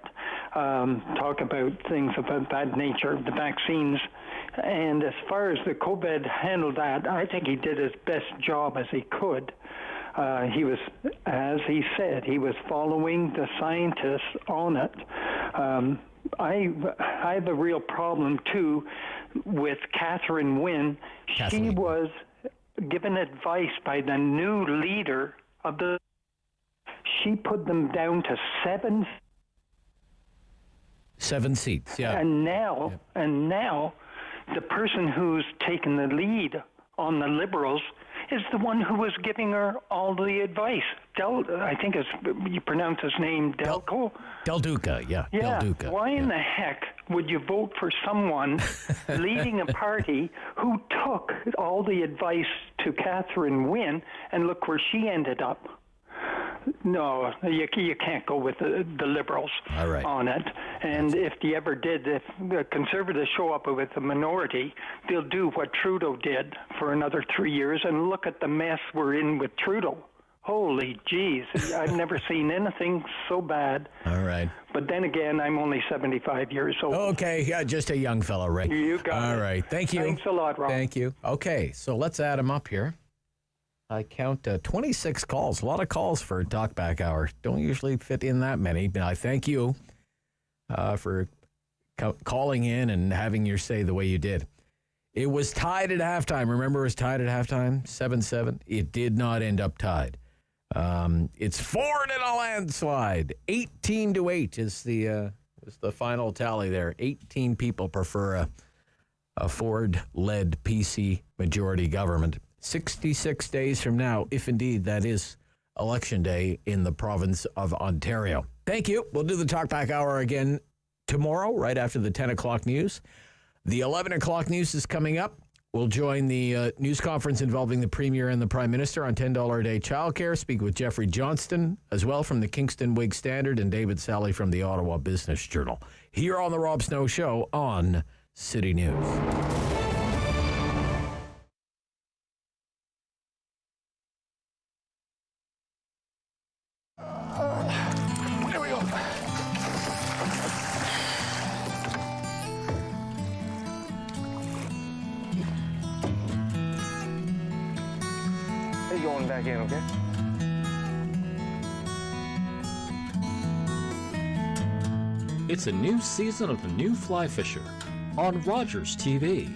Talk about things of a bad nature, the vaccines. And as far as the COVID handled that, I think he did his best job as he could. He was, as he said, he was following the scientists on it. I have a real problem, too, with Catherine Wynne. She was given advice by the new leader of the... She put them down to 7 seats, yeah. And now the person who's taken the lead on the Liberals is the one who was giving her all the advice. I think you pronounce his name Delco? Del Duca, yeah. Yeah. Del Duca. Why in the heck would you vote for someone leading a party who took all the advice to Catherine Wynne, and look where she ended up? No, you can't go with the Liberals on it. And if they ever did, if the Conservatives show up with a minority, they'll do what Trudeau did for another 3 years, and look at the mess we're in with Trudeau. Holy jeez, I've never seen anything so bad. All right. But then again, I'm only 75 years old. Okay, yeah, just a young fellow, Ray. You got it. All right, thank you. Thanks a lot, Rob. Thank you. Okay, so let's add them up here. I count 26 calls. A lot of calls for a talkback hour. Don't usually fit in that many. But I thank you for calling in and having your say the way you did. It was tied at halftime. Remember, it was tied at halftime, 7-7. It did not end up tied. It's Ford in a landslide. 18-8 is the final tally there. 18 people prefer a Ford-led PC majority government. 66 days from now, if indeed that is Election Day in the province of Ontario. Thank you. We'll do the Talkback Hour again tomorrow, right after the 10 o'clock news. The 11 o'clock news is coming up. We'll join the news conference involving the Premier and the Prime Minister on $10 a day childcare. Speak with Jeffrey Johnston, as well from the Kingston Whig Standard, and David Sally from the Ottawa Business Journal. Here on The Rob Snow Show on City News. There we go. Hey, going back in, okay? It's a new season of The New Fly Fisher on Rogers TV.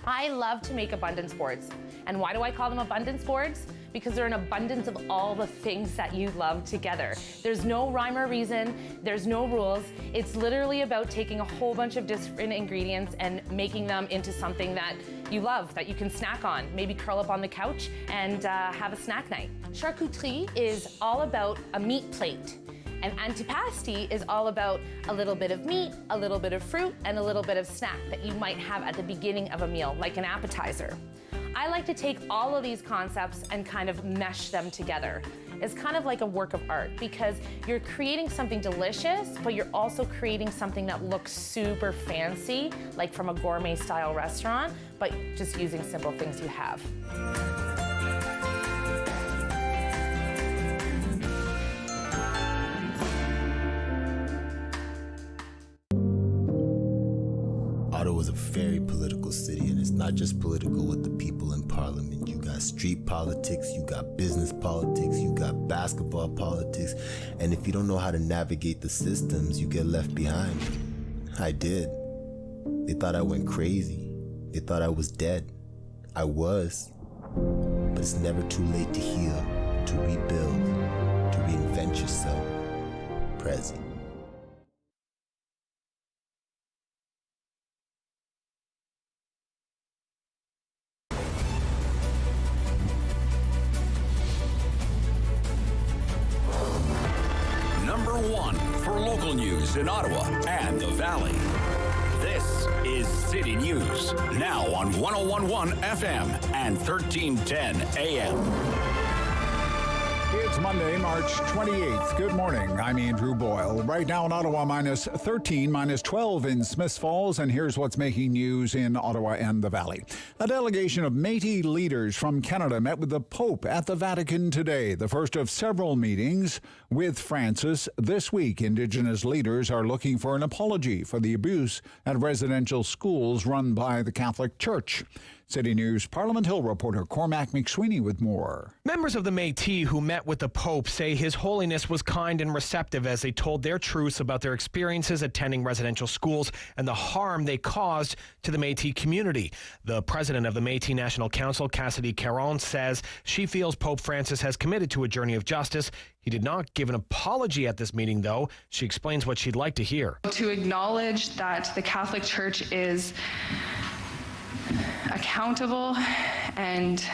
I love to make abundance boards. And why do I call them abundance boards? Because they're an abundance of all the things that you love together. There's no rhyme or reason, there's no rules. It's literally about taking a whole bunch of different ingredients and making them into something that you love, that you can snack on. Maybe curl up on the couch and have a snack night. Charcuterie is all about a meat plate. And antipasti is all about a little bit of meat, a little bit of fruit, and a little bit of snack that you might have at the beginning of a meal, like an appetizer. I like to take all of these concepts and kind of mesh them together. It's kind of like a work of art because you're creating something delicious, but you're also creating something that looks super fancy, like from a gourmet style restaurant, but just using simple things you have. Ottawa is a very political city, and it's not just political with the people in Parliament. You got street politics, you got business politics, you got basketball politics, and if you don't know how to navigate the systems, you get left behind. I did. They thought I went crazy. They thought I was dead. I was. But it's never too late to heal, to rebuild, to reinvent yourself. Prezi. News in Ottawa and the Valley. This is City News, now on 101.1 FM and 1310 AM. It's Monday, March 28th. Good morning. I'm Andrew Boyle. Right now in Ottawa, minus 13, minus 12 in Smiths Falls, and here's what's making news in Ottawa and the Valley. A delegation of Métis leaders from Canada met with the Pope at the Vatican today, the first of several meetings with Francis this week. Indigenous leaders are looking for an apology for the abuse at residential schools run by the Catholic Church. City News Parliament Hill reporter Cormac McSweeney with more. Members of the Métis who met with the Pope say His Holiness was kind and receptive as they told their truths about their experiences attending residential schools and the harm they caused to the Métis community. The president of the Métis National Council, Cassidy Caron, says she feels Pope Francis has committed to a journey of justice. He did not give an apology at this meeting, though. She explains what she'd like to hear. To acknowledge that the Catholic Church is accountable and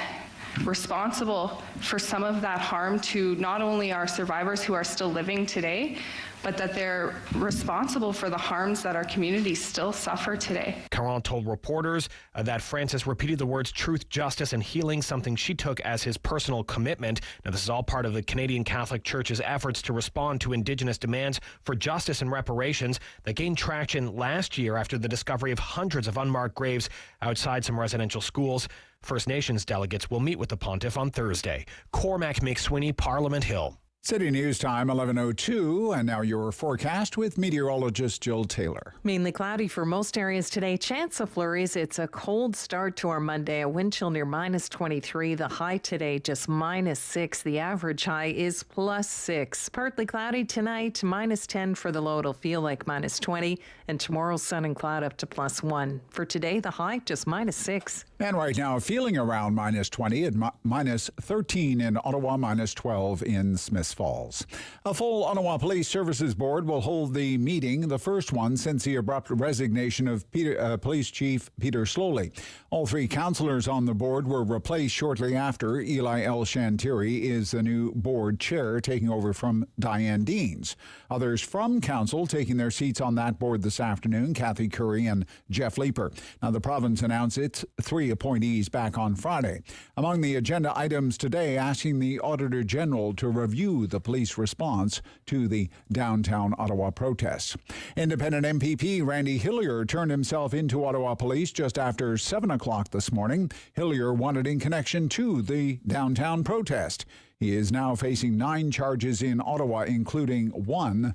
responsible for some of that harm to not only our survivors who are still living today, but that they're responsible for the harms that our communities still suffer today. Caron told reporters that Francis repeated the words truth, justice, and healing, something she took as his personal commitment. Now, this is all part of the Canadian Catholic Church's efforts to respond to Indigenous demands for justice and reparations that gained traction last year after the discovery of hundreds of unmarked graves outside some residential schools. First Nations delegates will meet with the pontiff on Thursday. Cormac McSweeney, Parliament Hill. City News Time, 11:02, and now your forecast with meteorologist Jill Taylor. Mainly cloudy for most areas today. Chance of flurries. It's a cold start to our Monday. A wind chill near minus 23. The high today just minus 6. The average high is plus 6. Partly cloudy tonight. Minus 10 for the low. It'll feel like minus 20. And tomorrow, sun and cloud up to plus 1. For today, the high just minus 6. And right now, feeling around minus 20 at minus 13 in Ottawa, minus 12 in Smiths Falls. A full Ottawa Police Services Board will hold the meeting, the first one since the abrupt resignation of Police Chief Peter Slowly. All three councillors on the board were replaced shortly after. Eli L. Shantiri is the new board chair, taking over from Diane Deans. Others from council taking their seats on that board this afternoon, Kathy Curry and Jeff Leeper. Now, the province announced its 3 appointees back on Friday. Among the agenda items today, asking the Auditor General to review the police response to the downtown Ottawa protests. Independent MPP Randy Hillier turned himself into Ottawa Police just after 7 o'clock this morning. Hillier wanted in connection to the downtown protest. He is now facing 9 charges in Ottawa, including 1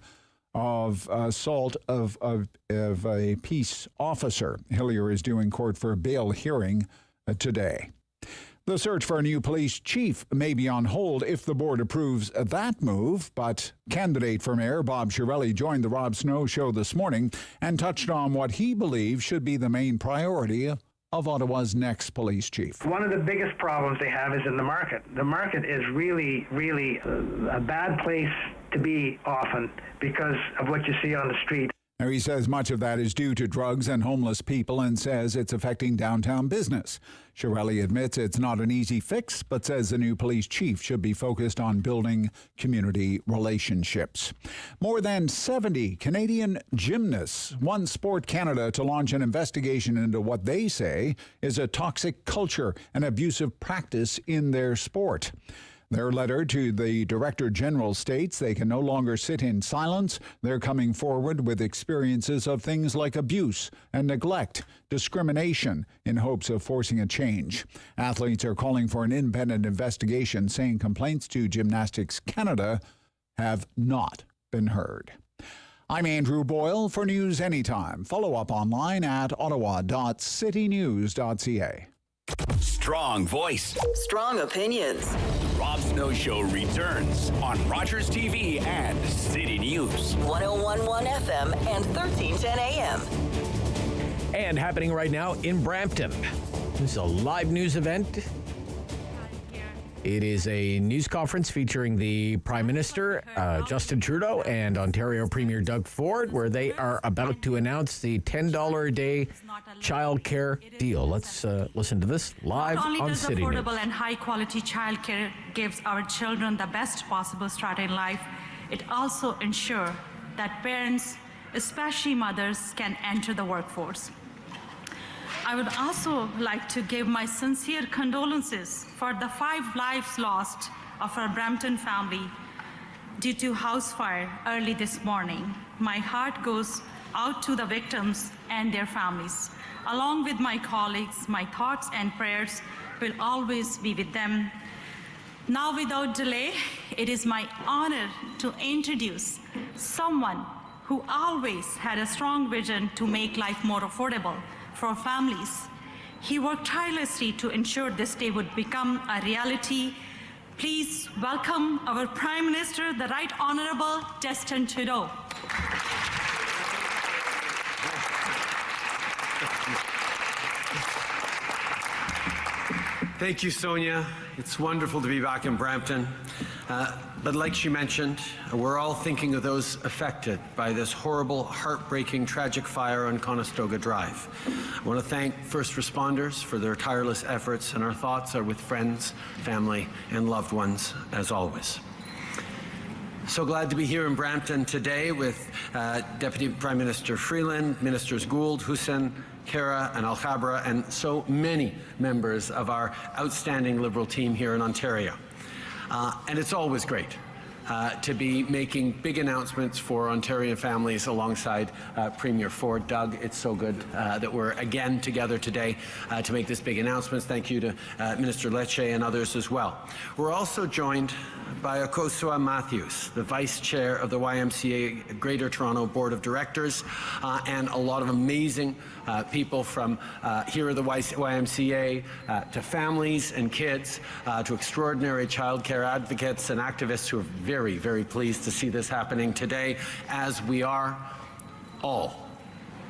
of assault of a peace officer. Hillier is due in court for a bail hearing today. The search for a new police chief may be on hold if the board approves that move, but candidate for mayor Bob Chiarelli joined the Rob Snow Show this morning and touched on what he believes should be the main priority of Ottawa's next police chief. One of the biggest problems they have is in the market. The market is really, really a bad place to be often because of what you see on the street. Now, he says much of that is due to drugs and homeless people and says it's affecting downtown business. Chiarelli admits it's not an easy fix, but says the new police chief should be focused on building community relationships. More than 70 Canadian gymnasts want Sport Canada to launch an investigation into what they say is a toxic culture and abusive practice in their sport. Their letter to the Director General states they can no longer sit in silence. They're coming forward with experiences of things like abuse and neglect, discrimination, in hopes of forcing a change. Athletes are calling for an independent investigation, saying complaints to Gymnastics Canada have not been heard. I'm Andrew Boyle for News Anytime. Follow up online at ottawa.citynews.ca. Strong voice. Strong opinions. The Rob Snow Show returns on Rogers TV and City News. 101.1 FM and 1310 AM. And happening right now in Brampton. This is a live news event. It is a news conference featuring the Prime Minister, Justin Trudeau, and Ontario Premier Doug Ford, where they are about to announce the $10 a day child care deal. Let's listen to this live on City News. Not only does affordable and high-quality child care gives our children the best possible start in life, it also ensures that parents, especially mothers, can enter the workforce. I would also like to give my sincere condolences for the 5 lives lost of our Brampton family due to house fire early this morning. My heart goes out to the victims and their families. Along with my colleagues, my thoughts and prayers will always be with them. Now, without delay, it is my honor to introduce someone who always had a strong vision to make life more affordable for families. He worked tirelessly to ensure this day would become a reality. Please welcome our Prime Minister, the Right Honourable Justin Trudeau. Thank you, Sonia. It's wonderful to be back in Brampton. But like she mentioned, we're all thinking of those affected by this horrible, heartbreaking, tragic fire on Conestoga Drive. I want to thank first responders for their tireless efforts, and our thoughts are with friends, family, and loved ones, as always. So glad to be here in Brampton today with Deputy Prime Minister Freeland, Ministers Gould, Hussein, Kara and Alchabra, and so many members of our outstanding Liberal team here in Ontario. And it's always great to be making big announcements for Ontarian families alongside Premier Ford. Doug, it's so good that we're again together today to make this big announcement. Thank you to Minister Lecce and others as well. We're also joined by Akosua Matthews, the Vice Chair of the YMCA Greater Toronto Board of Directors, and a lot of amazing people from here at the YMCA to families and kids to extraordinary childcare advocates and activists who are very, very pleased to see this happening today, as we are all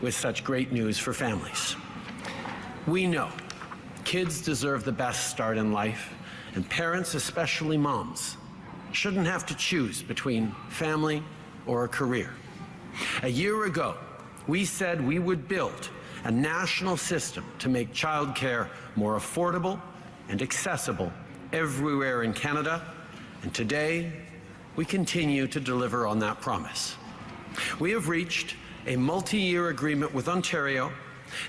with such great news for families. We know kids deserve the best start in life, and parents, especially moms, shouldn't have to choose between family or a career. A year ago, we said we would build a national system to make childcare more affordable and accessible everywhere in Canada, and today we continue to deliver on that promise. We have reached a multi-year agreement with Ontario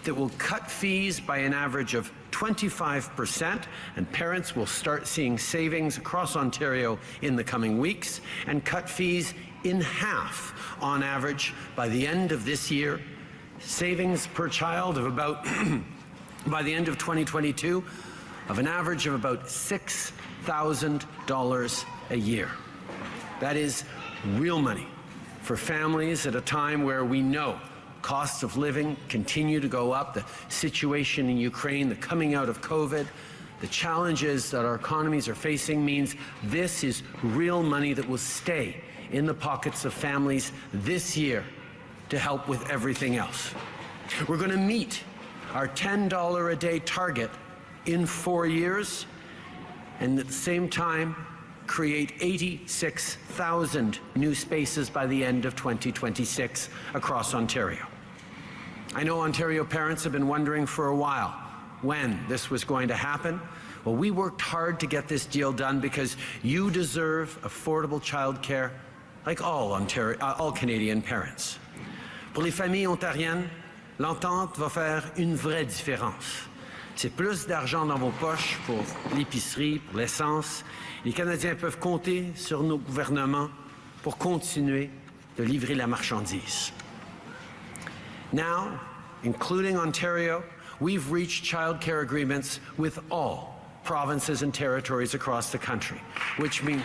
that will cut fees by an average of 25%, and parents will start seeing savings across Ontario in the coming weeks, and cut fees in half on average by the end of this year. Savings per child of about, by the end of 2022, of an average of about $6,000 a year. That is real money for families at a time where we know costs of living continue to go up, the situation in Ukraine, the coming out of COVID, the challenges that our economies are facing means this is real money that will stay in the pockets of families this year to help with everything else. We're going to meet our $10 a day target in 4 years, and at the same time create 86,000 new spaces by the end of 2026 across Ontario. I know Ontario parents have been wondering for a while when this was going to happen. Well, we worked hard to get this deal done because you deserve affordable childcare like all Canadian parents. Pour les familles ontariennes, l'entente va faire une vraie différence. C'est plus d'argent dans vos poches pour l'épicerie, pour l'essence. Les Canadiens peuvent compter sur nos gouvernements pour continuer de livrer la marchandise. Now, including Ontario, we've reached childcare agreements with all provinces and territories across the country, which means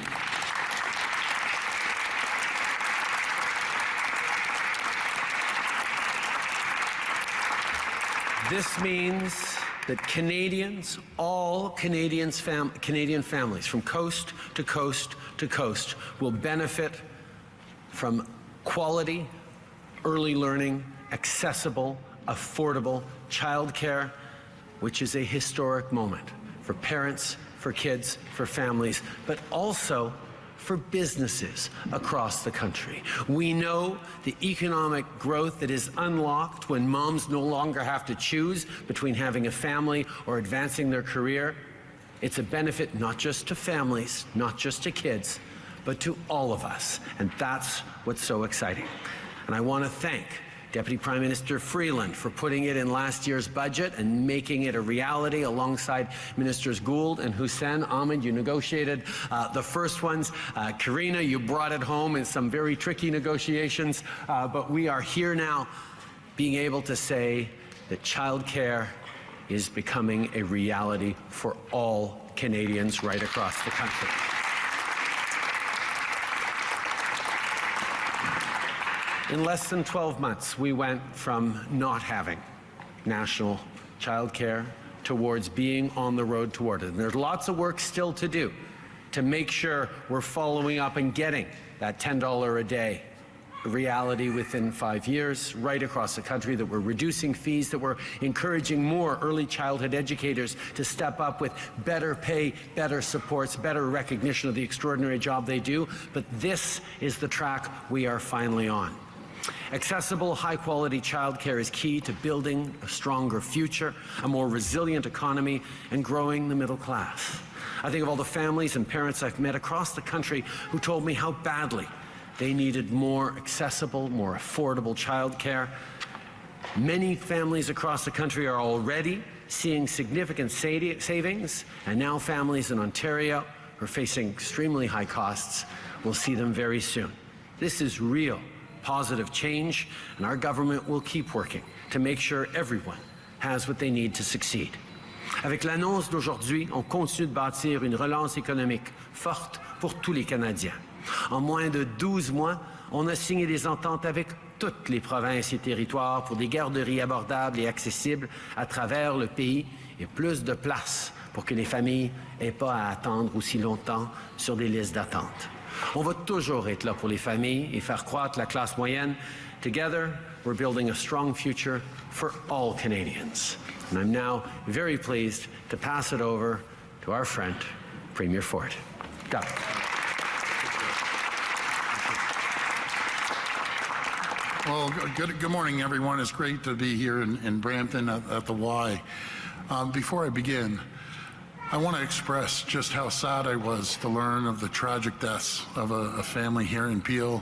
this means that Canadians, all Canadian families from coast to coast to coast will benefit from quality, early learning, accessible, affordable childcare, which is a historic moment for parents, for kids, for families, but also for businesses across the country. We know the economic growth that is unlocked when moms no longer have to choose between having a family or advancing their career. It's a benefit not just to families, not just to kids, but to all of us. And that's what's so exciting. And I want to thank Deputy Prime Minister Freeland for putting it in last year's budget and making it a reality alongside Ministers Gould and Hussein. Ahmed, you negotiated the first ones. Karina, you brought it home in some very tricky negotiations, but we are here now being able to say that childcare is becoming a reality for all Canadians right across the country. In less than 12 months, we went from not having national childcare towards being on the road toward it. And there's lots of work still to do to make sure we're following up and getting that $10 a day reality within 5 years right across the country, that we're reducing fees, that we're encouraging more early childhood educators to step up with better pay, better supports, better recognition of the extraordinary job they do. But this is the track we are finally on. Accessible, high-quality childcare is key to building a stronger future, a more resilient economy, and growing the middle class. I think of all the families and parents I've met across the country who told me how badly they needed more accessible, more affordable childcare. Many families across the country are already seeing significant savings, and now families in Ontario who are facing extremely high costs will see them very soon. This is real positive change, and our government will keep working to make sure everyone has what they need to succeed. Avec l'annonce d'aujourd'hui, on continue de bâtir une relance économique forte pour tous les Canadiens. En moins de 12 mois, on a signé des ententes avec toutes les provinces et territoires pour des garderies abordables et accessibles à travers le pays et plus de place pour que les familles n'aient pas à attendre aussi longtemps sur des listes d'attente. On va toujours être là pour les familles et faire croître la classe moyenne. Together, we're building a strong future for all Canadians. And I'm now very pleased to pass it over to our friend, Premier Ford. Go. Well, good morning, everyone. It's great to be here in Brampton at the Y. Before I begin, I want to express just how sad I was to learn of the tragic deaths of a family here in Peel,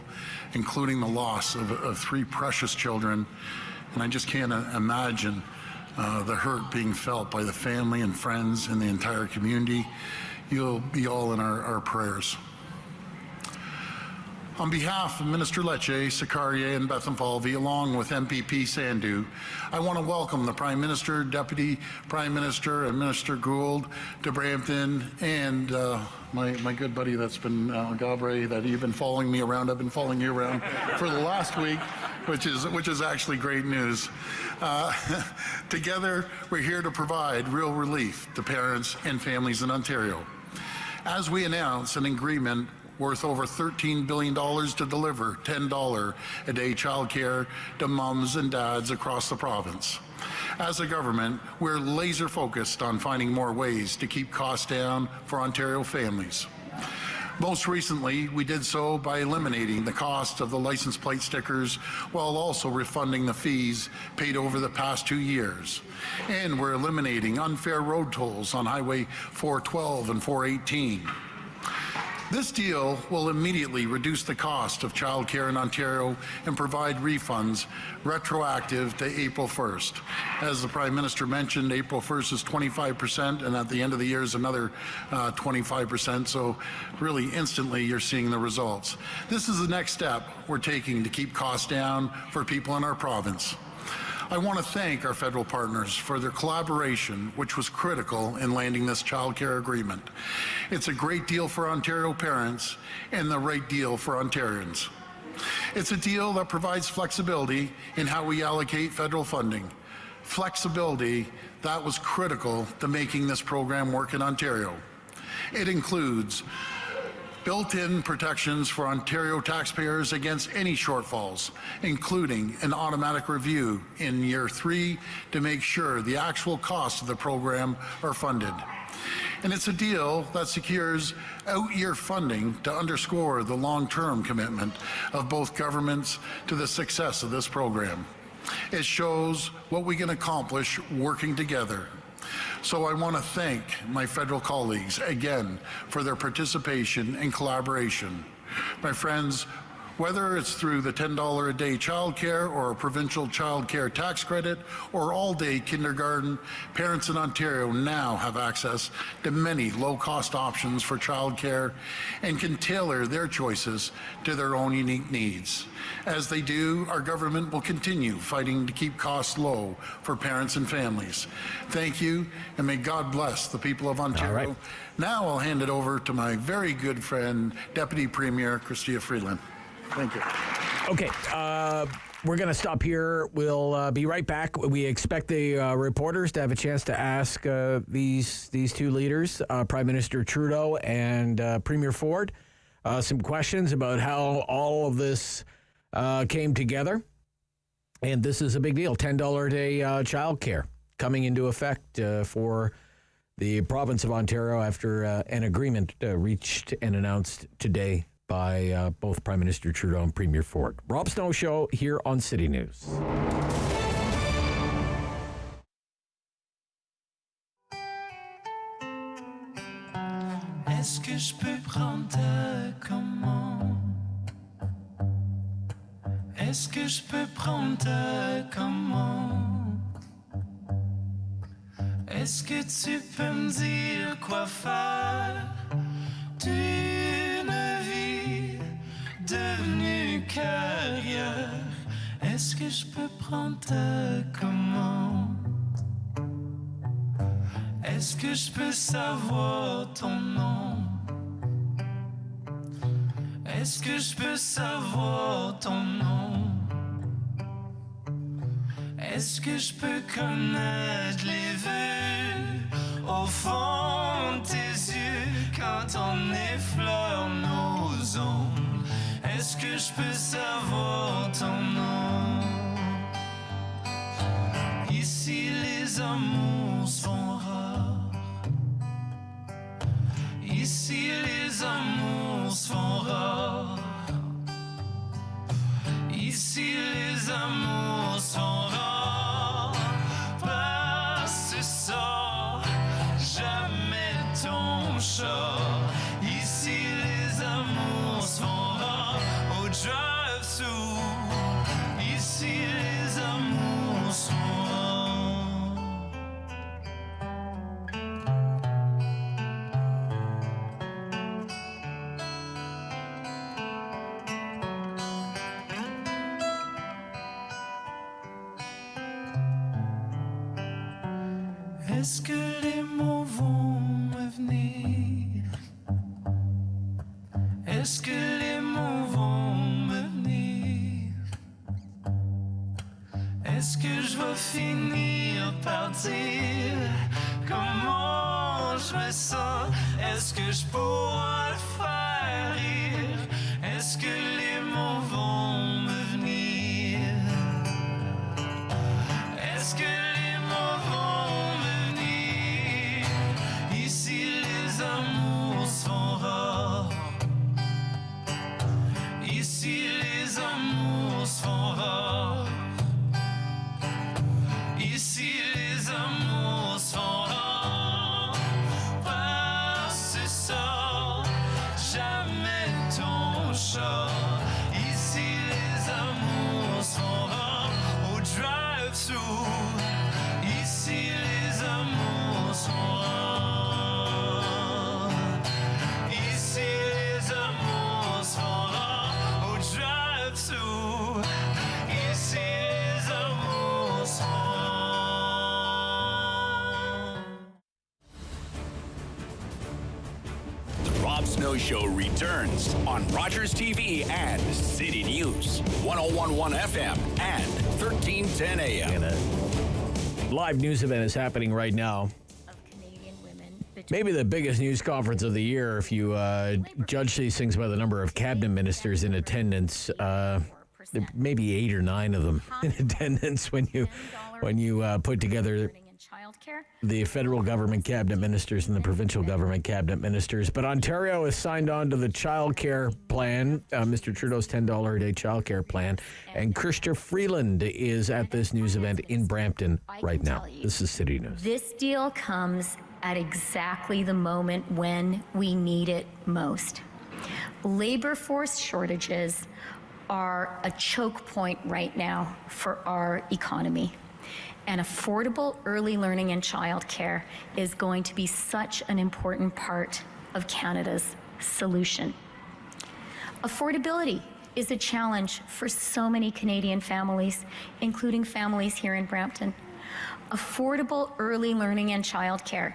including the loss of 3 precious children. And I just can't imagine the hurt being felt by the family and friends and the entire community. You'll be all in our prayers. On behalf of Minister Lecce, Sakaria, and Bethenfalvy, along with MPP Sandhu, I want to welcome the Prime Minister, Deputy Prime Minister, and Minister Gould to Brampton, and my good buddy that's been Gabre, that you've been following me around. I've been following you around for the last week, which is actually great news. Together, we're here to provide real relief to parents and families in Ontario. As we announce an agreement worth over $13 billion to deliver $10 a day childcare to mums and dads across the province. As a government, we're laser focused on finding more ways to keep costs down for Ontario families. Most recently, we did so by eliminating the cost of the license plate stickers while also refunding the fees paid over the past 2 years. And we're eliminating unfair road tolls on Highway 412 and 418. This deal will immediately reduce the cost of childcare in Ontario and provide refunds retroactive to April 1st. As the Prime Minister mentioned, April 1st is 25%, and at the end of the year is another 25%, so really instantly you're seeing the results. This is the next step we're taking to keep costs down for people in our province. I want to thank our federal partners for their collaboration, which was critical in landing this childcare agreement. It's a great deal for Ontario parents and the right deal for Ontarians. It's a deal that provides flexibility in how we allocate federal funding. Flexibility that was critical to making this program work in Ontario. It includes built-in protections for Ontario taxpayers against any shortfalls, including an automatic review in year 3 to make sure the actual costs of the program are funded. And it's a deal that secures out-year funding to underscore the long-term commitment of both governments to the success of this program. It shows what we can accomplish working together. So I want to thank my federal colleagues again for their participation and collaboration. My friends, Whether it's through the $10 a day childcare or a provincial childcare tax credit or all-day kindergarten, parents in Ontario now have access to many low-cost options for childcare and can tailor their choices to their own unique needs. As they do, our government will continue fighting to keep costs low for parents and families. Thank you, and may God bless the people of Ontario. Right. Now I'll hand it over to my very good friend, Deputy Premier Chrystia Freeland. Thank you. Okay, we're going to stop here. We'll be right back. We expect the reporters to have a chance to ask these two leaders, Prime Minister Trudeau and Premier Ford, some questions about how all of this came together. And this is a big deal, $10 a day childcare coming into effect for the province of Ontario after an agreement reached and announced today by both Prime Minister Trudeau and Premier Ford. Rob Snow Show here on City News. Est-ce que je peux prendre ta commande? Est-ce que je peux prendre ta commande? Est-ce que tu peux me dire quoi faire d'une vie devenue carrière? Est-ce que je peux prendre ta commande? Est-ce que je peux savoir ton nom? Est-ce que je peux savoir ton nom? Est-ce que je peux connaître les vœux au fond de tes yeux quand on effleure nos ombres? Est-ce que je peux savoir ton nom? Ici les amours sont rares. Ici les amours sont rares. Ici les amours sont rares. Passe ça, jamais ton char. Ici les amours sont rares. Au drive-thru, ici les amours sont rares. Est-ce que les mots vont me venir? Est-ce que les mots vont me venir? Est-ce que je vais finir par dire comment je me sens? Est-ce que je pourrai le faire rire? Est-ce que les mots vont me venir? Est-ce que les mots vont me venir? Ici les amours sont rares. Ici les amours sont rares. Ici les amours sont rares. Passe ça, jamais ton char. Ici les amours sont rares. Au drive-thru, ici les amours sont rares. Ici les amours sont rares. Au drive-thru, ici les amours sont rares. The Rob Snow Show returns on Rogers TV and City News, 101.1 FM and 1310 AM. Live news event is happening right now. Maybe the biggest news conference of the year if you judge these things by the number of cabinet ministers in attendance. Maybe 8 or 9 of them in attendance when you put together the federal government cabinet ministers and the provincial government cabinet ministers. But Ontario has signed on to the child care plan, Mr. Trudeau's $10 a day child care plan. And Chrystia Freeland is at this news event in Brampton right now. This is City News. This deal comes at exactly the moment when we need it most. Labor force shortages are a choke point right now for our economy. And affordable early learning and childcare is going to be such an important part of Canada's solution. Affordability is a challenge for so many Canadian families, including families here in Brampton. Affordable early learning and childcare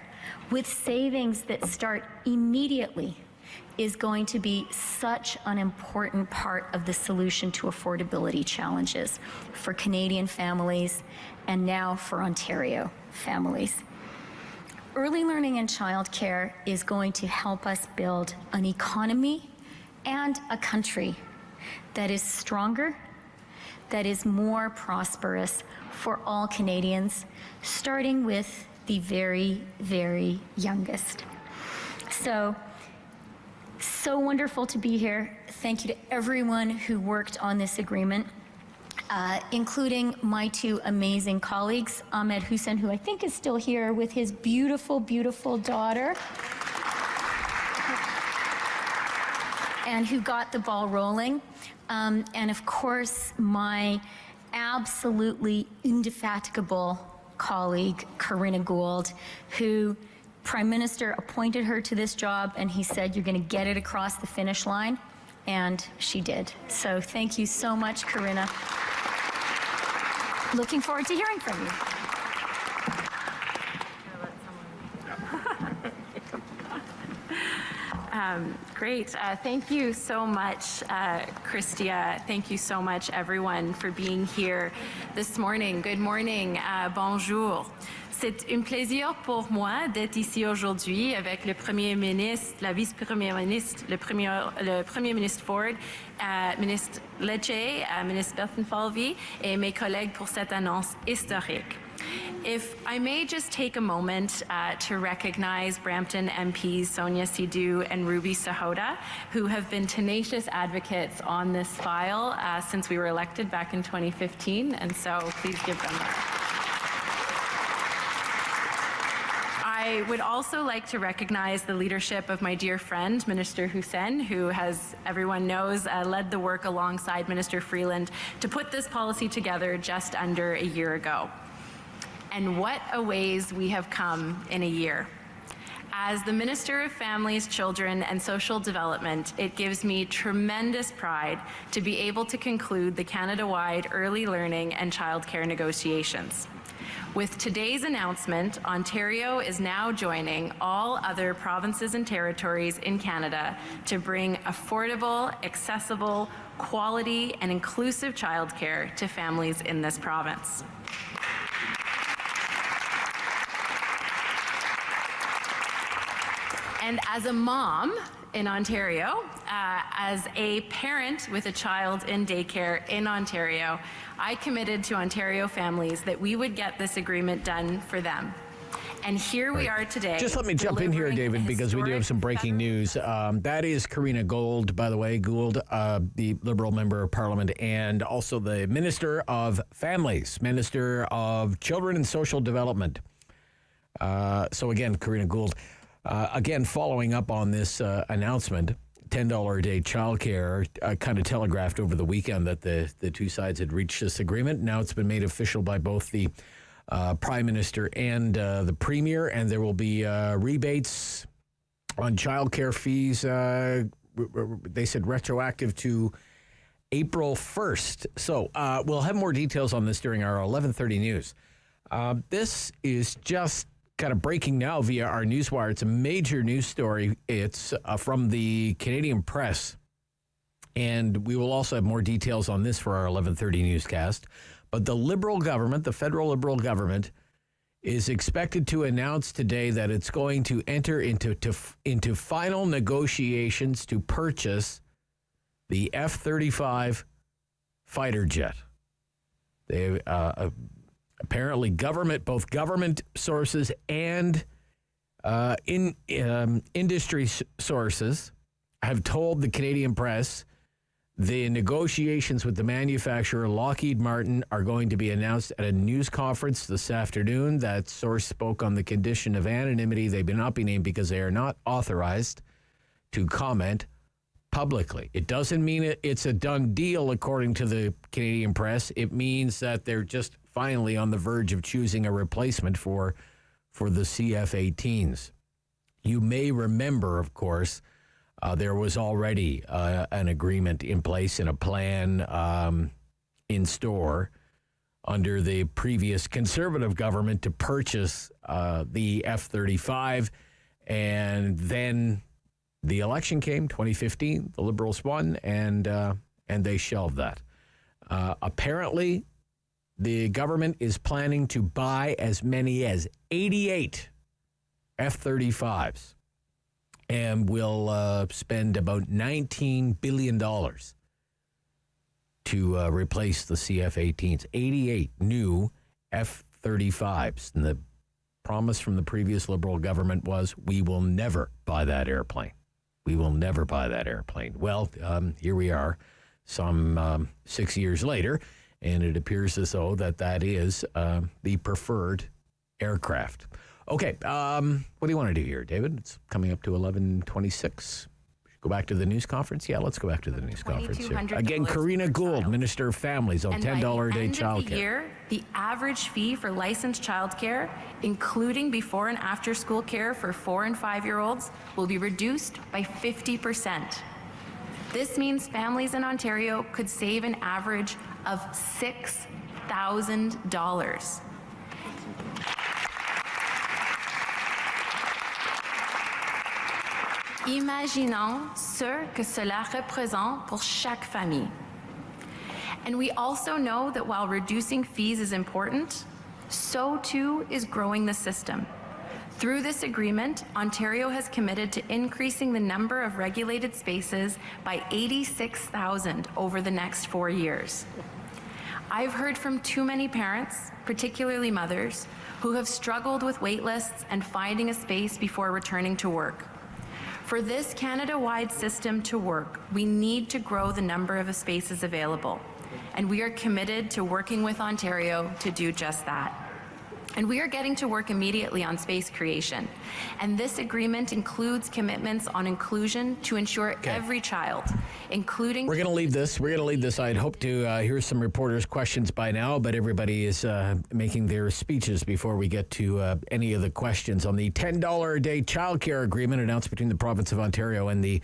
with savings that start immediately is going to be such an important part of the solution to affordability challenges for Canadian families and now for Ontario families. Early learning and childcare is going to help us build an economy and a country that is stronger, that is more prosperous for all Canadians, starting with the very, very youngest. So wonderful to be here. Thank you to everyone who worked on this agreement, including my two amazing colleagues, Ahmed Hussein, who I think is still here with his beautiful, beautiful daughter, and who got the ball rolling. And of course, my absolutely indefatigable colleague, Karina Gould, who Prime Minister appointed her to this job, and he said, you're going to get it across the finish line, and she did. So thank you so much, Karina. Looking forward to hearing from you. Great. Thank you so much, Christia. Thank you so much, everyone, for being here this morning. Good morning. Bonjour. C'est un plaisir pour moi d'être ici aujourd'hui avec le Premier ministre, la Vice-Première ministre, le Premier ministre Ford, ministre Lecce, ministre Bertalan-Falvey et mes collègues pour cette annonce historique. If I may just take a moment to recognize Brampton MPs Sonia Sidhu and Ruby Sahota, who have been tenacious advocates on this file since we were elected back in 2015, and so please give them that. I would also like to recognize the leadership of my dear friend, Minister Hussein, who, as everyone knows, led the work alongside Minister Freeland to put this policy together just under a year ago. And what a ways we have come in a year. As the Minister of Families, Children and Social Development, it gives me tremendous pride to be able to conclude the Canada-wide early learning and childcare negotiations. With today's announcement, Ontario is now joining all other provinces and territories in Canada to bring affordable, accessible, quality and inclusive childcare to families in this province. And as a mom in Ontario, as a parent with a child in daycare in Ontario, I committed to Ontario families that we would get this agreement done for them. And here we are today. Just let me jump in here, David, because we do have some breaking news. That is Karina Gould, by the way, Gould, the Liberal Member of Parliament, and also the Minister of Families, Minister of Children and Social Development. So again, Karina Gould. Again, following up on this announcement, $10 a day childcare, kind of telegraphed over the weekend that the two sides had reached this agreement. Now it's been made official by both the Prime Minister and the Premier, and there will be rebates on childcare fees. They said retroactive to April 1st. So we'll have more details on this during our 11:30 news. This is just kind of breaking now via our newswire. It's a major news story. It's from the Canadian Press, and we will also have more details on this for our 11:30 newscast. But the Liberal government, the federal Liberal government, is expected to announce today that it's going to enter into final negotiations to purchase the F-35 fighter jet. They apparently both government sources and industry sources have told the Canadian Press the negotiations with the manufacturer Lockheed Martin are going to be announced at a news conference this afternoon. That source spoke on the condition of anonymity. They may not be named because they are not authorized to comment publicly. It doesn't mean it's a done deal, according to the Canadian press. It means that they're just finally on the verge of choosing a replacement for the CF-18s. You may remember, of course, there was already an agreement in place and a plan in store under the previous Conservative government to purchase the F-35, and then the election came, 2015. The Liberals won, and they shelved that. Apparently, the government is planning to buy as many as 88 F-35s and will spend about $19 billion to replace the CF-18s. 88 new F-35s. And the promise from the previous Liberal government was, we will never buy that airplane. We will never buy that airplane. Well, here we are some 6 years later, and it appears as though that is the preferred aircraft. Okay, what do you want to do here, David? It's coming up to 11:26. Go back to the news conference? Yeah, let's go back to the news conference here. Again, Karina Gould, Minister of Families, on $10 a day childcare. The year, the average fee for licensed childcare, including before and after school care for 4- and 5-year-olds, will be reduced by 50%. This means families in Ontario could save an average of $6,000. Imaginons ce que cela représente pour chaque famille. And we also know that while reducing fees is important, so too is growing the system. Through this agreement, Ontario has committed to increasing the number of regulated spaces by 86,000 over the next 4 years. I've heard from too many parents, particularly mothers, who have struggled with wait lists and finding a space before returning to work. For this Canada-wide system to work, we need to grow the number of spaces available, and we are committed to working with Ontario to do just that. And we are getting to work immediately on space creation. And this agreement includes commitments on inclusion to ensure every child, including... We're going to leave this. I'd hope to hear some reporters' questions by now, but everybody is making their speeches before we get to any of the questions on the $10 a day childcare agreement announced between the province of Ontario and the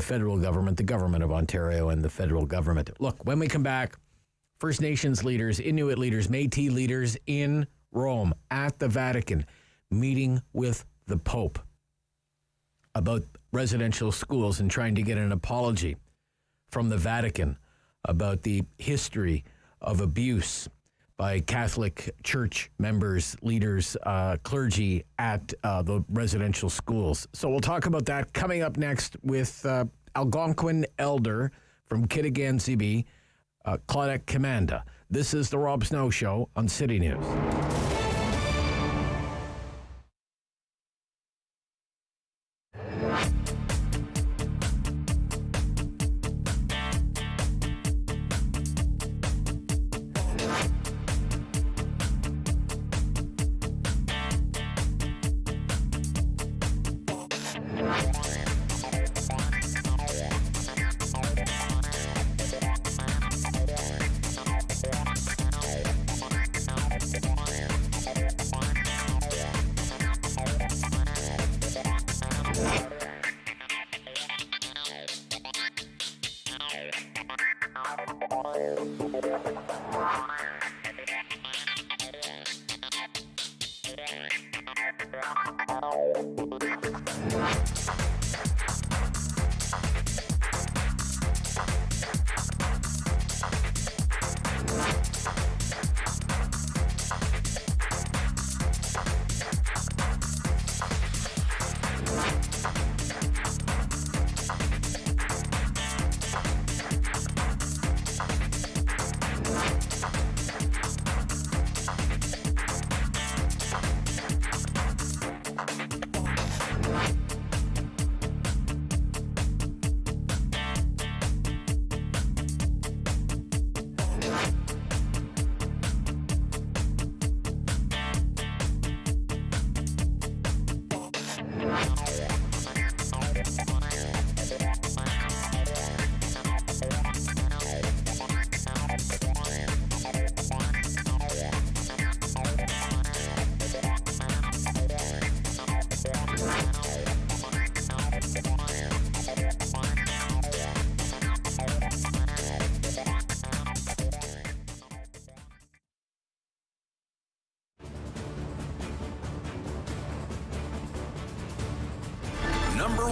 federal government, the government of Ontario and the federal government. Look, when we come back, First Nations leaders, Inuit leaders, Métis leaders in Rome, at the Vatican, meeting with the Pope about residential schools and trying to get an apology from the Vatican about the history of abuse by Catholic Church members, leaders, clergy at the residential schools. So we'll talk about that coming up next with Algonquin elder from Kitigan, Zibi, Claudette Commanda. This is the Rob Snow Show on City News.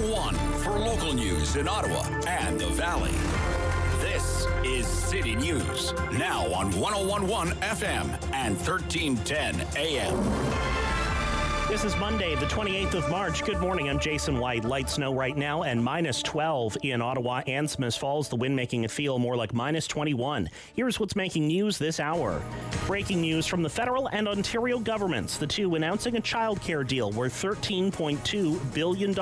one for local news in Ottawa and the Valley. This is City News, now on 101.1 FM and 1310 AM. This is Monday, the 28th of March. Good morning. I'm Jason White. Light snow right now and minus 12 in Ottawa and Smith Falls. The wind making it feel more like minus 21. Here's what's making news this hour. Breaking news from the federal and Ontario governments, the two announcing a childcare deal worth $13.2 billion.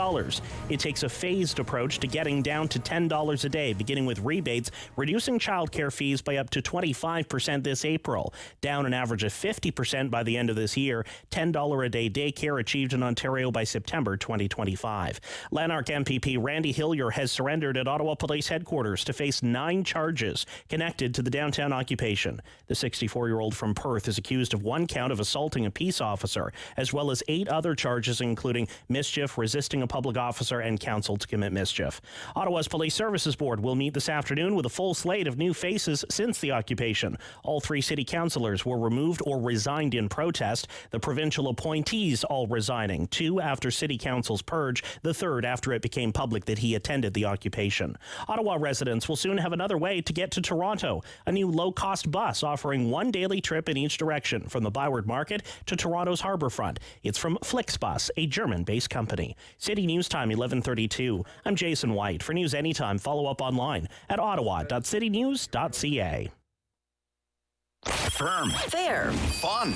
It takes a phased approach to getting down to $10 a day, beginning with rebates, reducing childcare fees by up to 25% this April, down an average of 50% by the end of this year, $10 a day daycare achieved in Ontario by September 2025. Lanark MPP Randy Hillier has surrendered at Ottawa Police Headquarters to face 9 charges connected to the downtown occupation. The 64-year-old from Perth is accused of 1 count of assaulting a peace officer, as well as 8 other charges, including mischief, resisting a public officer, and counsel to commit mischief. Ottawa's Police Services Board will meet this afternoon with a full slate of new faces since the occupation. All 3 city councillors were removed or resigned in protest. The provincial appointees all resigning, 2 after City Council's purge, the 3rd after it became public that he attended the occupation. Ottawa residents will soon have another way to get to Toronto, a new low-cost bus offering 1 daily trip in each direction from the Byward Market to Toronto's harbourfront. It's from Flixbus, a German-based company. City News Time, 11:32. I'm Jason White. For news anytime, follow up online at ottawa.citynews.ca. Firm. Fair. Fun.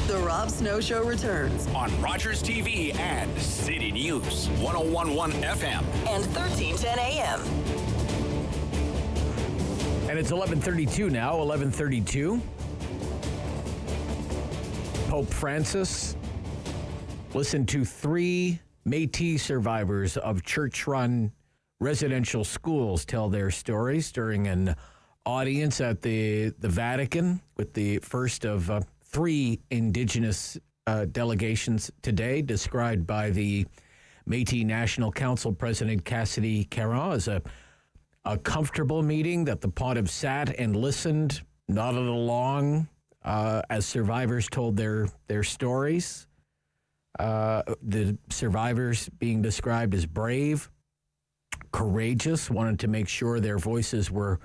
The Rob Snow Show returns on Rogers TV and City News, 101.1 FM and 1310 AM. And it's 11:32 now, 11:32. Pope Francis listened to 3 Métis survivors of church-run residential schools tell their stories during an audience at the Vatican with the first of 3 Indigenous delegations today, described by the Métis National Council President Cassidy Caron as a comfortable meeting that the Pontiff sat and listened, nodded along as survivors told their stories. The survivors being described as brave, courageous, wanted to make sure their voices were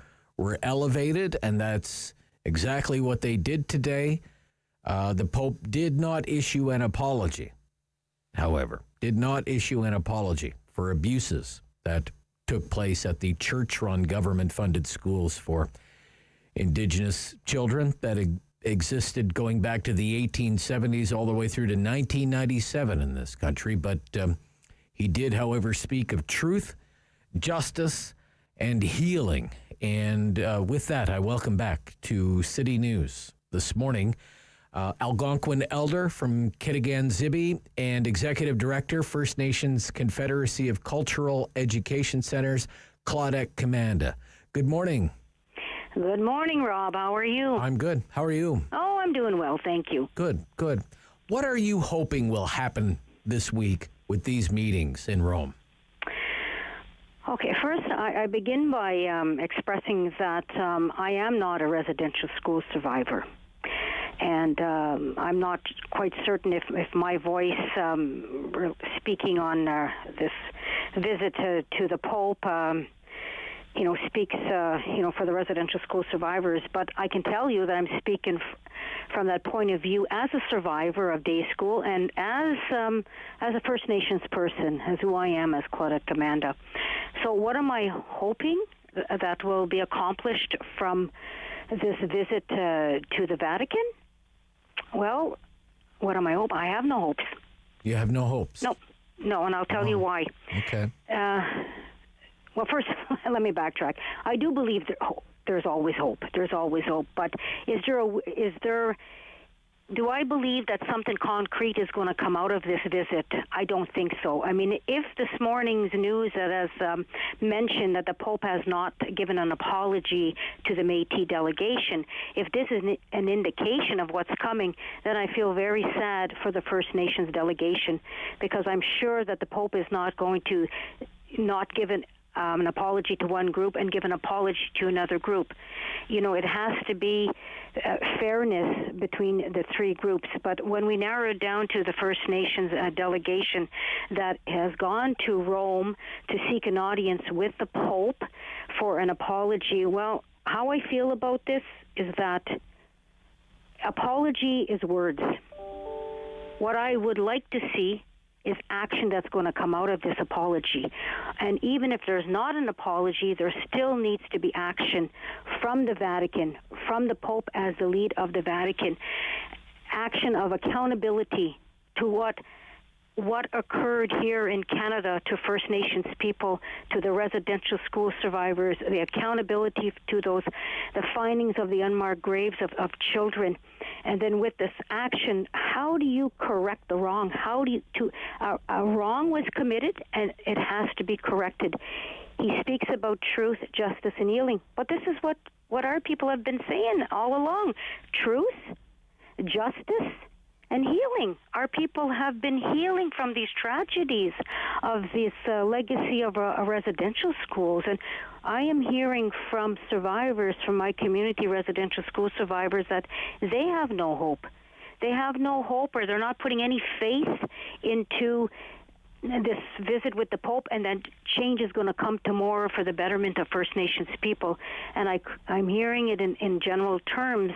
elevated, and that's exactly what they did today. The Pope did not issue an apology, however, for abuses that took place at the church-run government-funded schools for Indigenous children that existed going back to the 1870s all the way through to 1997 in this country. But he did, however, speak of truth, justice, and healing. And with that, I welcome back to City News this morning Algonquin elder from Kitigan, Zibi, and Executive Director, First Nations Confederacy of Cultural Education Centers, Claudette Commanda. Good morning. Good morning, Rob. How are you? I'm good. How are you? Oh, I'm doing well, thank you. Good, good. What are you hoping will happen this week with these meetings in Rome? Okay, first, I begin by expressing that I am not a residential school survivor. And I'm not quite certain if my voice speaking on this visit to the Pope, speaks, for the residential school survivors. But I can tell you that I'm speaking from that point of view as a survivor of day school and as a First Nations person, as who I am as Claudette Commanda. So what am I hoping that will be accomplished from this visit to the Vatican? Well, what am I hoping? I have no hopes. You have no hopes? No, and I'll tell you why. Okay. Well, first, let me backtrack. I do believe there's always hope. There's always hope. But do I believe that something concrete is going to come out of this visit? I don't think so. I mean, if this morning's news that has mentioned that the Pope has not given an apology to the Métis delegation, if this is an indication of what's coming, then I feel very sad for the First Nations delegation, because I'm sure that the Pope is not going to not give an an apology to one group and give an apology to another group. It has to be fairness between the three groups. But when we narrow it down to the First Nations delegation that has gone to Rome to seek an audience with the Pope for an apology, well, how I feel about this is that apology is words. What I would like to see is action that's going to come out of this apology. And even if there's not an apology, there still needs to be action from the Vatican, from the Pope as the lead of the Vatican, action of accountability to what occurred here in Canada to First Nations people, to the residential school survivors, the accountability to the findings of the unmarked graves of children. And then with this action, how do you correct the wrong? A wrong was committed and it has to be corrected. He speaks about truth, justice, and healing. But this is what our people have been saying all along. Truth, justice, and healing. Our people have been healing from these tragedies of this legacy of residential schools. And I am hearing from survivors, from my community residential school survivors, that they have no hope. They have no hope, or they're not putting any faith into this visit with the Pope, and then change is going to come tomorrow for the betterment of First Nations people. And I'm hearing it in general terms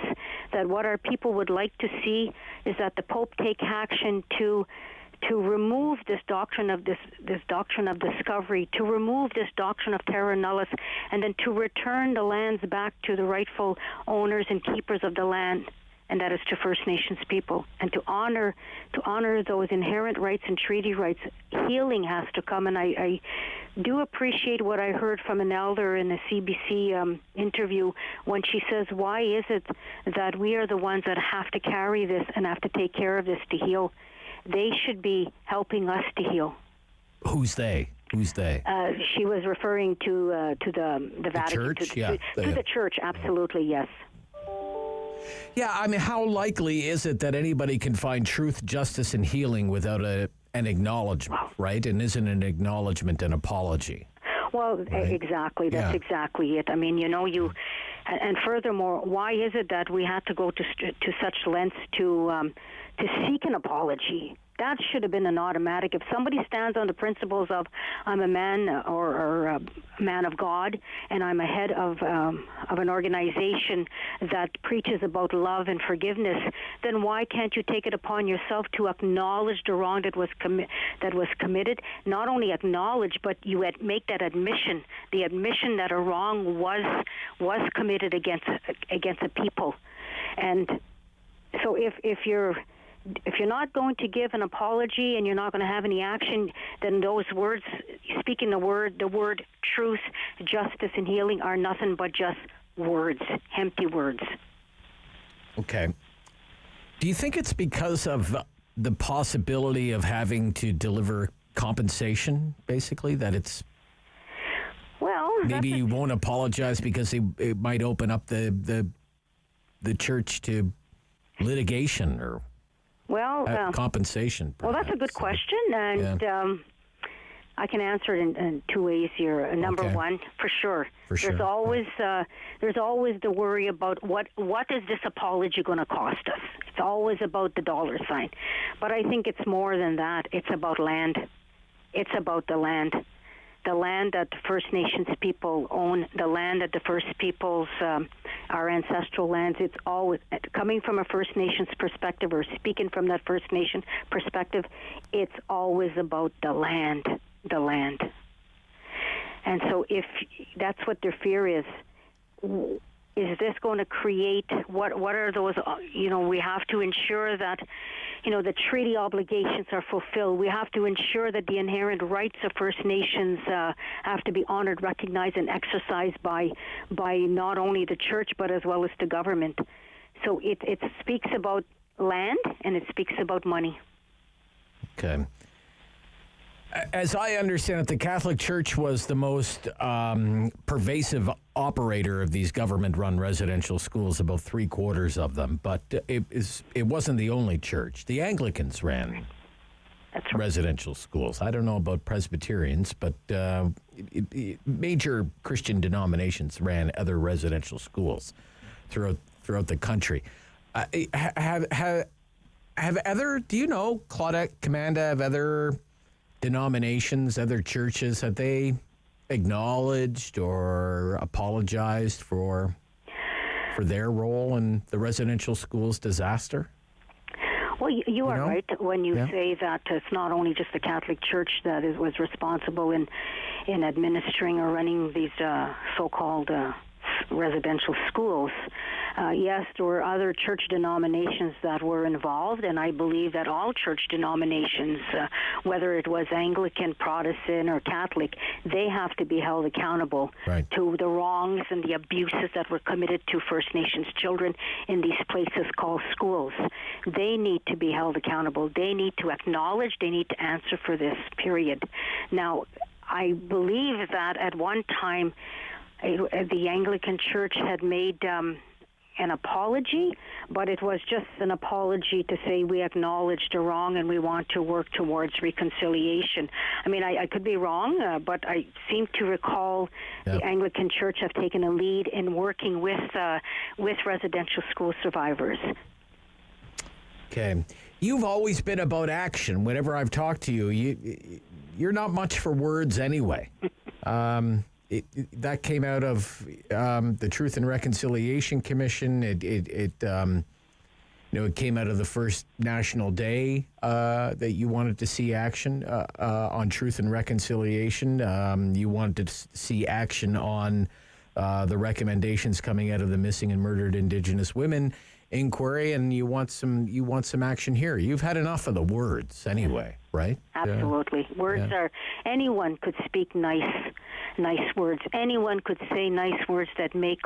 that what our people would like to see is that the Pope take action to remove this doctrine of this doctrine of discovery, to remove this doctrine of terra nullius, and then to return the lands back to the rightful owners and keepers of the land. And that is to First Nations people, and to honor those inherent rights and treaty rights. Healing has to come, and I do appreciate what I heard from an elder in a CBC interview when she says, why is it that we are the ones that have to carry this and have to take care of this to heal? They should be helping us to heal. Who's they? She was referring to the Vatican. Church? To the church, absolutely, yes. Yeah, I mean, how likely is it that anybody can find truth, justice, and healing without an acknowledgement, right? And isn't an acknowledgement an apology? Well, right? Exactly. That's exactly it. I mean, and furthermore, why is it that we had to go to such lengths to seek an apology? That should have been an automatic. If somebody stands on the principles of I'm a man or a man of God, and I'm a head of an organization that preaches about love and forgiveness, then why can't you take it upon yourself to acknowledge the wrong that was committed? Not only acknowledge, but you make that admission, the admission that a wrong was committed against a people. And so if you're not going to give an apology and you're not going to have any action, then those words, speaking the word truth, justice, and healing are nothing but just words, empty words. Okay. Do you think it's because of the possibility of having to deliver compensation, basically, that it's... Well, maybe you won't apologize because it might open up the church to litigation or... compensation. Perhaps. Well, that's a good question, and I can answer it in two ways here. Number one, for sure. There's always the worry about what is this apology going to cost us. It's always about the dollar sign, but I think it's more than that. It's about land. It's about the land. The land that the First Nations people own, the land that the First Peoples, our ancestral lands, it's always, coming from a First Nations perspective or speaking from that First Nation perspective, it's always about the land. And so if that's what their fear is this going to create, what are those, we have to ensure that, the treaty obligations are fulfilled. We have to ensure that the inherent rights of First Nations have to be honored, recognized, and exercised by not only the church, but as well as the government. So it speaks about land, and it speaks about money. Okay. As I understand it, the Catholic Church was the most pervasive operator of these government-run residential schools, about 3/4 of them. But it wasn't the only church. The Anglicans ran residential schools. I don't know about Presbyterians, but major Christian denominations ran other residential schools throughout the country. Have other, do you know, Claudette, Commanda, have other denominations, other churches, have they acknowledged or apologized for their role in the residential schools disaster? Well, you are right when you say that it's not only just the Catholic Church that was responsible in administering or running these so-called residential schools. Yes, there were other church denominations that were involved, and I believe that all church denominations, whether it was Anglican, Protestant, or Catholic, they have to be held accountable to the wrongs and the abuses that were committed to First Nations children in these places called schools. They need to be held accountable. They need to acknowledge, they need to answer for this, period. Now, I believe that at one time, the Anglican Church had made an apology, but it was just an apology to say we acknowledged a wrong and we want to work towards reconciliation. I mean, I could be wrong, but I seem to recall the Anglican Church have taken a lead in working with residential school survivors. Okay. You've always been about action. Whenever I've talked to you, you're not much for words anyway. That came out of the Truth and Reconciliation Commission. It came out of the first National Day that you wanted to see action on truth and reconciliation. You wanted to see action on the recommendations coming out of the Missing and Murdered Indigenous Women inquiry, and you want some action here. You've had enough of the words anyway, right? Absolutely. Words are, anyone could speak nice words. Anyone could say nice words that make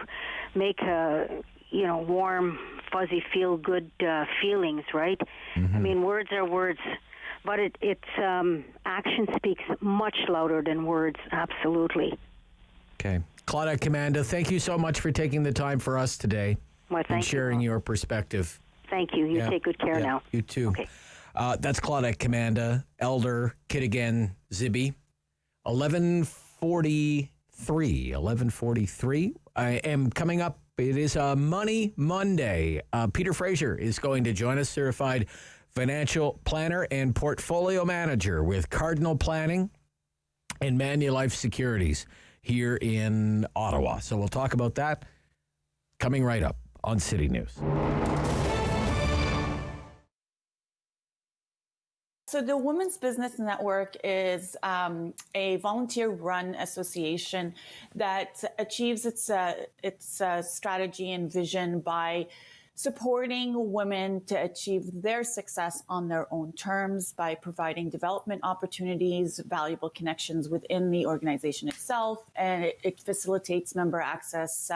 warm, fuzzy, feel-good feelings, right? Mm-hmm. I mean, words are words, but it's action speaks much louder than words, absolutely. Okay. Claudette, Commanda, thank you so much for taking the time for us today and sharing your perspective. Thank you. You take good care now. You too. Okay. That's Claudette, Commanda, Elder, Kitigan, Zibi. 11:43. I am coming up. It is a Money Monday. Peter Fraser is going to join us, certified financial planner and portfolio manager with Cardinal Planning and Manulife Securities here in Ottawa. So we'll talk about that coming right up on City News. So the Women's Business Network is a volunteer-run association that achieves its strategy and vision by supporting women to achieve their success on their own terms by providing development opportunities, valuable connections within the organization itself, and it facilitates member access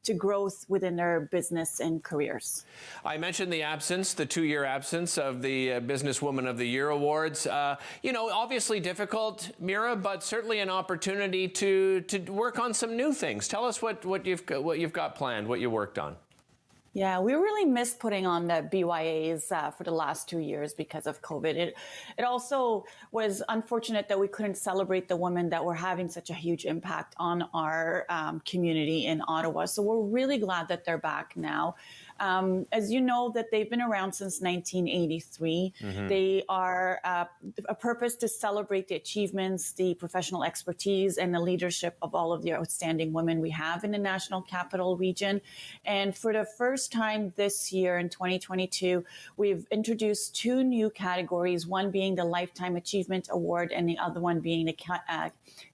to growth within their business and careers. I mentioned the 2-year absence of the Businesswoman of the Year awards. Obviously difficult, Mira, but certainly an opportunity to work on some new things. Tell us what you've got planned, what you worked on. Yeah, we really missed putting on the BYAs for the last 2 years because of COVID. It also was unfortunate that we couldn't celebrate the women that were having such a huge impact on our community in Ottawa. So we're really glad that they're back now. As you know, that they've been around since 1983. Mm-hmm. They are a purpose to celebrate the achievements, the professional expertise, and the leadership of all of the outstanding women we have in the National Capital Region. And for the first time this year in 2022, we've introduced 2 new categories, one being the Lifetime Achievement Award and the other one being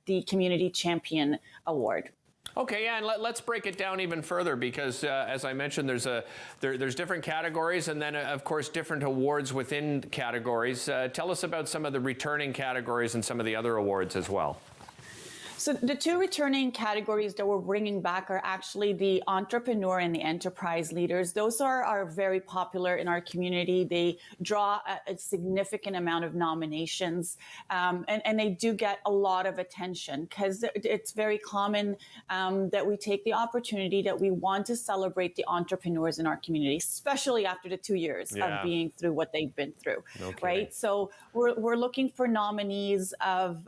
the Community Champion Award. Okay, yeah, and let's break it down even further because, as I mentioned, there's different categories and then, of course, different awards within categories. Tell us about some of the returning categories and some of the other awards as well. So the two returning categories that we're bringing back are actually the entrepreneur and the enterprise leaders. Those are very popular in our community. They draw a significant amount of nominations, and they do get a lot of attention because it's very common that we take the opportunity that we want to celebrate the entrepreneurs in our community, especially after the 2 years of being through what they've been through, right? So we're looking for nominees of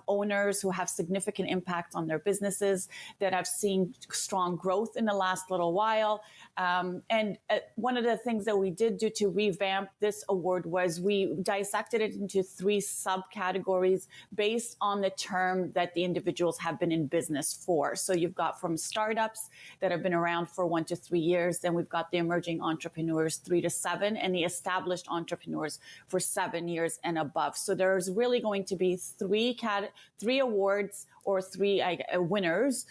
owners who have significant impact on their businesses, that have seen strong growth in the last little while. And one of the things that we did do to revamp this award was we dissected it into 3 subcategories based on the term that the individuals have been in business for. So you've got from startups that have been around for 1 to 3 years, then we've got the emerging entrepreneurs 3 to 7, and the established entrepreneurs for 7 years and above. So there's really going to be 3 awards or 3 winners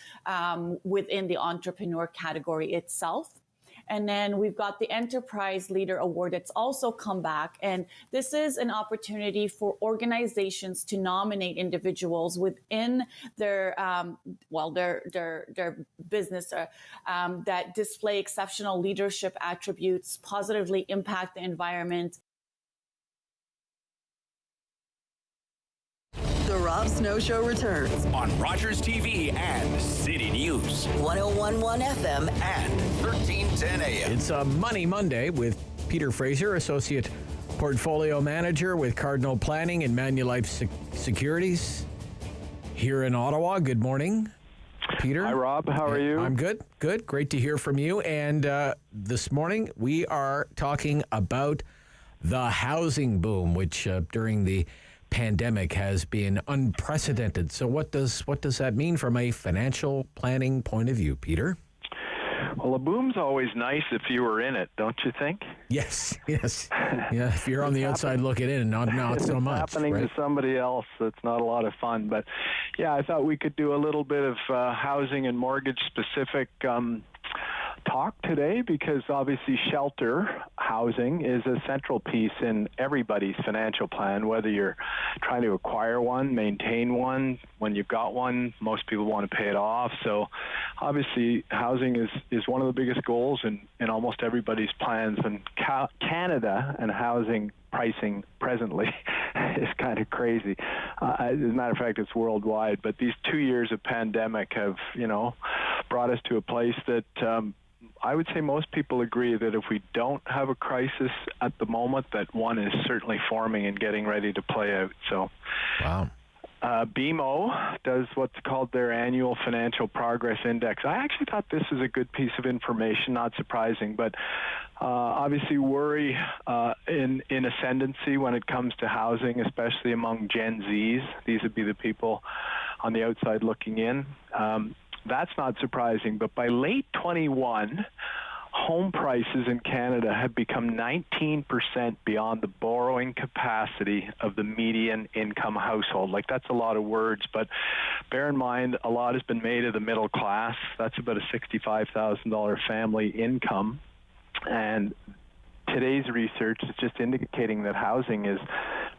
within the entrepreneur category itself. And then we've got the Enterprise Leader Award that's also come back. And this is an opportunity for organizations to nominate individuals within their business that display exceptional leadership attributes, positively impact the environment. The Rob Snow Show returns on Rogers TV and City News. 101.1 FM and 1310 AM. It's a Money Monday with Peter Fraser, Associate Portfolio Manager with Cardinal Planning and Manulife Securities here in Ottawa. Good morning, Peter. Hi, Rob. How are you? I'm good. Good. Great to hear from you. And this morning we are talking about the housing boom, which during the pandemic has been unprecedented. So what does that mean from a financial planning point of view, Peter? Well, a boom's always nice if you were in it, don't you think? Yes. Yeah, if you're on the outside looking in, not so much. It's happening to somebody else, it's not a lot of fun. But yeah, I thought we could do a little bit of housing and mortgage specific talk today, because obviously shelter housing is a central piece in everybody's financial plan, whether you're trying to acquire one, maintain one. When you've got one, most people want to pay it off. So obviously housing is one of the biggest goals in almost everybody's plans. And Canada and housing pricing presently is kind of crazy. As a matter of fact, it's worldwide. But these 2 years of pandemic have, brought us to a place that I would say most people agree that if we don't have a crisis at the moment, that one is certainly forming and getting ready to play out. So, wow. BMO does what's called their annual financial progress index. I actually thought this was a good piece of information, not surprising, but obviously worry in ascendancy when it comes to housing, especially among Gen Zs. These would be the people on the outside looking in. That's not surprising, but by late 21, home prices in Canada have become 19% beyond the borrowing capacity of the median income household. Like, that's a lot of words, but bear in mind, a lot has been made of the middle class. That's about a $65,000 family income. And today's research is just indicating that housing is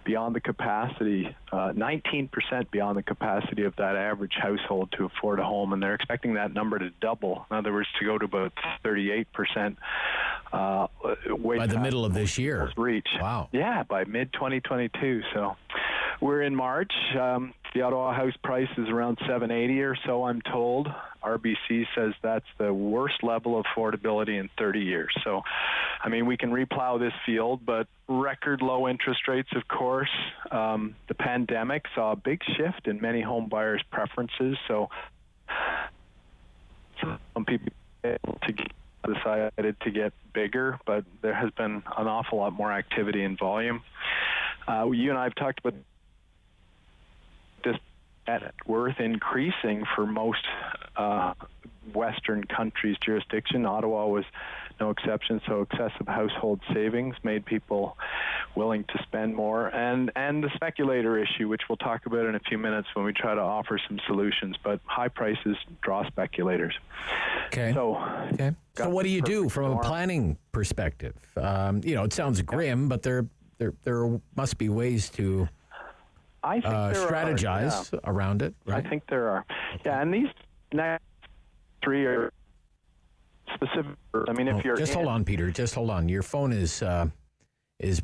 beyond the capacity, 19% beyond the capacity of that average household to afford a home, and they're expecting that number to double. In other words, to go to about 38% by the middle of this year. Reach. Wow. Yeah, by mid-2022. So we're in March. The Ottawa house price is around $780 or so, I'm told. RBC says that's the worst level of affordability in 30 years. So, I mean, we can replow this field, but record low interest rates, of course. The pandemic saw a big shift in many home buyers' preferences. So some people decided to get bigger, but there has been an awful lot more activity and volume. You and I have talked about this net worth increasing for most Western countries' jurisdiction. Ottawa was no exception. So excessive household savings made people willing to spend more, and the speculator issue, which we'll talk about in a few minutes when we try to offer some solutions. But high prices draw speculators. Okay. So what do you do from a planning perspective? It sounds grim, but there must be ways to I think there strategize around it, right? I think there are. Yeah, and these next 3 are specific. I mean, if you're hold on, Peter. Just hold on. Your phone is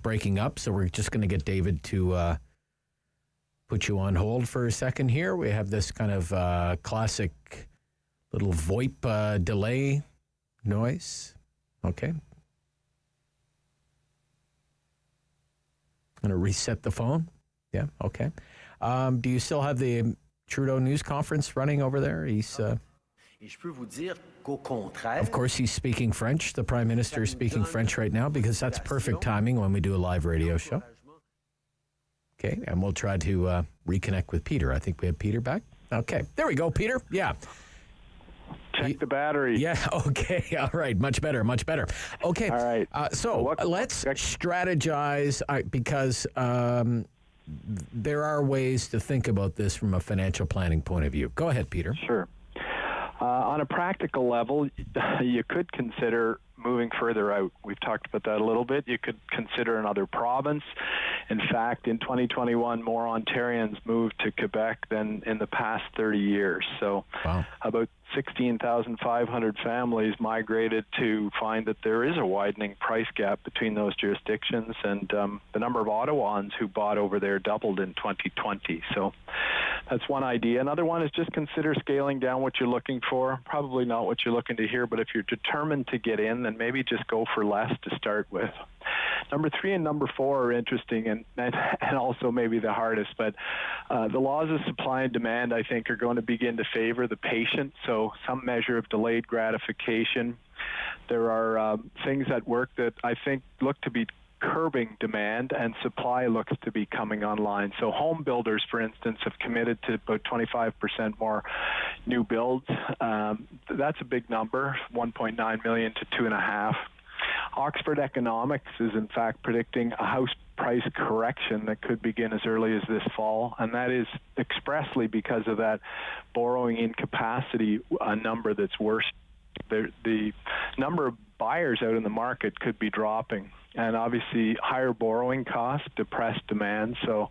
breaking up, so we're just going to get David to put you on hold for a second here. We have this kind of classic little VoIP delay noise. Okay. I'm going to reset the phone. Yeah, okay. Do you still have the Trudeau news conference running over there? He's... Of course, he's speaking French. The Prime Minister is speaking French right now because that's perfect timing when we do a live radio show. Okay, and we'll try to reconnect with Peter. I think we have Peter back. Okay, there we go, Peter. Yeah. Check the battery. Yeah, okay. All right, much better, much better. Okay. All right. So let's strategize because there are ways to think about this from a financial planning point of view. Go ahead, Peter. Sure. On a practical level, you could consider moving further out. We've talked about that a little bit. You could consider another province. In fact, in 2021, more Ontarians moved to Quebec than in the past 30 years. So about 16,500 families migrated to find that there is a widening price gap between those jurisdictions, and the number of Ottawans who bought over there doubled in 2020. So that's one idea. Another one is just consider scaling down what you're looking for. Probably not what you're looking to hear, but if you're determined to get in, then maybe just go for less to start with. Number 3 and number 4 are interesting and also maybe the hardest, but the laws of supply and demand, I think, are going to begin to favor the patient, so some measure of delayed gratification. There are things at work that I think look to be curbing demand, and supply looks to be coming online. So home builders, for instance, have committed to about 25% more new builds. That's a big number, 1.9 million to 2.5. Oxford Economics is in fact predicting a house price correction that could begin as early as this fall, and that is expressly because of that borrowing incapacity number that's worse. The number of buyers out in the market could be dropping, and obviously higher borrowing costs depress demand. So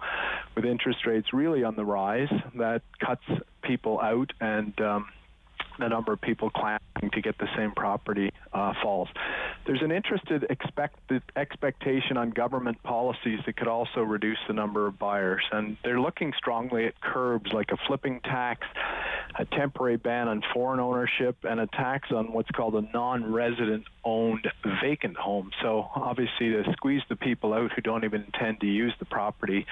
with interest rates really on the rise, that cuts people out, and the number of people clamoring to get the same property falls. There's an interested expectation on government policies that could also reduce the number of buyers, and they're looking strongly at curbs like a flipping tax, a temporary ban on foreign ownership, and a tax on what's called a non-resident owned vacant home. So obviously to squeeze the people out who don't even intend to use the property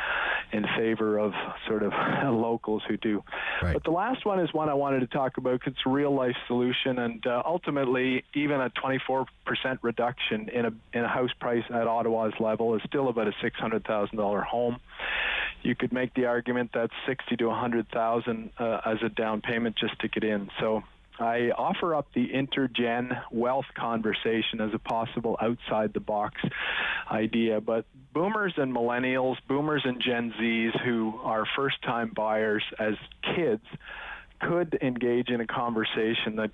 in favor of sort of locals who do. Right. But the last one is one I wanted to talk about because it's a real life solution, and ultimately even a 24% reduction in a house price at Ottawa's level is still about a $600,000 home. You could make the argument that's $60,000 to $100,000 as a down payment just to get in. So I offer up the intergen wealth conversation as a possible outside-the-box idea. But boomers and millennials, boomers and Gen Zs who are first-time buyers as kids could engage in a conversation that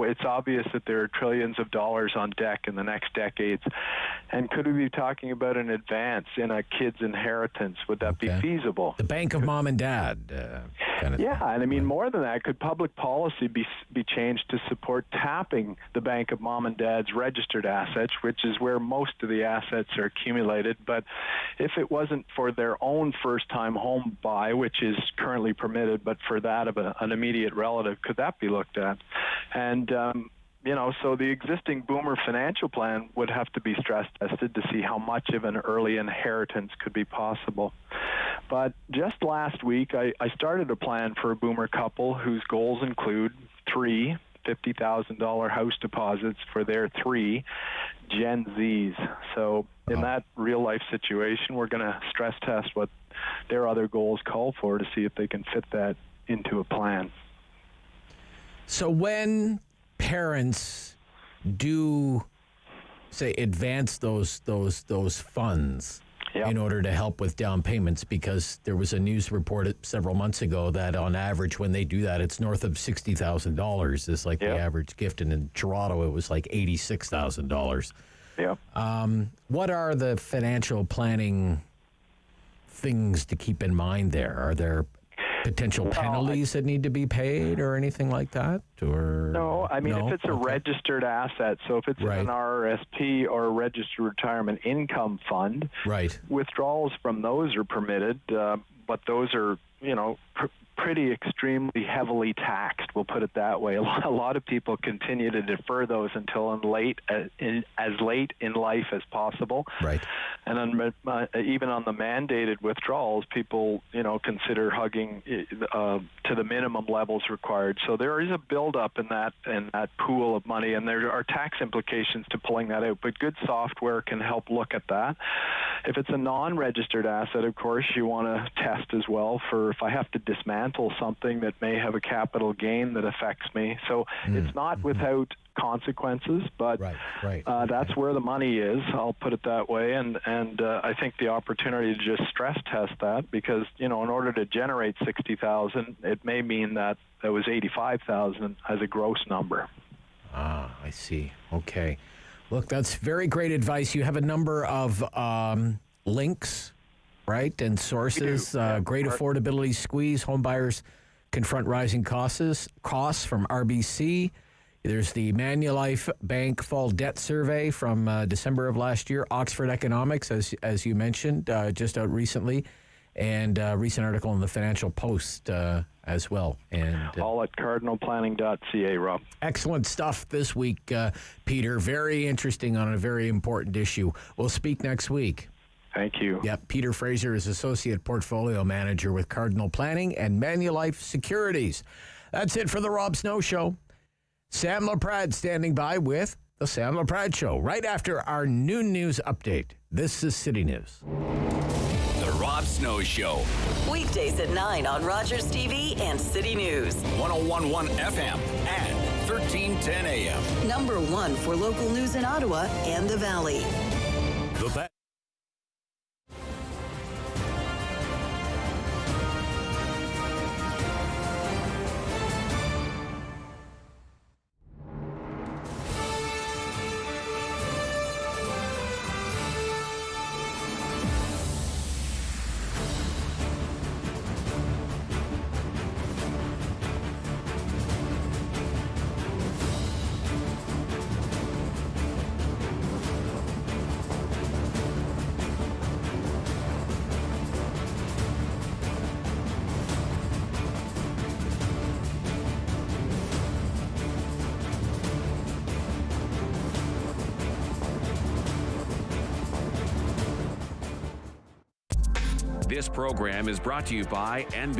it's obvious that there are trillions of dollars on deck in the next decades. And could we be talking about an advance in a kid's inheritance? Would that be feasible? The bank of mom and dad kind of thing. And I mean, more than that, could public policy be changed to support tapping the bank of mom and dad's registered assets, which is where most of the assets are accumulated? But if it wasn't for their own first-time home buy, which is currently permitted, but for that of an immediate relative, could that be looked at? And, so the existing boomer financial plan would have to be stress tested to see how much of an early inheritance could be possible. But just last week, I started a plan for a boomer couple whose goals include 3 $50,000 house deposits for their 3 Gen Zs. So in that real-life situation, we're going to stress test what their other goals call for to see if they can fit that into a plan. So when parents do, say, advance those funds in order to help with down payments, because there was a news report several months ago that on average when they do that, it's north of $60,000 is like the average gift, and in Toronto it was like $86,000. What are the financial planning things to keep in mind there? Are there potential penalties that need to be paid or anything like that? Or no, I mean, if it's a registered asset, so if it's an RRSP or a registered retirement income fund, withdrawals from those are permitted, but those are, pretty extremely heavily taxed, we'll put it that way. A lot of people continue to defer those until as late in life as possible. Right. And then, even on the mandated withdrawals, people, consider hugging to the minimum levels required. So there is a buildup in that pool of money, and there are tax implications to pulling that out. But good software can help look at that. If it's a non-registered asset, of course, you want to test as well for if I have to dismantle something that may have a capital gain that affects me. So it's not without consequences, but that's where the money is. I'll put it that way. And I think the opportunity to just stress test that, because, in order to generate 60,000, it may mean that was 85,000 as a gross number. Ah, I see. Okay. Look, that's very great advice. You have a number of links, right, and sources. Great affordability squeeze. Home buyers confront rising costs from RBC. There's the Manulife Bank Fall Debt Survey from December of last year. Oxford Economics, as you mentioned, just out recently, and a recent article in the Financial Post as well. And all at cardinalplanning.ca, Rob. Excellent stuff this week, Peter. Very interesting on a very important issue. We'll speak next week. Thank you. Yep, Peter Fraser is Associate Portfolio Manager with Cardinal Planning and Manulife Securities. That's it for the Rob Snow Show. Sam LaPrade standing by with the Sam LaPrade Show right after our noon news update. This is City News. The Rob Snow Show. Weekdays at 9 on Rogers TV and City News. 101.1 FM and 1310 AM. Number 1 for local news in Ottawa and the Valley. The This program is brought to you by NB.